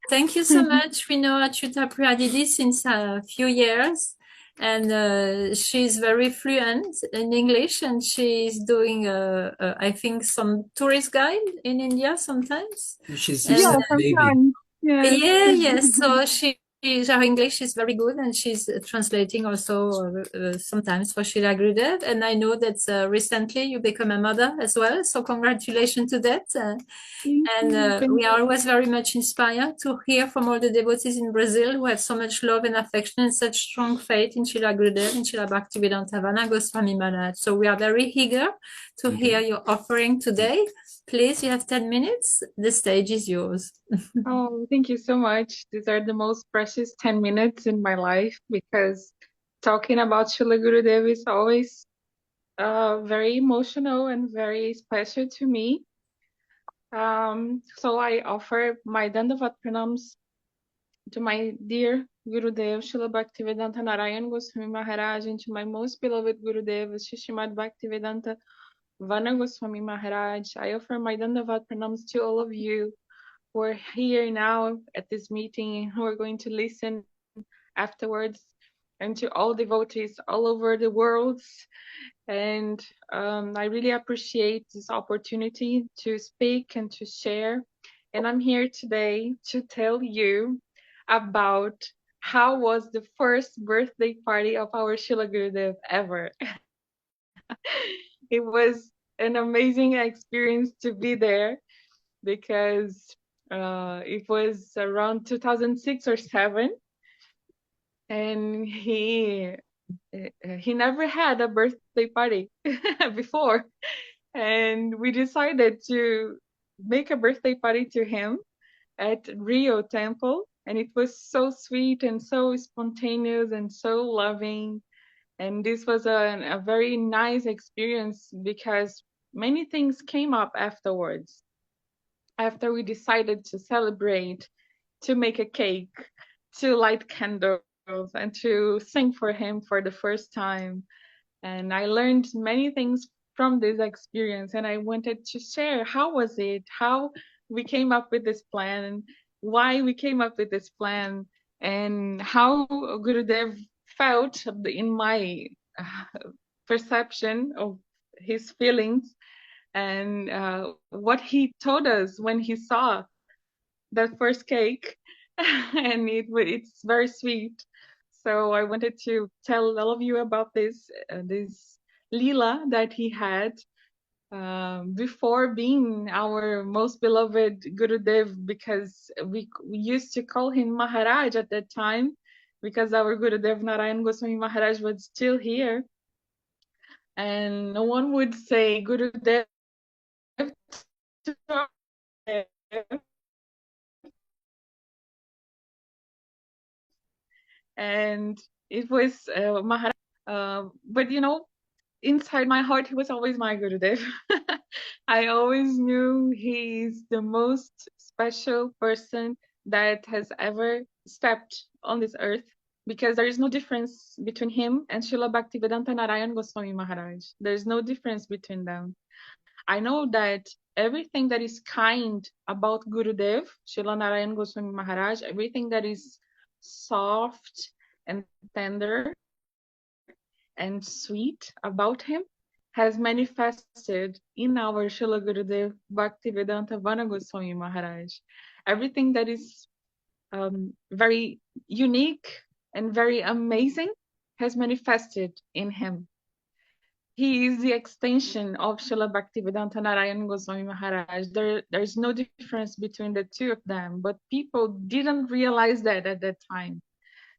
Thank you so much. We know Achyuta Priya Didi since a few years, and she's very fluent in English, and she's doing, I think, some tourist guide in India sometimes. She's And just Yeah, a baby. sometimes. Yes. yes. So her English is very good, and she's translating also sometimes for Srila Gurudev. And I know that recently you become a mother as well. So congratulations to that. We are always very much inspired to hear from all the devotees in Brazil who have so much love and affection and such strong faith in Srila Gurudev and Srila Bhaktivedanta Goswami Maharaj. So we are very eager to hear your offering today. Please, you have 10 minutes. The stage is yours. Oh, thank you so much. These are the most precious 10 minutes in my life because talking about Srila Gurudev is always very emotional and very special to me. So I offer my Dandavat Pranams to my dear Gurudev, Srila Bhaktivedanta Narayan Goswami Maharaj, and to my most beloved Gurudev, Shishimad Bhaktivedanta Vana Goswami Maharaj. I offer my Dandavat Pranams to all of you who are here now at this meeting, who are going to listen afterwards, and to all devotees all over the world. And I really appreciate this opportunity to speak and to share. And I'm here today to tell you about how was the first birthday party of our Srila Gurudev ever. It was an amazing experience to be there because it was around 2006 or 7, and he never had a birthday party before, and we decided to make a birthday party to him at Rio Temple, and it was so sweet and so spontaneous and so loving. And this was a very nice experience because many things came up afterwards. After we decided to celebrate, to make a cake, to light candles, and to sing for him for the first time. And I learned many things from this experience, and I wanted to share how was it, how we came up with this plan, why we came up with this plan, and how Gurudev felt in my perception of his feelings, and what he told us when he saw that first cake. And it's very sweet. So I wanted to tell all of you about this lila that he had before being our most beloved Gurudev, because we used to call him Maharaj at that time, because our Gurudev Narayan Goswami Maharaj was still here, and no one would say Gurudev to our Gurudev. And it was Maharaj. But inside my heart, he was always my Gurudev. I always knew he's the most special person that has ever stepped on this earth, because there is no difference between him and Srila Bhaktivedanta Narayan Goswami Maharaj. There's no difference between them. I know that everything that is kind about Gurudev, Srila Narayan Goswami Maharaj, everything that is soft and tender and sweet about him has manifested in our Srila Gurudev Bhaktivedanta Vana Goswami Maharaj. Everything that is very unique and very amazing has manifested in him. he is the extension of Srila Bhaktivedanta Narayan Goswami Maharaj. There's no difference between the two of them, but people didn't realize that at that time.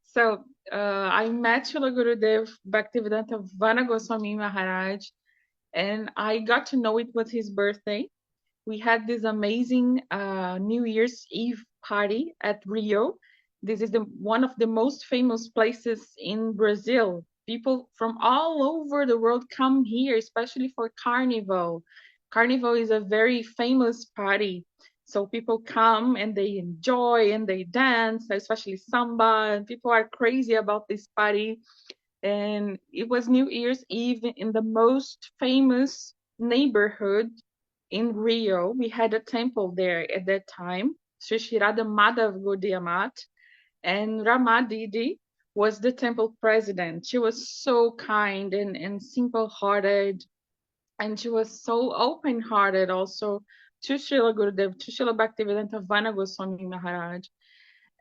So I met Srila Gurudev Bhaktivedanta Vana Goswami Maharaj, and I got to know it was his birthday. We had this amazing New Year's Eve party at Rio. This is one of the most famous places in Brazil. People from all over the world come here, especially for Carnival. Carnival is a very famous party. So people come and they enjoy and they dance, especially samba, and people are crazy about this party. And it was New Year's Eve in the most famous neighborhood in Rio. We had a temple there at that time, Sri Shirada Madhav Gaudiya, and Rama Didi was the temple president. She was so kind and simple-hearted, and she was so open-hearted also to Srila Gurudev, to Srila Bhaktivedanta Vana Goswami Maharaj.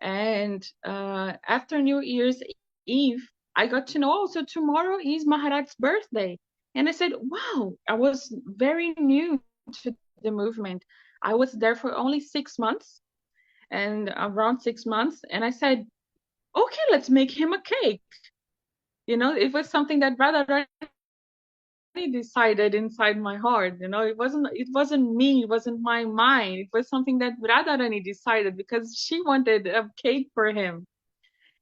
And after New Year's Eve, I got to know also tomorrow is Maharaj's birthday. And I said, wow, I was very new to the movement. I was there for only 6 months, and around 6 months. And I said, okay, let's make him a cake. You know, it was something that Radharani decided inside my heart. You know, it wasn't me, it wasn't my mind. It was something that Radharani decided because she wanted a cake for him.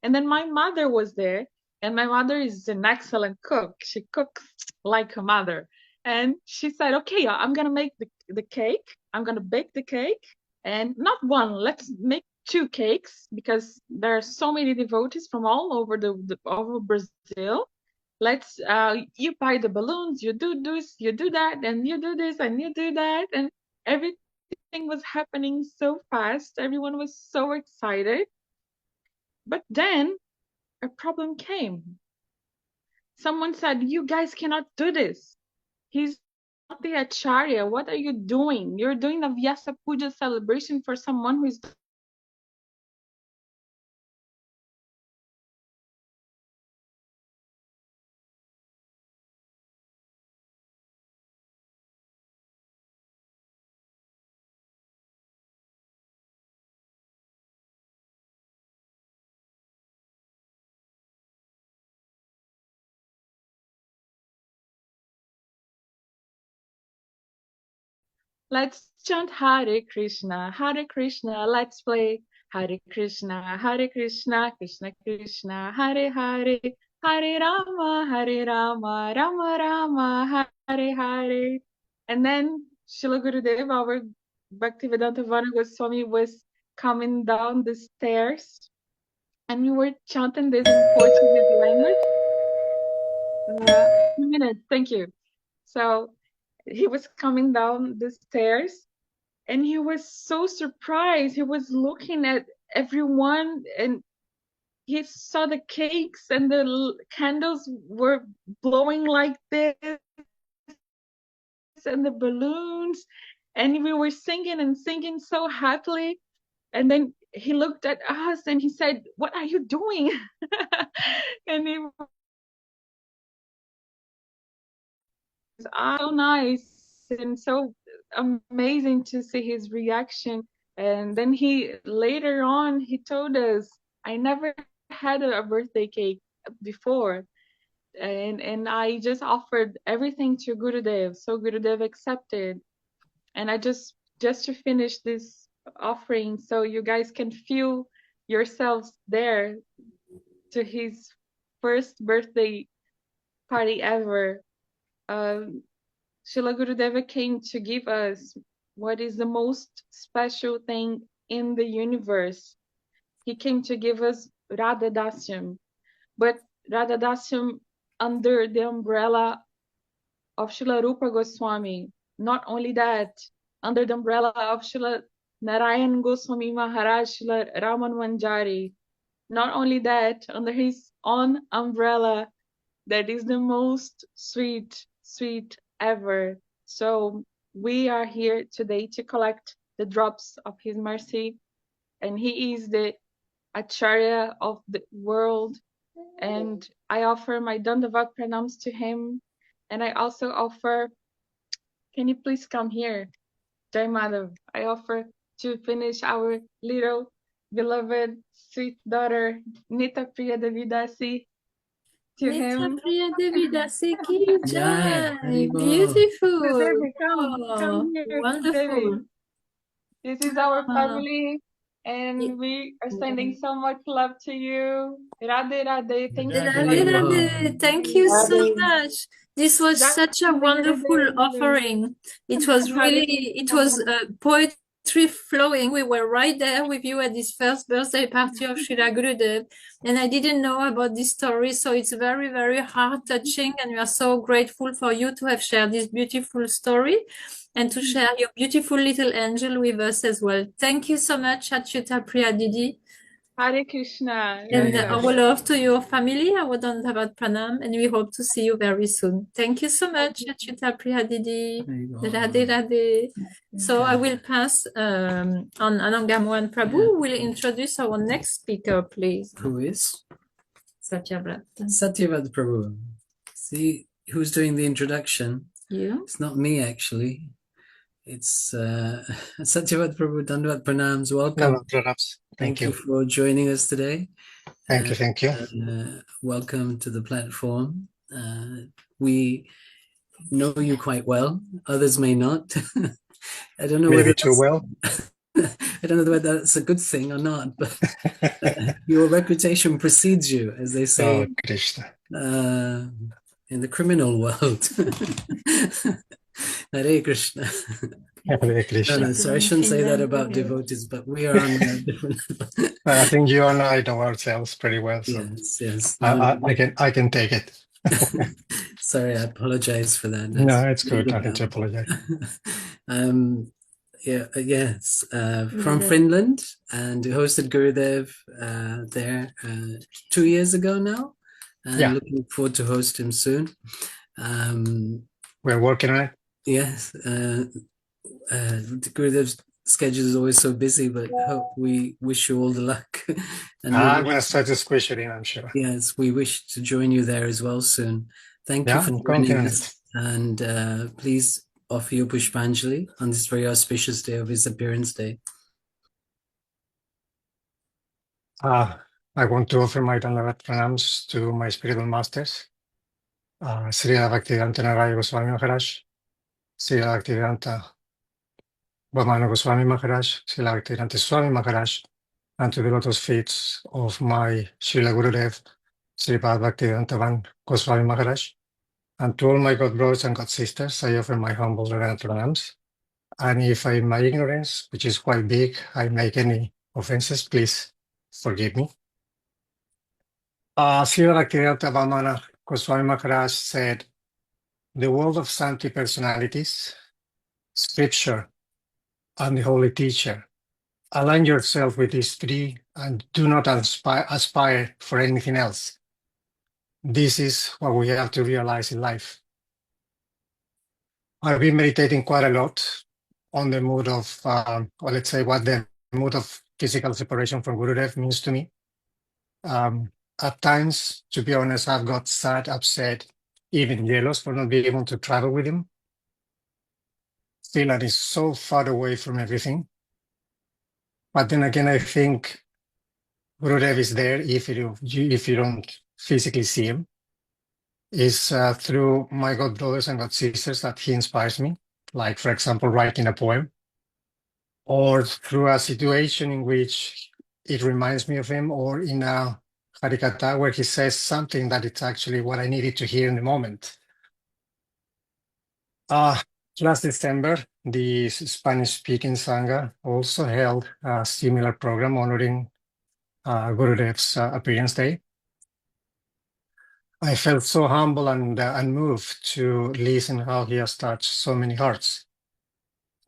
And then my mother was there, and my mother is an excellent cook. She cooks like a mother. And she said, okay, I'm going to make the cake. I'm going to bake the cake. And not one, let's make 2 cakes because there are so many devotees from all over over Brazil. Let's, you buy the balloons, you do this, you do that, and you do this, and you do that. And everything was happening so fast. Everyone was so excited. But then a problem came. Someone said, you guys cannot do this. He's not the Acharya. What are you doing? You're doing a Vyasa Puja celebration for someone who is let's chant Hare Krishna, let's play Hare Krishna, Krishna Krishna, Hare Hare, Hare Rama, Rama Rama, Hare Hare. And then Srila Gurudev, our Bhaktivedanta Vana Goswami, was coming down the stairs, and we were chanting this in Portuguese language. 2 minutes, thank you. So he was coming down the stairs, and he was so surprised. He was looking at everyone, and he saw the cakes and the candles were blowing like this, and the balloons, and we were singing and singing so happily. And then he looked at us and he said, what are you doing? And it was so nice and so amazing to see his reaction. And then he later on he told us, I never had a birthday cake before, and I just offered everything to Gurudev, so Gurudev accepted. And I just to finish this offering so you guys can feel yourselves there to his first birthday party ever. Srila Gurudeva came to give us what is the most special thing in the universe. He came to give us Radha Dasyam, but Radha Dasyam under the umbrella of Srila Rupa Goswami. Not only that, under the umbrella of Srila Narayan Goswami Maharaj, Srila Raman Manjari. Not only that, under his own umbrella, that is the most sweet ever. So we are here today to collect the drops of his mercy, and he is the Acharya of the world, and I offer my Dandavat pranams to him, And I also offer, can you please come here, Jai Madhav? I offer to finish our little beloved sweet daughter, Nita Priya Devidasi, to Nitya him. Priya Devi Dasi Ki Jai, Jai. Haribo. Beautiful. Devi, Oh, come here, Devi. wonderful. This is our Ah, family, and we are sending so much love to you. Radhe Radhe. Thank you for Radhe Haribo. Radhe. Thank you so much. This was Jai such a wonderful Gurudev. offering. It was Hare really, it Krishna. was poetry flowing. We were right there with you at this first birthday party of Srila Gurudev. And I didn't know about this story. So it's very, very heart touching. And we are so grateful for you to have shared this beautiful story and to share your beautiful little angel with us as well. Thank you so much, Achyuta Priya Didi. Hare Krishna. And Haribo. our love to your family, our Dandavat Pranam, and we hope to see you very soon. Thank you so much, Achyuta Priya Didi. Haribo. Radhe Radhe. So I will pass on Anangamohan Prabhu. Will introduce our next speaker, please. Who is? Satyavrata. Satyavat Prabhu. See who's doing the introduction? You? It's not me, actually. It's Satyavat Prabhu. Dandavat Pranams. Welcome. No, pranams. Thank Thank you you. for joining us today. Thank you. Thank you. Welcome to the platform. We know you quite well. Others may not. I don't know Maybe whether too well. I don't know whether that's a good thing or not, but your reputation precedes you, as they say Oh, Krishna. in the criminal world. Hare Krishna. Hare No, Krishna. no, sorry, I shouldn't say that about devotees, but we are on a different. I think you and I know ourselves pretty well, so Yes, yes. No, I can take it. sorry, I apologize for that. No, That's it's good. really I need to bad. apologize. Yes, from Gurudev. Finland, and hosted Gurudev there 2 years ago now, and Yeah. looking forward to host him soon. We're working on it. Yes, Gurudev's schedule is always so busy, but we wish you all the luck. And I'm going to try to squish it in, I'm sure. yes, we wish to join you there as well soon. Thank you Yeah, for I'm counting joining on us, it. and please offer your Pushpanjali on this very auspicious day of his appearance day. I want to offer my Dandavat pranams to my spiritual masters, Srila Bhaktivedanta Narayana Goswami Maharaj, Srila Bhaktivedanta Vamana Goswami Maharaj, Srila Bhaktivedanta Swami Maharaj, and to the lotus feet of my Srila Gurudev, Sripad Bhaktivedanta Van Goswami Maharaj, and to all my God brothers and God sisters, I offer my humble reverent pranams. And if in my ignorance, which is quite big, I make any offenses, please forgive me. Srila Bhaktivedanta Vamana Goswami Maharaj said, the world of sanctity personalities, scripture, and the holy teacher. Align yourself with these three and do not aspire for anything else. This is what we have to realize in life. I've been meditating quite a lot on the mood of, or let's say what the mood of physical separation from Gurudev means to me. At times, to be honest, I've got sad, upset, even jealous for not being able to travel with him. Finland is so far away from everything. But then again, I think Gurudev is there if you don't physically see him. Is through my God brothers and God sisters that he inspires me. Like, for example, writing a poem, or through a situation in which it reminds me of him, or in a Harikata where he says something that it's actually what I needed to hear in the moment. Last December, the Spanish-speaking Sangha also held a similar program honoring Gurudev's appearance day. I felt so humble and moved to listen how he has touched so many hearts,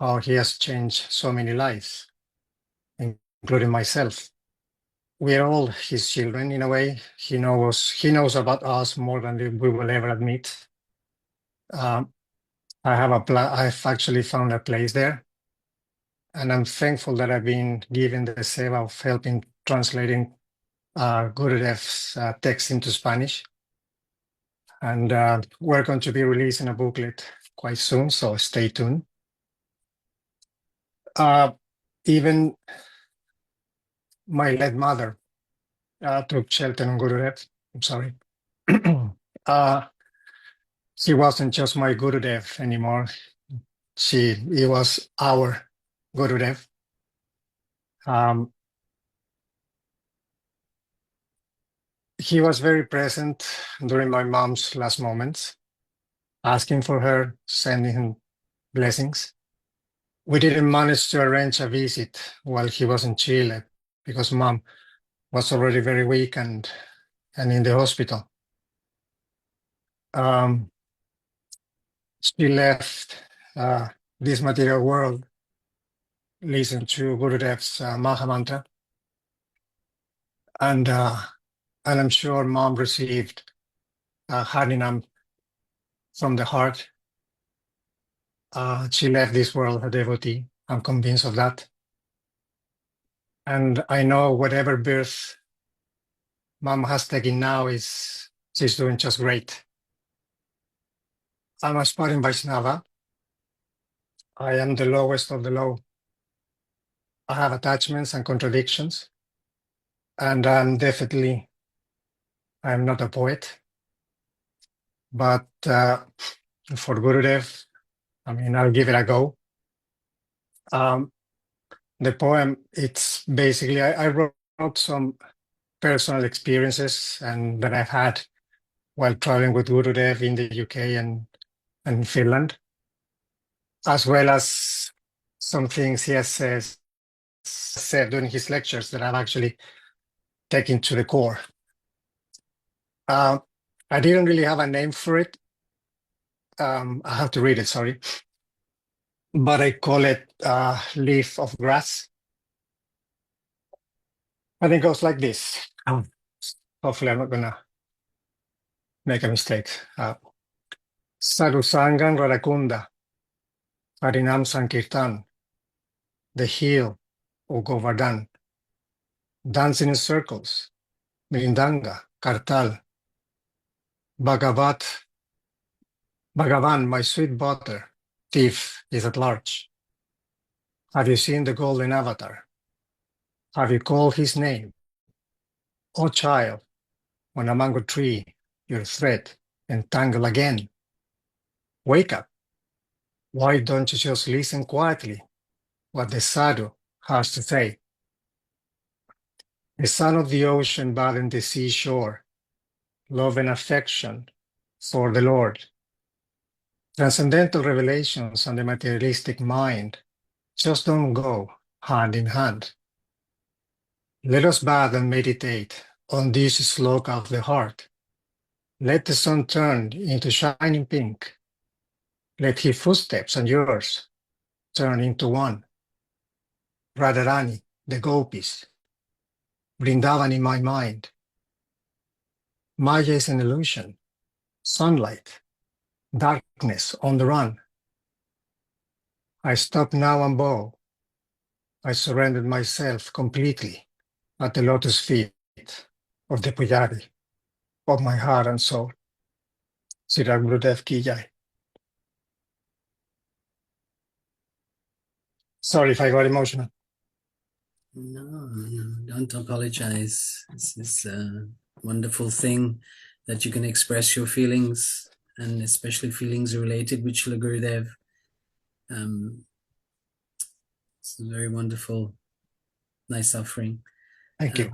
how he has changed so many lives, including myself. We are all his children in a way. He knows about us more than we will ever admit. I've actually found a place there, and I'm thankful that I've been given the seva of helping translating Gurudev's text into Spanish. And we're going to be releasing a booklet quite soon, so stay tuned. Even my late mother took shelter on Gurudev. I'm sorry. She wasn't just my Gurudev anymore. He was our Gurudev. He was very present during my mom's last moments, asking for her, sending him blessings. We didn't manage to arrange a visit while he was in Chile because mom was already very weak and in the hospital. She left this material world, listened to Gurudev's Maha Mantra, and I'm sure mom received Harinam from the heart. She left this world a devotee. I'm convinced of that. And I know whatever birth mom has taken now she's doing just great. I'm aspiring Vaishnava. I am the lowest of the low. I have attachments and contradictions. And I'm not a poet. But for Gurudev, I'll give it a go. The poem, it's basically, I wrote some personal experiences and that I've had while traveling with Gurudev in the UK and Finland, as well as some things he has said during his lectures that I've actually taken to the core. I didn't really have a name for it. I have to read it, sorry. But I call it Leaf of Grass. I think it goes like this. Hopefully I'm not gonna make a mistake. Sarusangan Radakunda, Harinam Sankirtan, the heel of Govardhan, dancing in circles, Mirindanga, Kartal, Bhagavan, my sweet butter, thief is at large. Have you seen the golden avatar? Have you called his name? O child, on a mango tree, your thread entangle again. Wake up. Why don't you just listen quietly what the sadhu has to say? The son of the ocean bathing the seashore, love and affection for the Lord. Transcendental revelations and the materialistic mind just don't go hand in hand. Let us bathe and meditate on this sloka of the heart. Let the sun turn into shining pink. Let his footsteps and yours turn into one. Radharani, the gopis, Vrindavan in my mind. Maya is an illusion, sunlight, darkness on the run. I stop now and bow. I surrendered myself completely at the lotus feet of the Pujari of my heart and soul. Srila Gurudev Ki Jai. Sorry if I got emotional. No, don't apologize. This is a wonderful thing that you can express your feelings, and especially feelings related with Srila Gurudev. It's a very wonderful, nice offering. Thank you.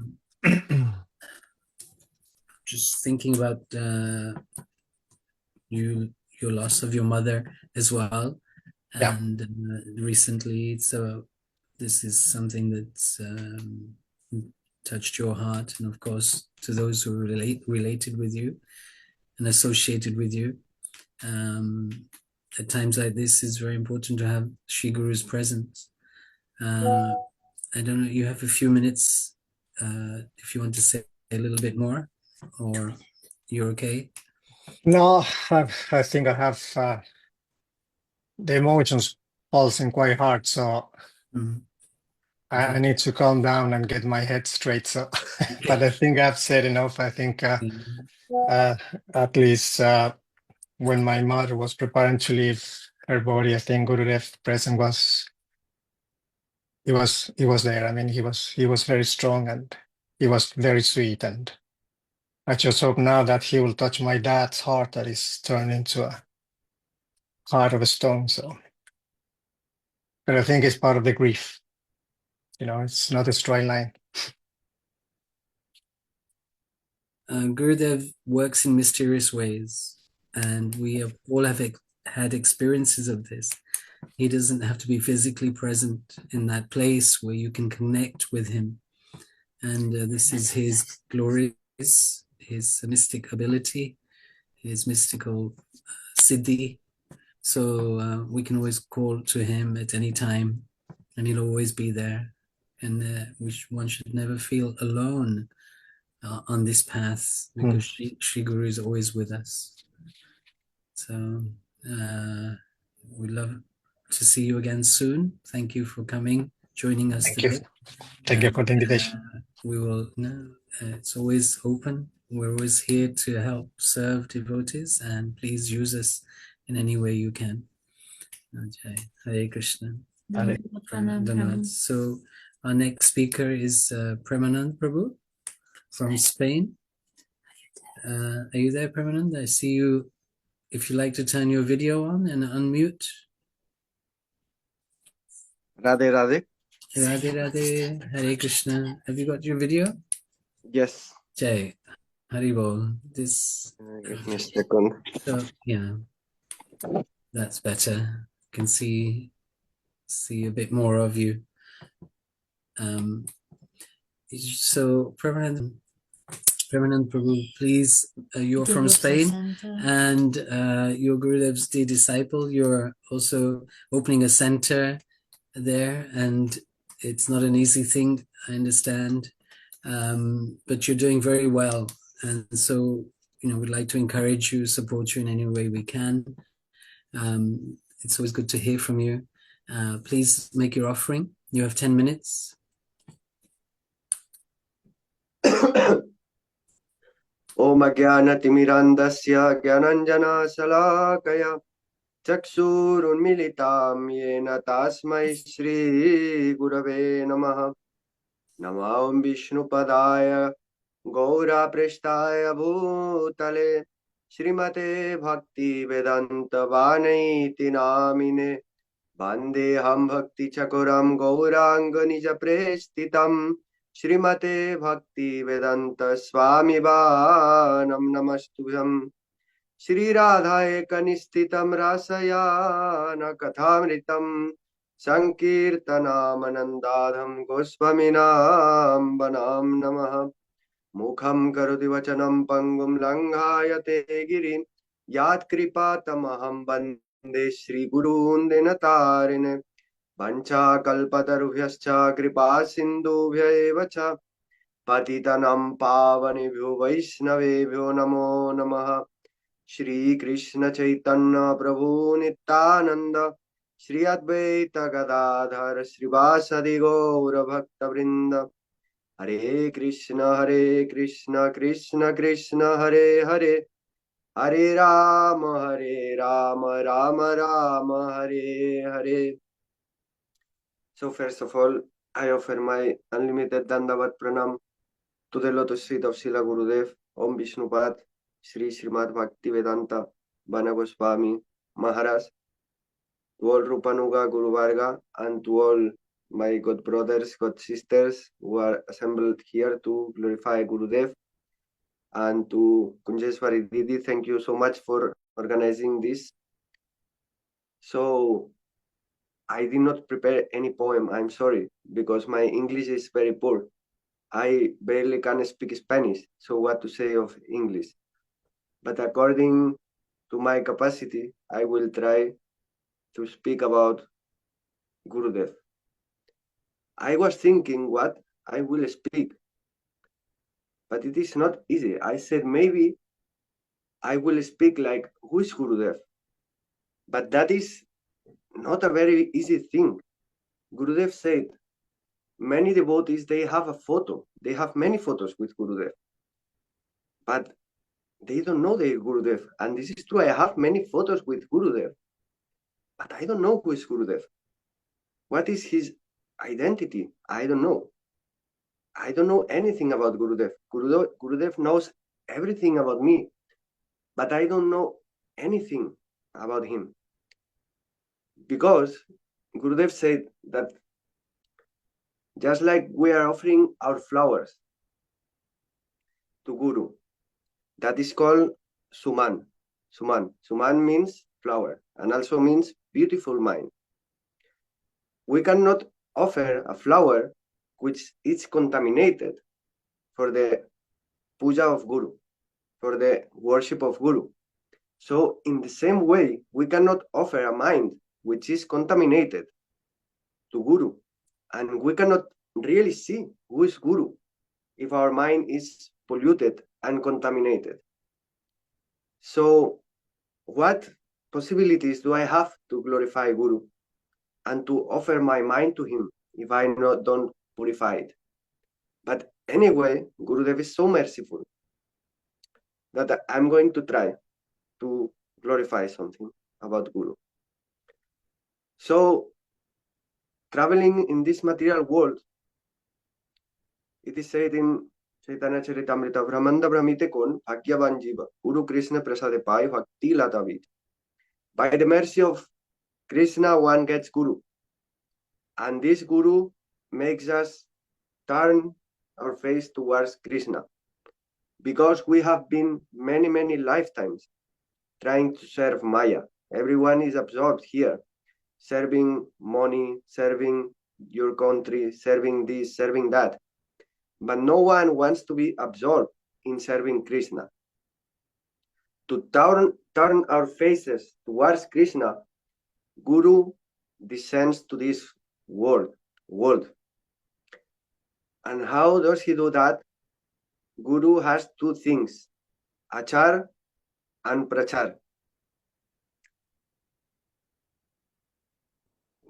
Just thinking about your loss of your mother as well, and recently, so this is something that's touched your heart, and of course to those who are related with you and associated with you. At times like this, it's very important to have Shri Guru's presence. I don't know, you have a few minutes if you want to say a little bit more, or you're okay? No, I think I have the emotions pulsing quite hard, so I need to calm down and get my head straight. So, but I think I've said enough. I think at least when my mother was preparing to leave her body, I think Gurudev's presence was he was there. I mean, he was very strong and he was very sweet. And I just hope now that he will touch my dad's heart that is turned into a heart of a stone. So, but I think it's part of the grief. You know, it's not a straight line. Gurudev works in mysterious ways, and we have all had experiences of this. He doesn't have to be physically present in that place where you can connect with him. And this is his glories, his mystic ability, his mystical siddhi. So we can always call to him at any time, and he'll always be there. And one should never feel alone on this path, because Shri Guru is always with us. So we'd love to see you again soon. Thank you for coming, joining us today. Thank you for the invitation. We will, it's always open. We're always here to help serve devotees, and please use us in any way you can. Hare Krishna. Dhanavad. So our next speaker is Premanand Prabhu from Spain. Are you there, Premanand? I see you. If you like to turn your video on and unmute. Radhe Radhe. Radhe Radhe. Hare Krishna. Have you got your video? Yes. Jai. Haribol. This. Give me a second. So, yeah. That's better. Can see a bit more of you. So, Premanand Prabhu, please, you're from Spain, and you're Gurudev's dear disciple. You're also opening a center there, and it's not an easy thing, I understand, but you're doing very well. And so, we'd like to encourage you, support you in any way we can. It's always good to hear from you. Please make your offering. You have 10 minutes. Om Jnana-timirandasya Jnananjana-salakaya Chaksurunmilitam Yena Tasmai Shri Gurave Namaha Namah Vishnupadaya Gaura Prestaya Bhutale Srimate Bhakti Vedanta Vaniti Namine Vandeham Bhakti Chakuram Gauranga Nija Prestitam Srimate Bhakti Vedanta Swami Vanam Namastubhyam Shri Radha Ekanistitam Rasayana Kathamritam Sankirtanam Anandadham Goswaminam Vanam Namaha Mukham Karoti Vachanam Pangum Langhayate Girim Yat Kripatamaham Bande Shri Gurun Denatarine Vancha Kalpatarubhyascha Kripa Sindhubhya eva cha Patitanam Pavanebhyo Vaishnavebhyo Namo Namaha Shri Krishna Chaitanya Prabhu Nityananda Shri Advaita Gadadhar Shri Vasadi Gaura Bhakta Vrinda Hare Krishna Krishna Krishna Hare Hare Hare Rama Rama Rama Hare Hare. So first of all, I offer my unlimited Dandavat Pranam to the lotus feet of Srila Gurudev, Om Vishnupad, Sri Srimad Bhaktivedanta, Vana Goswami, Maharaj, to all Rupanuga Guru Varga, and to all my god brothers, god sisters who are assembled here to glorify Gurudev, and to Kunjeshwari Didi, thank you so much for organizing this. So I did not prepare any poem, I'm sorry, because my English is very poor. I barely can speak Spanish, so what to say of English? But according to my capacity, I will try to speak about Gurudev. I was thinking what I will speak, but it is not easy. I said maybe I will speak like who is Gurudev, but that is not a very easy thing. Gurudev said, many devotees, they have a photo. They have many photos with Gurudev. But they don't know their Gurudev. And this is true. I have many photos with Gurudev. But I don't know who is Gurudev. What is his identity? I don't know. I don't know anything about Gurudev. Gurudev knows everything about me, but I don't know anything about him. Because Gurudev said that just like we are offering our flowers to Guru, that is called Suman. Suman means flower and also means beautiful mind. We cannot offer a flower which is contaminated for the puja of Guru, for the worship of Guru. So in the same way, we cannot offer a mind which is contaminated to Guru, and we cannot really see who is Guru if our mind is polluted and contaminated. So what possibilities do I have to glorify Guru and to offer my mind to him if I don't purify it? But anyway, Gurudev is so merciful that I'm going to try to glorify something about Guru. So, traveling in this material world, it is said in Chaitanya Charitamrita, Brahmanda Brahmite kon Bhagyavan Jiva, Guru Krishna Prasade Pai Bhakti Latavid. By the mercy of Krishna, one gets Guru. And this Guru makes us turn our face towards Krishna. Because we have been many lifetimes trying to serve Maya. Everyone is absorbed here, serving money, serving your country, serving this, serving that. But no one wants to be absorbed in serving Krishna. To turn our faces towards Krishna, Guru descends to this world. And how does he do that? Guru has two things, achar and prachar.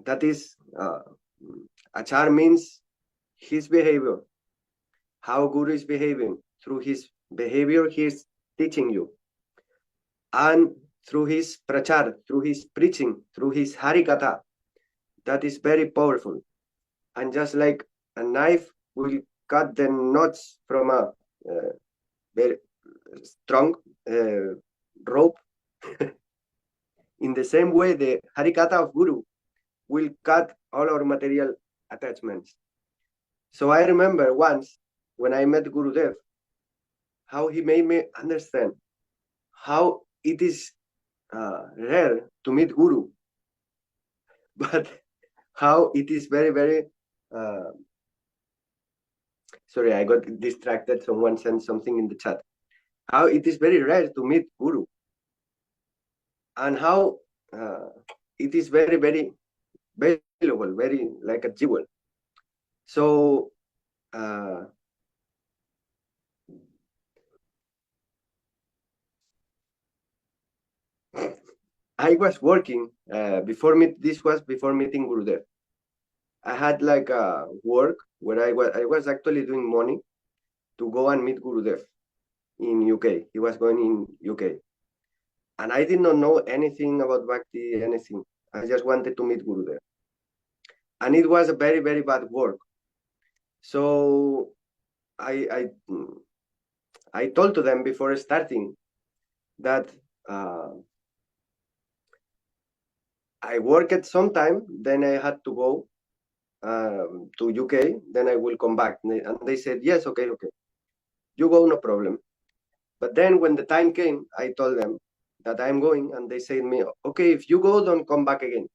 That is, achar means his behavior, how Guru is behaving. Through his behavior, he is teaching you. And through his prachar, through his preaching, through his harikatha, that is very powerful. And just like a knife will cut the knots from a very strong rope, in the same way, the harikatha of Guru will cut all our material attachments. So I remember once when I met Gurudev, how he made me understand how it is rare to meet Guru, but how it is very, sorry, I got distracted. Someone sent something in the chat. How it is very rare to meet Guru, and how it is very valuable, very like a jewel. So I was working this was before meeting Gurudev. I had like a work where I was actually doing money to go and meet Gurudev in UK. He was going in UK. And I did not know anything about Bhakti, anything. I just wanted to meet Gurudev. And it was a very bad work. So I told to them before starting that I work at some time, then I had to go to UK, then I will come back. And they said, yes, okay. You go, no problem. But then when the time came, I told them that I'm going, and they said to me, okay, if you go, don't come back again.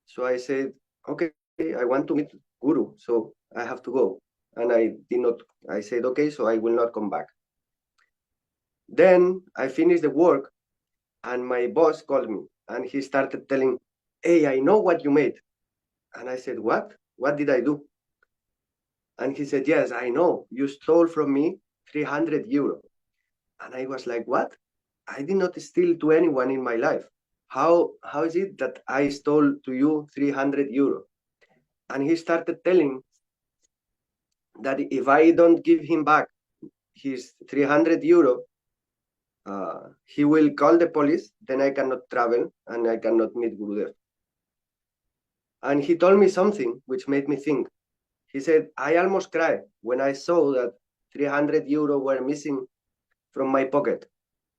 So I said, okay, I want to meet Guru, so I have to go. And I said, okay, so I will not come back. Then I finished the work, and my boss called me, and he started telling, hey, I know what you made. And I said, what? What did I do? And he said, yes, I know. You stole from me 300 euro. And I was like, what? I did not steal to anyone in my life. How is it that I stole to you 300 euro? And he started telling that if I don't give him back his 300 euro, he will call the police, then I cannot travel and I cannot meet Gurudev. And he told me something which made me think. He said, I almost cried when I saw that 300 euro were missing from my pocket.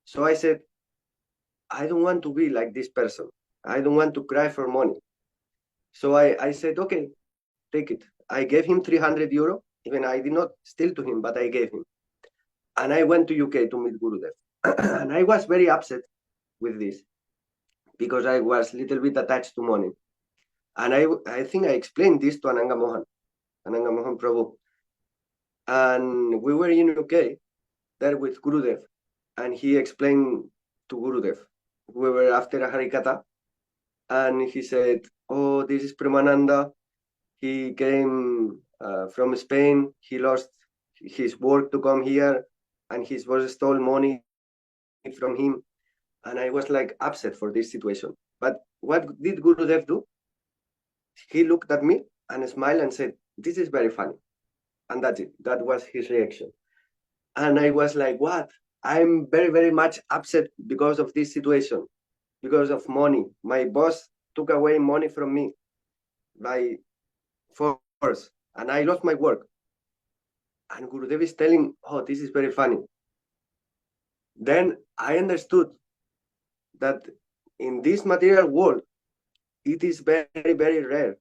So I said, I don't want to be like this person. I don't want to cry for money. So I said, okay, take it. I gave him 300 euro. Even I did not steal to him, but I gave him. And I went to UK to meet Gurudev. And I was very upset with this because I was a little bit attached to money. And I think I explained this to Ananga Mohan Prabhu. And we were in UK there with Gurudev. And he explained to Gurudev. We were after a Harikatha. And he said, oh, this is Premananda. He came from Spain. He lost his work to come here. And his boss stole money from him. And I was like upset for this situation. But what did Gurudev do? He looked at me and smiled and said, this is very funny. And that's it. That was his reaction. And I was like, what? I'm very, very much upset because of this situation, because of money. My boss took away money from me by force, and I lost my work. And Gurudev is telling, oh, this is very funny. Then I understood that in this material world, it is very, very rare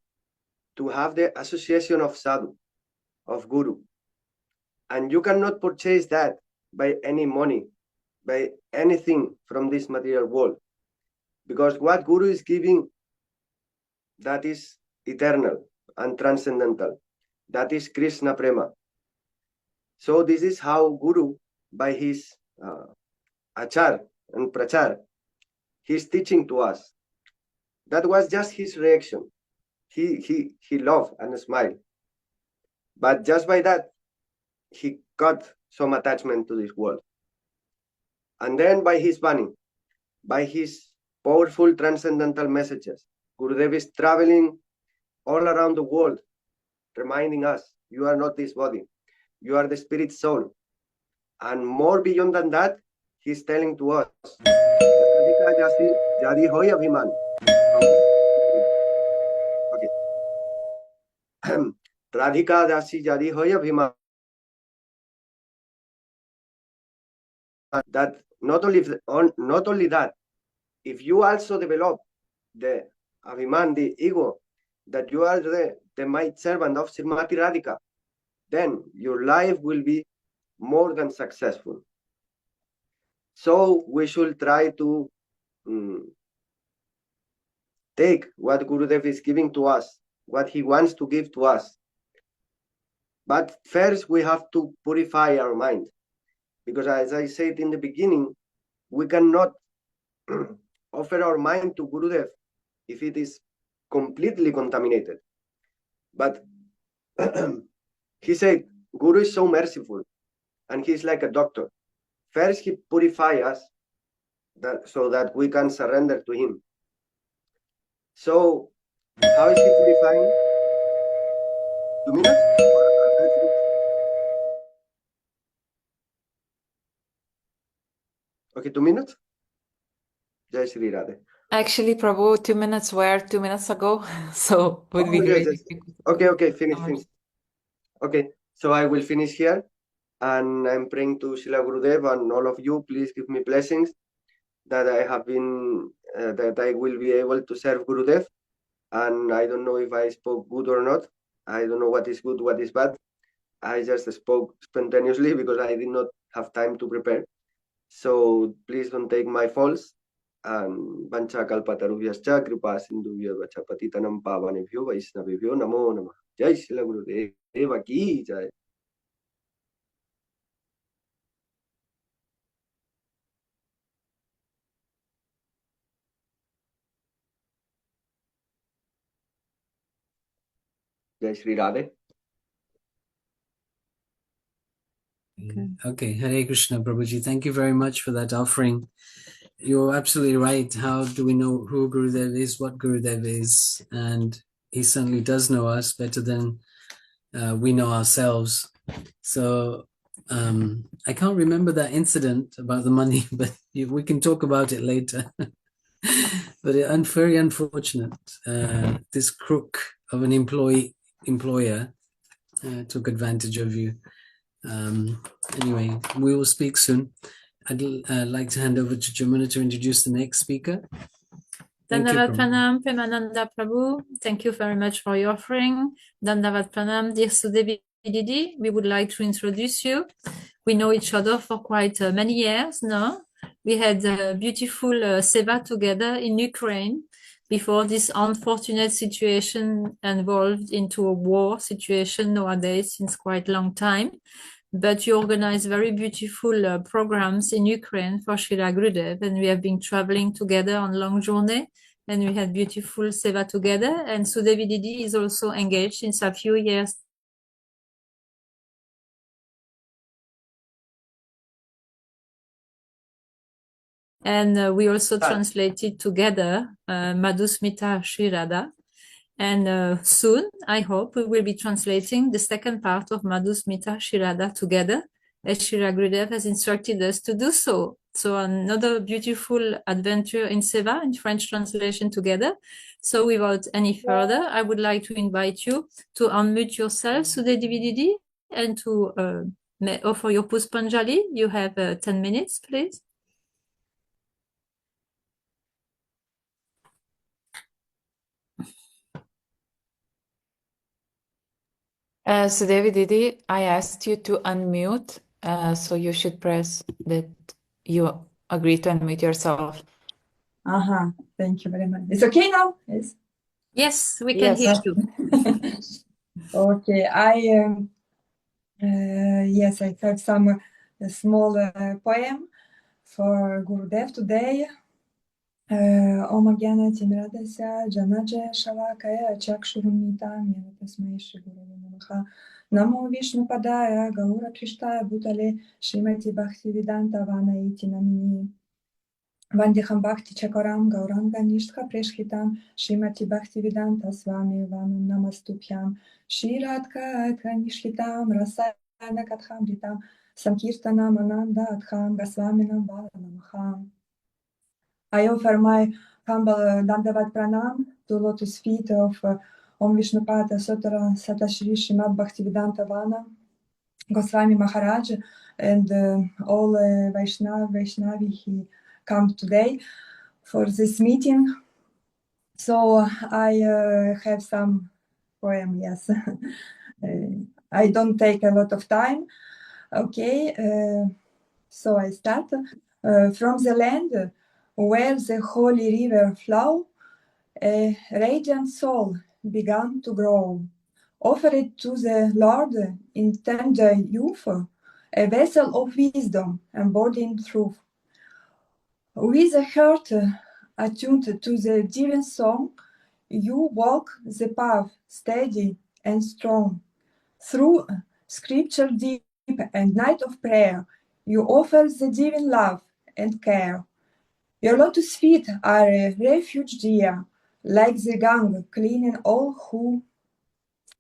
to have the association of sadhu, of guru. And you cannot purchase that by any money, by anything from this material world. Because what guru is giving, that is eternal and transcendental. That is Krishna Prema. So this is how Guru, by his achar and prachar, he's teaching to us. That was just his reaction. He loved and smiled. But just by that, he got some attachment to this world. And then by his Vani, by his powerful transcendental messages, Gurudev is traveling all around the world, reminding us, you are not this body. You are the spirit soul. And more beyond than that, he's telling to us, Radhika Dasi Jadi Hoy Abhiman. That not only that, if you also develop the Abhiman, the ego, that you are the might servant of Srimati Radhika, then your life will be more than successful. So we should try to take what Gurudev is giving to us, what he wants to give to us. But first we have to purify our mind. Because as I said in the beginning, we cannot offer our mind to Gurudev if it is completely contaminated. But he said, Guru is so merciful and he's like a doctor. First, he purifies us so that we can surrender to him. So, how is he purifying? 2 minutes? Okay, 2 minutes? Jai Shri Radhe. Actually, Prabhu, 2 minutes were 2 minutes ago, so would be great if you could Okay, finish. summarize. Okay, so I will finish here. And I'm praying to Srila Gurudev and all of you, please give me blessings that I have been, that I will be able to serve Gurudev. And I don't know if I spoke good or not. I don't know what is good, what is bad. I just spoke spontaneously because I did not have time to prepare. So please don't take my faults. And Vancha Kalpatarubhyascha Kripa Sindhubhya Vacha Patitanam Pavanebhyo Vaisnavebhyo Namo Namah. Jai Srila Gurudeva Ki Jai. Jai Shri Radhe. Okay, Hare Krishna, Prabhuji. Thank you very much for that offering. You're absolutely right. How do we know who Gurudev is, what Gurudev is? And he certainly does know us better than we know ourselves. So I can't remember that incident about the money, but we can talk about it later. But very unfortunate. This crook of an employer took advantage of you. Anyway, we will speak soon. I'd like to hand over to Jamuna to introduce the next speaker. Thank you, Dandavat Prabhu. Pranam, Premananda Prabhu. Thank you very much for your offering. Dandavat Pranam, dear Sudevi Didi. We would like to introduce you. We know each other for quite many years now. We had a beautiful seva together in Ukraine before this unfortunate situation evolved into a war situation nowadays since quite a long time. But you organize very beautiful programs in Ukraine for Srila Gurudev, and we have been traveling together on long journey, and we had beautiful seva together. And Sudevi Didi is also engaged since a few years. And we also translated together Madhusmita Sri Radha. And soon, I hope, we will be translating the second part of Madhusmita Sri Radha together, as Srila Gurudev has instructed us to do so. So another beautiful adventure in Seva, in French translation together. So without any further, I would like to invite you to unmute yourself, Sudevi Didi, and to offer your Puspanjali. You have 10 minutes, please. Sudevi Didi, I asked you to unmute, so you should press that you agree to unmute yourself. Thank you very much. It's okay now? Yes. Yes, we can hear you. Okay. Yes, I have some small poem for Gurudev today. Om Gyana Timradasya Janaja Shalakaya Chakshurumita Tasmai Shri Gurave Namaha Namo Vishnu Padaya Gaura Krishtaya Bhutale Srimati Bhaktivedanta Vana Iti Namini Vandiham Bhakti Chakoram Gauranga Nishtha Preshkitam Srimati Bhaktivedanta Swami Vanam Namastupyam Shiradka Nishkitam Rasana Katham Ritam Sankirtanam Ananda Adham Gaswaminam Vala Namaham. I offer my humble Dandavat Pranam to lotus feet of Om Vishnupada Sotara Satashri Srimad Bhaktivedanta Vana Goswami Maharaj and all Vaishnavi he come today for this meeting. So I have some poem, yes. I don't take a lot of time. Okay, so I start. From the land where the holy river flow, a radiant soul began to grow. Offered to the Lord in tender youth, a vessel of wisdom embodying truth. With a heart attuned to the divine song, you walk the path steady and strong. Through scripture deep and night of prayer, you offer the divine love and care. Your lotus feet are a refuge dear, like the gang cleaning all who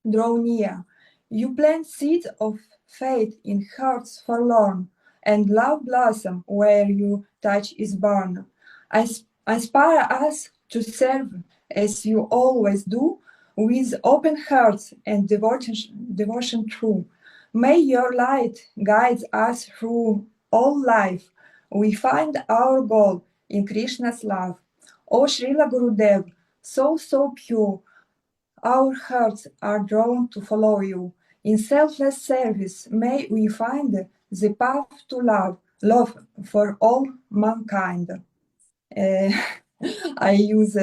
draw near. You plant seeds of faith in hearts forlorn, and love blossom where your touch is born. Inspire us to serve as you always do, with open hearts and devotion true. May your light guide us through all life. We find our goal in Krishna's love. O Srila Gurudev, so pure, our hearts are drawn to follow you. In selfless service, may we find the path to love for all mankind. I use,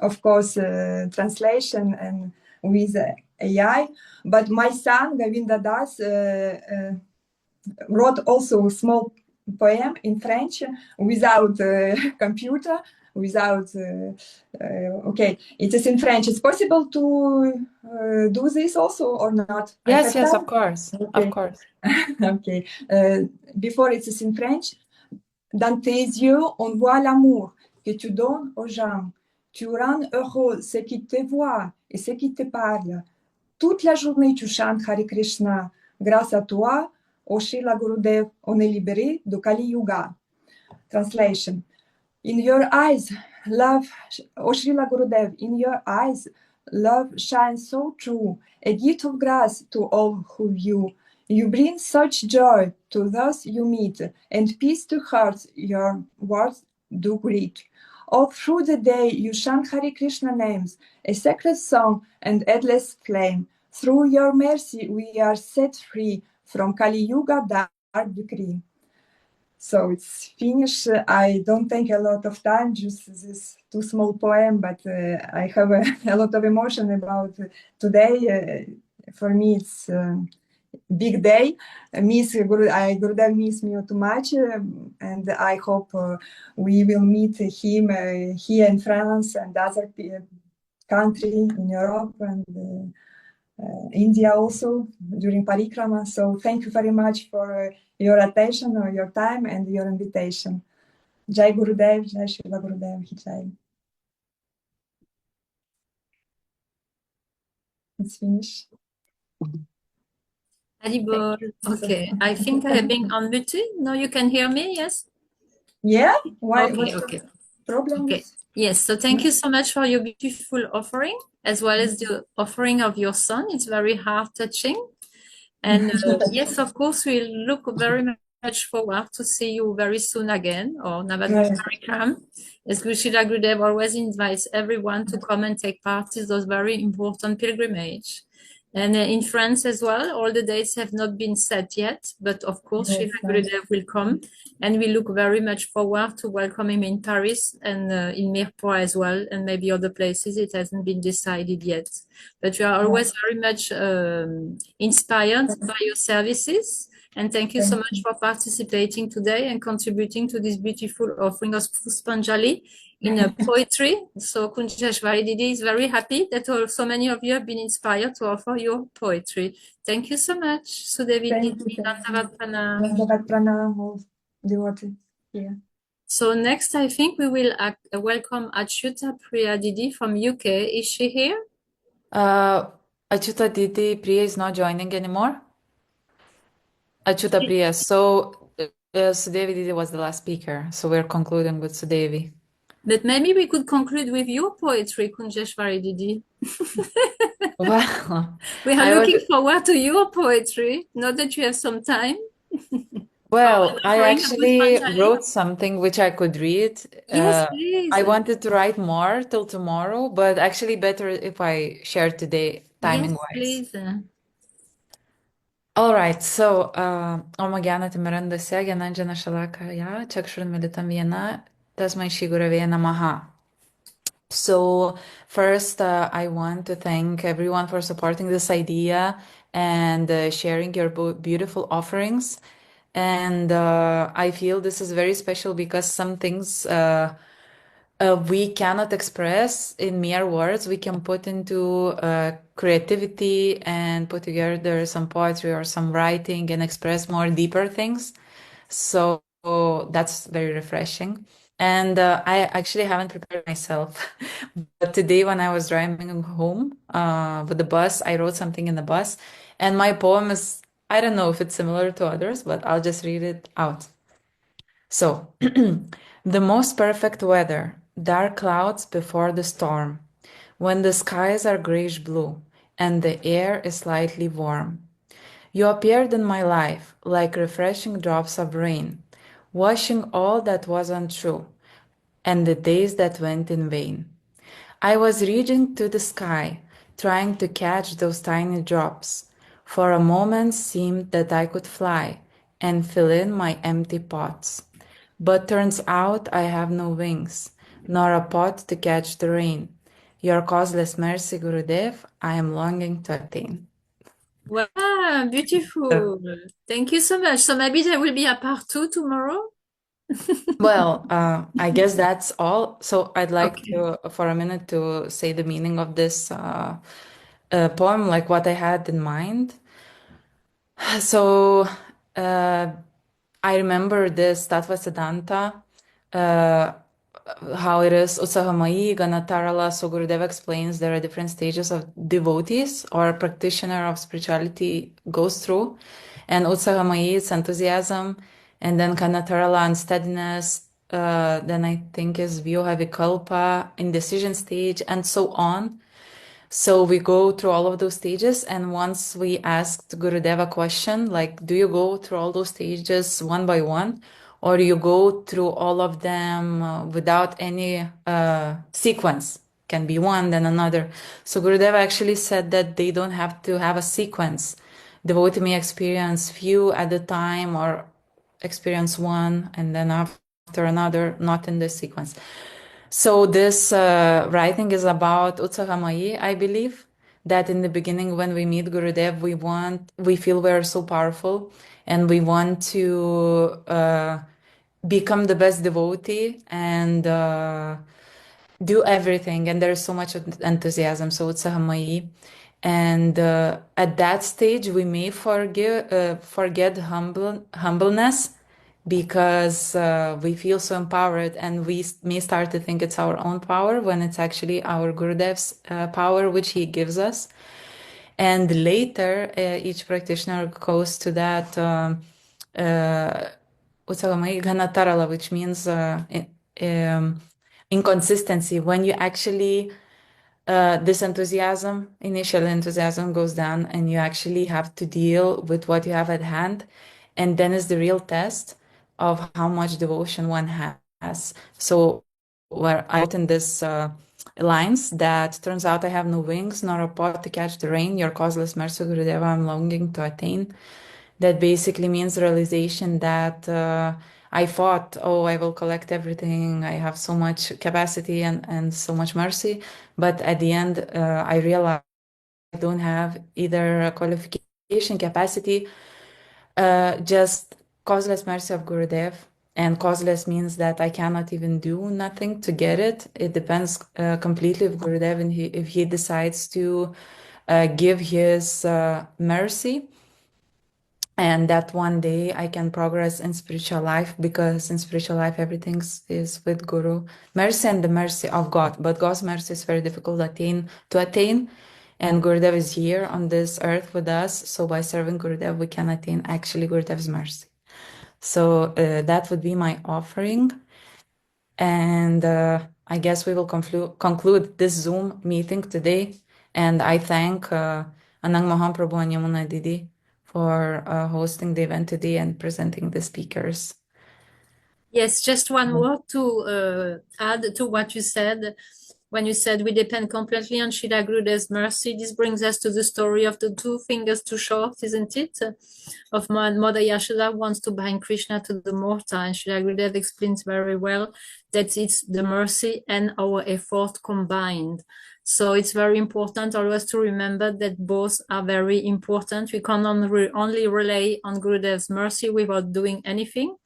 of course, translation and with AI, but my son, Govinda Das, wrote also a small poem in French without computer, without, okay, it is in French. It's possible to do this also or not? Yes, of course, okay. Of course. Okay, before it is in French. Dans tes yeux, on voit l'amour que tu donnes aux gens. Tu rends heureux ceux qui te voient et ceux qui te parlent. toute la journée tu chantes Hare Krishna. Grâce à toi, O Srila Gurudev, on est libéré de Kali Yuga. Translation. In your eyes, love, O Srila Gurudev, in your eyes, love shines so true, a gift of grace to all who view. You bring such joy to those you meet, and peace to hearts your words do greet. All through the day you chant Hare Krishna names, a sacred song and endless flame. Through your mercy we are set free from Kali Yuga dark decree. So it's finished. I don't take a lot of time, just this too small poem, but I have a lot of emotion about today. For me, it's a big day. Gurudev miss me too much, and I hope we will meet him here in France and other country in Europe and India also during parikrama. So thank you very much for your attention or your time and your invitation. Jai Gurudev, Jai Srila Gurudev, Jai. It's finished. Haribol. Okay, I think I have been unmuted. Now you can hear me, yes? Yeah? Why? Okay, What's okay. the problem? Okay. Yes, so thank you so much for your beautiful offering, as well as the offering of your son. It's very heart-touching. And yes, of course, we look very much forward to see you very soon again, or Navadvip Parikram. As Srila Gurudev always invites everyone to come and take part in those very important pilgrimage. And in France as well, all the dates have not been set yet, but of course, Yes, Srila Gurudev will come, and we look very much forward to welcome him in Paris and in Mirpur as well, and maybe other places. It hasn't been decided yet, but we are always very much inspired by your services. And thank you so much for participating today and contributing to this beautiful offering of Puspanjali in a poetry. So Kunjashvari Didi is very happy that so many of you have been inspired to offer your poetry. Thank you so much. Sudevi Didi, Dandavat Pranam. Dandavat Pranam, all devotees here. So next, I think we will welcome Achyuta Priya Didi from UK. Is she here? Achyuta Didi Priya is not joining anymore. Achyuta Priya. So Sudevi Didi was the last speaker. So we're concluding with Sudevi. But maybe we could conclude with your poetry, Kunjeshwari Didi. Well, we are looking forward to your poetry. Not that you have some time. Well, I actually wrote something which I could read. Yes, please. I wanted to write more till tomorrow, but actually better if I share today, timing-wise. Yes, please. All right, so Om Gyanatimmirandasya Gyananjana Shalakaya Chakshurun Militam Vyena Tasmai Shri Gurave Namaha. So first, I want to thank everyone for supporting this idea and sharing your beautiful offerings. And I feel this is very special because some things we cannot express in mere words. We can put into creativity and put together some poetry or some writing and express more deeper things. So that's very refreshing. And I actually haven't prepared myself. But today, when I was driving home with the bus, I wrote something in the bus. And my poem is, I don't know if it's similar to others, but I'll just read it out. So, the most perfect weather, dark clouds before the storm, when the skies are grayish blue and the air is slightly warm. You appeared in my life like refreshing drops of rain, washing all that was untrue and the days that went in vain. I was reaching to the sky, trying to catch those tiny drops. For a moment seemed that I could fly and fill in my empty pots. But turns out I have no wings, nor a pot to catch the rain. Your causeless mercy, Gurudev, I am longing to attain. Wow, beautiful. Thank you so much. So maybe there will be a part 2 tomorrow. Well, I guess that's all. So I'd like to, for a minute, to say the meaning of this poem, like what I had in mind. So I remember this Tattva Siddhanta how it is Utsahamai, Ganatarala. So Gurudev explains there are different stages of devotees or a practitioner of spirituality goes through. And Utsahamai is enthusiasm, and then Ganatarala unsteadiness, then I think is Vyoha Vikalpa, indecision stage, and so on. So we go through all of those stages, and once we asked Gurudev a question, like, do you go through all those stages one by one, or do you go through all of them without any sequence? Can be one, then another. So Gurudev actually said that they don't have to have a sequence. Devotee may experience few at a time, or experience one and then after another, not in this sequence. So this writing is about Utsahamai, I believe, that in the beginning when we meet Gurudev, we feel we're so powerful and we want to become the best devotee and do everything. And there's so much enthusiasm, so Utsahamai. And at that stage, we may forget humbleness because we feel so empowered, and we may start to think it's our own power when it's actually our Gurudev's power which he gives us. And later each practitioner goes to that Utsahamai Ganatarala, which means inconsistency, when you actually this initial enthusiasm goes down, and you actually have to deal with what you have at hand. And then is the real test of how much devotion one has. So where I wrote in this lines that turns out I have no wings nor a pot to catch the rain, your causeless mercy, Gurudeva, I'm longing to attain. That basically means realization that I thought, oh, I will collect everything. I have so much capacity and so much mercy. But at the end, I realized I don't have either a qualification, capacity, just causeless mercy of Gurudev. And causeless means that I cannot even do nothing to get it. It depends completely of Gurudev, and if he decides to give his mercy, and that one day I can progress in spiritual life, because in spiritual life everything is with Guru mercy and the mercy of God. But God's mercy is very difficult to attain, and Gurudev is here on this earth with us. So by serving Gurudev, we can attain actually Gurudev's mercy. So that would be my offering, and I guess we will conclude this Zoom meeting today. And I thank Anang Mahaprabhu and Yamuna Didi for hosting the event today and presenting the speakers. Yes, just one word to add to what you said. When you said we depend completely on Srila Gurudev's mercy, this brings us to the story of the two fingers too short, isn't it? Of Mother Yashoda wants to bind Krishna to the mortar, and Srila Gurudev explains very well that it's the mercy and our effort combined. So it's very important always to remember that both are very important. We can only rely on Gurudev's mercy without doing anything.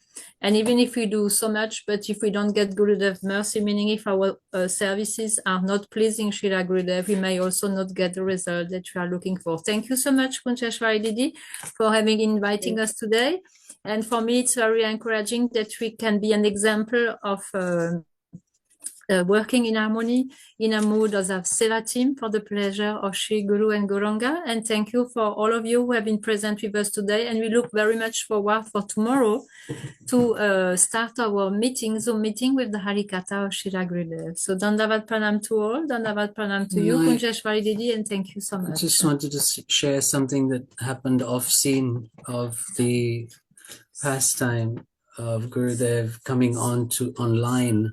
And even if we do so much, but if we don't get Gurudev's mercy, meaning if our services are not pleasing Srila Gurudev, we may also not get the result that we are looking for. Thank you so much, Kuncheshwari Didi, for inviting us today. And for me, it's very encouraging that we can be an example of working in harmony, in a mood of Seva team for the pleasure of Shri Guru and Gauranga. And thank you for all of you who have been present with us today. And we look very much forward for tomorrow to start our Zoom meeting with the Harikatha of Shri Gurudev. So Dandavat Pranam to all, Dandavat Pranam to you, Kunjeshwari Didi, and thank you so much. I just wanted to share something that happened off scene of the pastime of Gurudev coming online.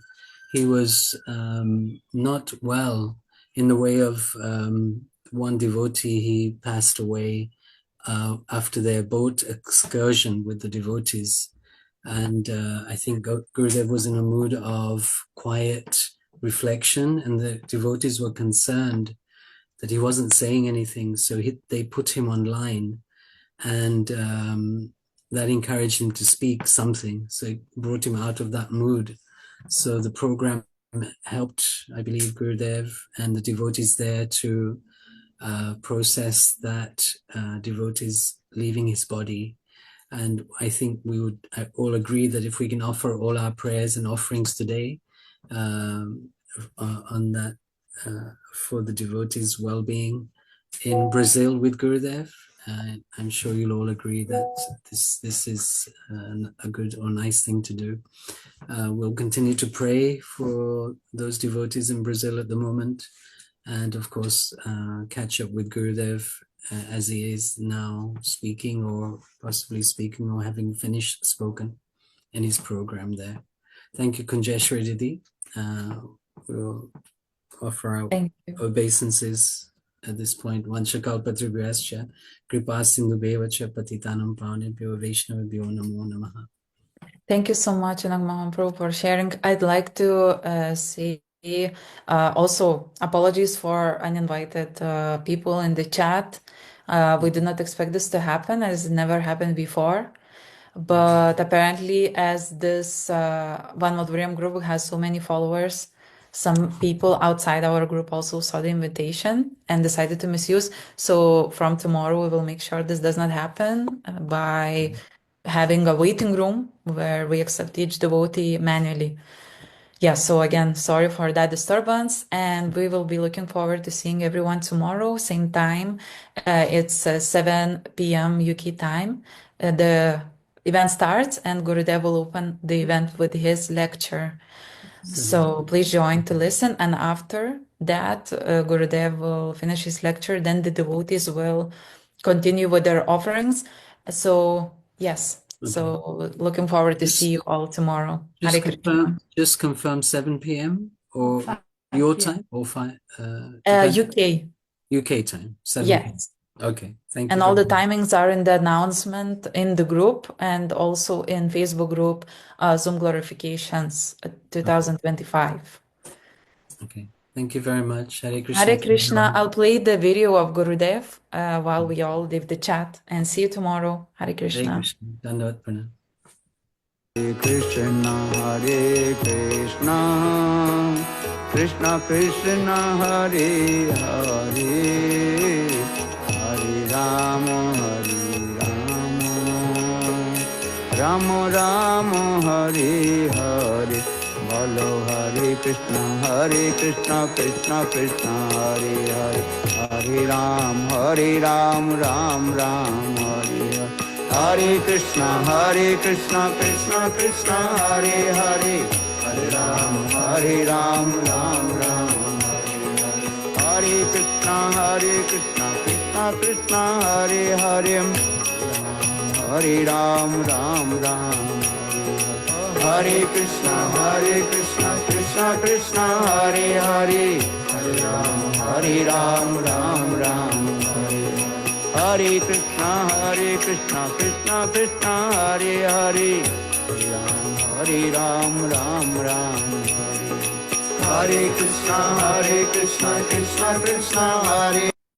He was not well in the way of one devotee. He passed away after their boat excursion with the devotees. And I think Gurudev was in a mood of quiet reflection, and the devotees were concerned that he wasn't saying anything. So they put him online, and that encouraged him to speak something. So it brought him out of that mood. So the program helped, I believe, Gurudev and the devotees there to process that devotees leaving his body. And I think we would all agree that if we can offer all our prayers and offerings today, on that for the devotees' well-being in Brazil with Gurudev. I'm sure you'll all agree that this is a good or nice thing to do. We'll continue to pray for those devotees in Brazil at the moment, and of course catch up with Gurudev as he is now speaking, or possibly speaking, or having finished spoken in his program there. Thank you, Kunjeshwari Didi. We'll offer our obeisances at this point. Vanchakalpatribhyascha kripa sindhubheva patitanam pavanebhyo vaishnavebhyo namo namaha. Thank you so much, Anang Mahaprabhu, for sharing. I'd like to say also apologies for uninvited people in the chat. We did not expect this to happen, as it never happened before. But apparently, as this One Madhuriyam group has so many followers, some people outside our group also saw the invitation and decided to misuse. So from tomorrow, we will make sure this does not happen by having a waiting room where we accept each devotee manually. Yeah, so again, sorry for that disturbance, and we will be looking forward to seeing everyone tomorrow, same time. It's 7 p.m. UK time. The event starts, and Gurudev will open the event with his lecture. So please join to listen, and after that, Gurudev will finish his lecture, then the devotees will continue with their offerings. So yes, so looking forward to see you all tomorrow. Hare Krishna. Just confirm 7 p.m. or 5 your p.m. time, or 5 UK. UK time, 7 Yes. p.m. Okay, thank you. And all the timings are in the announcement in the group, and also in Facebook group, Zoom Glorifications 2025. Okay, thank you very much. Hare Krishna. Hare Krishna. I'll play the video of Gurudev while we all leave the chat, and see you tomorrow. Hare Krishna. Hare Krishna. Dandavat pranam. Hare Krishna, Hare Krishna, Krishna Krishna, Hare Hare, Hare Rama, Rama Rama, Hare Hare. Bolo Hare Krishna, Krishna Krishna, Hare Hare, Hare Ram, Ram Ram, Hare Hare. Hare Krishna, Krishna Krishna, Hare Hare, Hare Ram, Ram Ram, Hare Hare. Hare Krishna, Krishna Krishna, Hare Hare, Hare Ram, Ram Ram. Hare Krishna, Krishna Krishna, Hare Hare, Hare Ram, Ram Ram, Hare Hare. Hare Krishna, Krishna Krishna, Hare Hare, Hare Ram, Ram Ram, Hare Hare. Hare Krishna, Krishna Krishna, Hare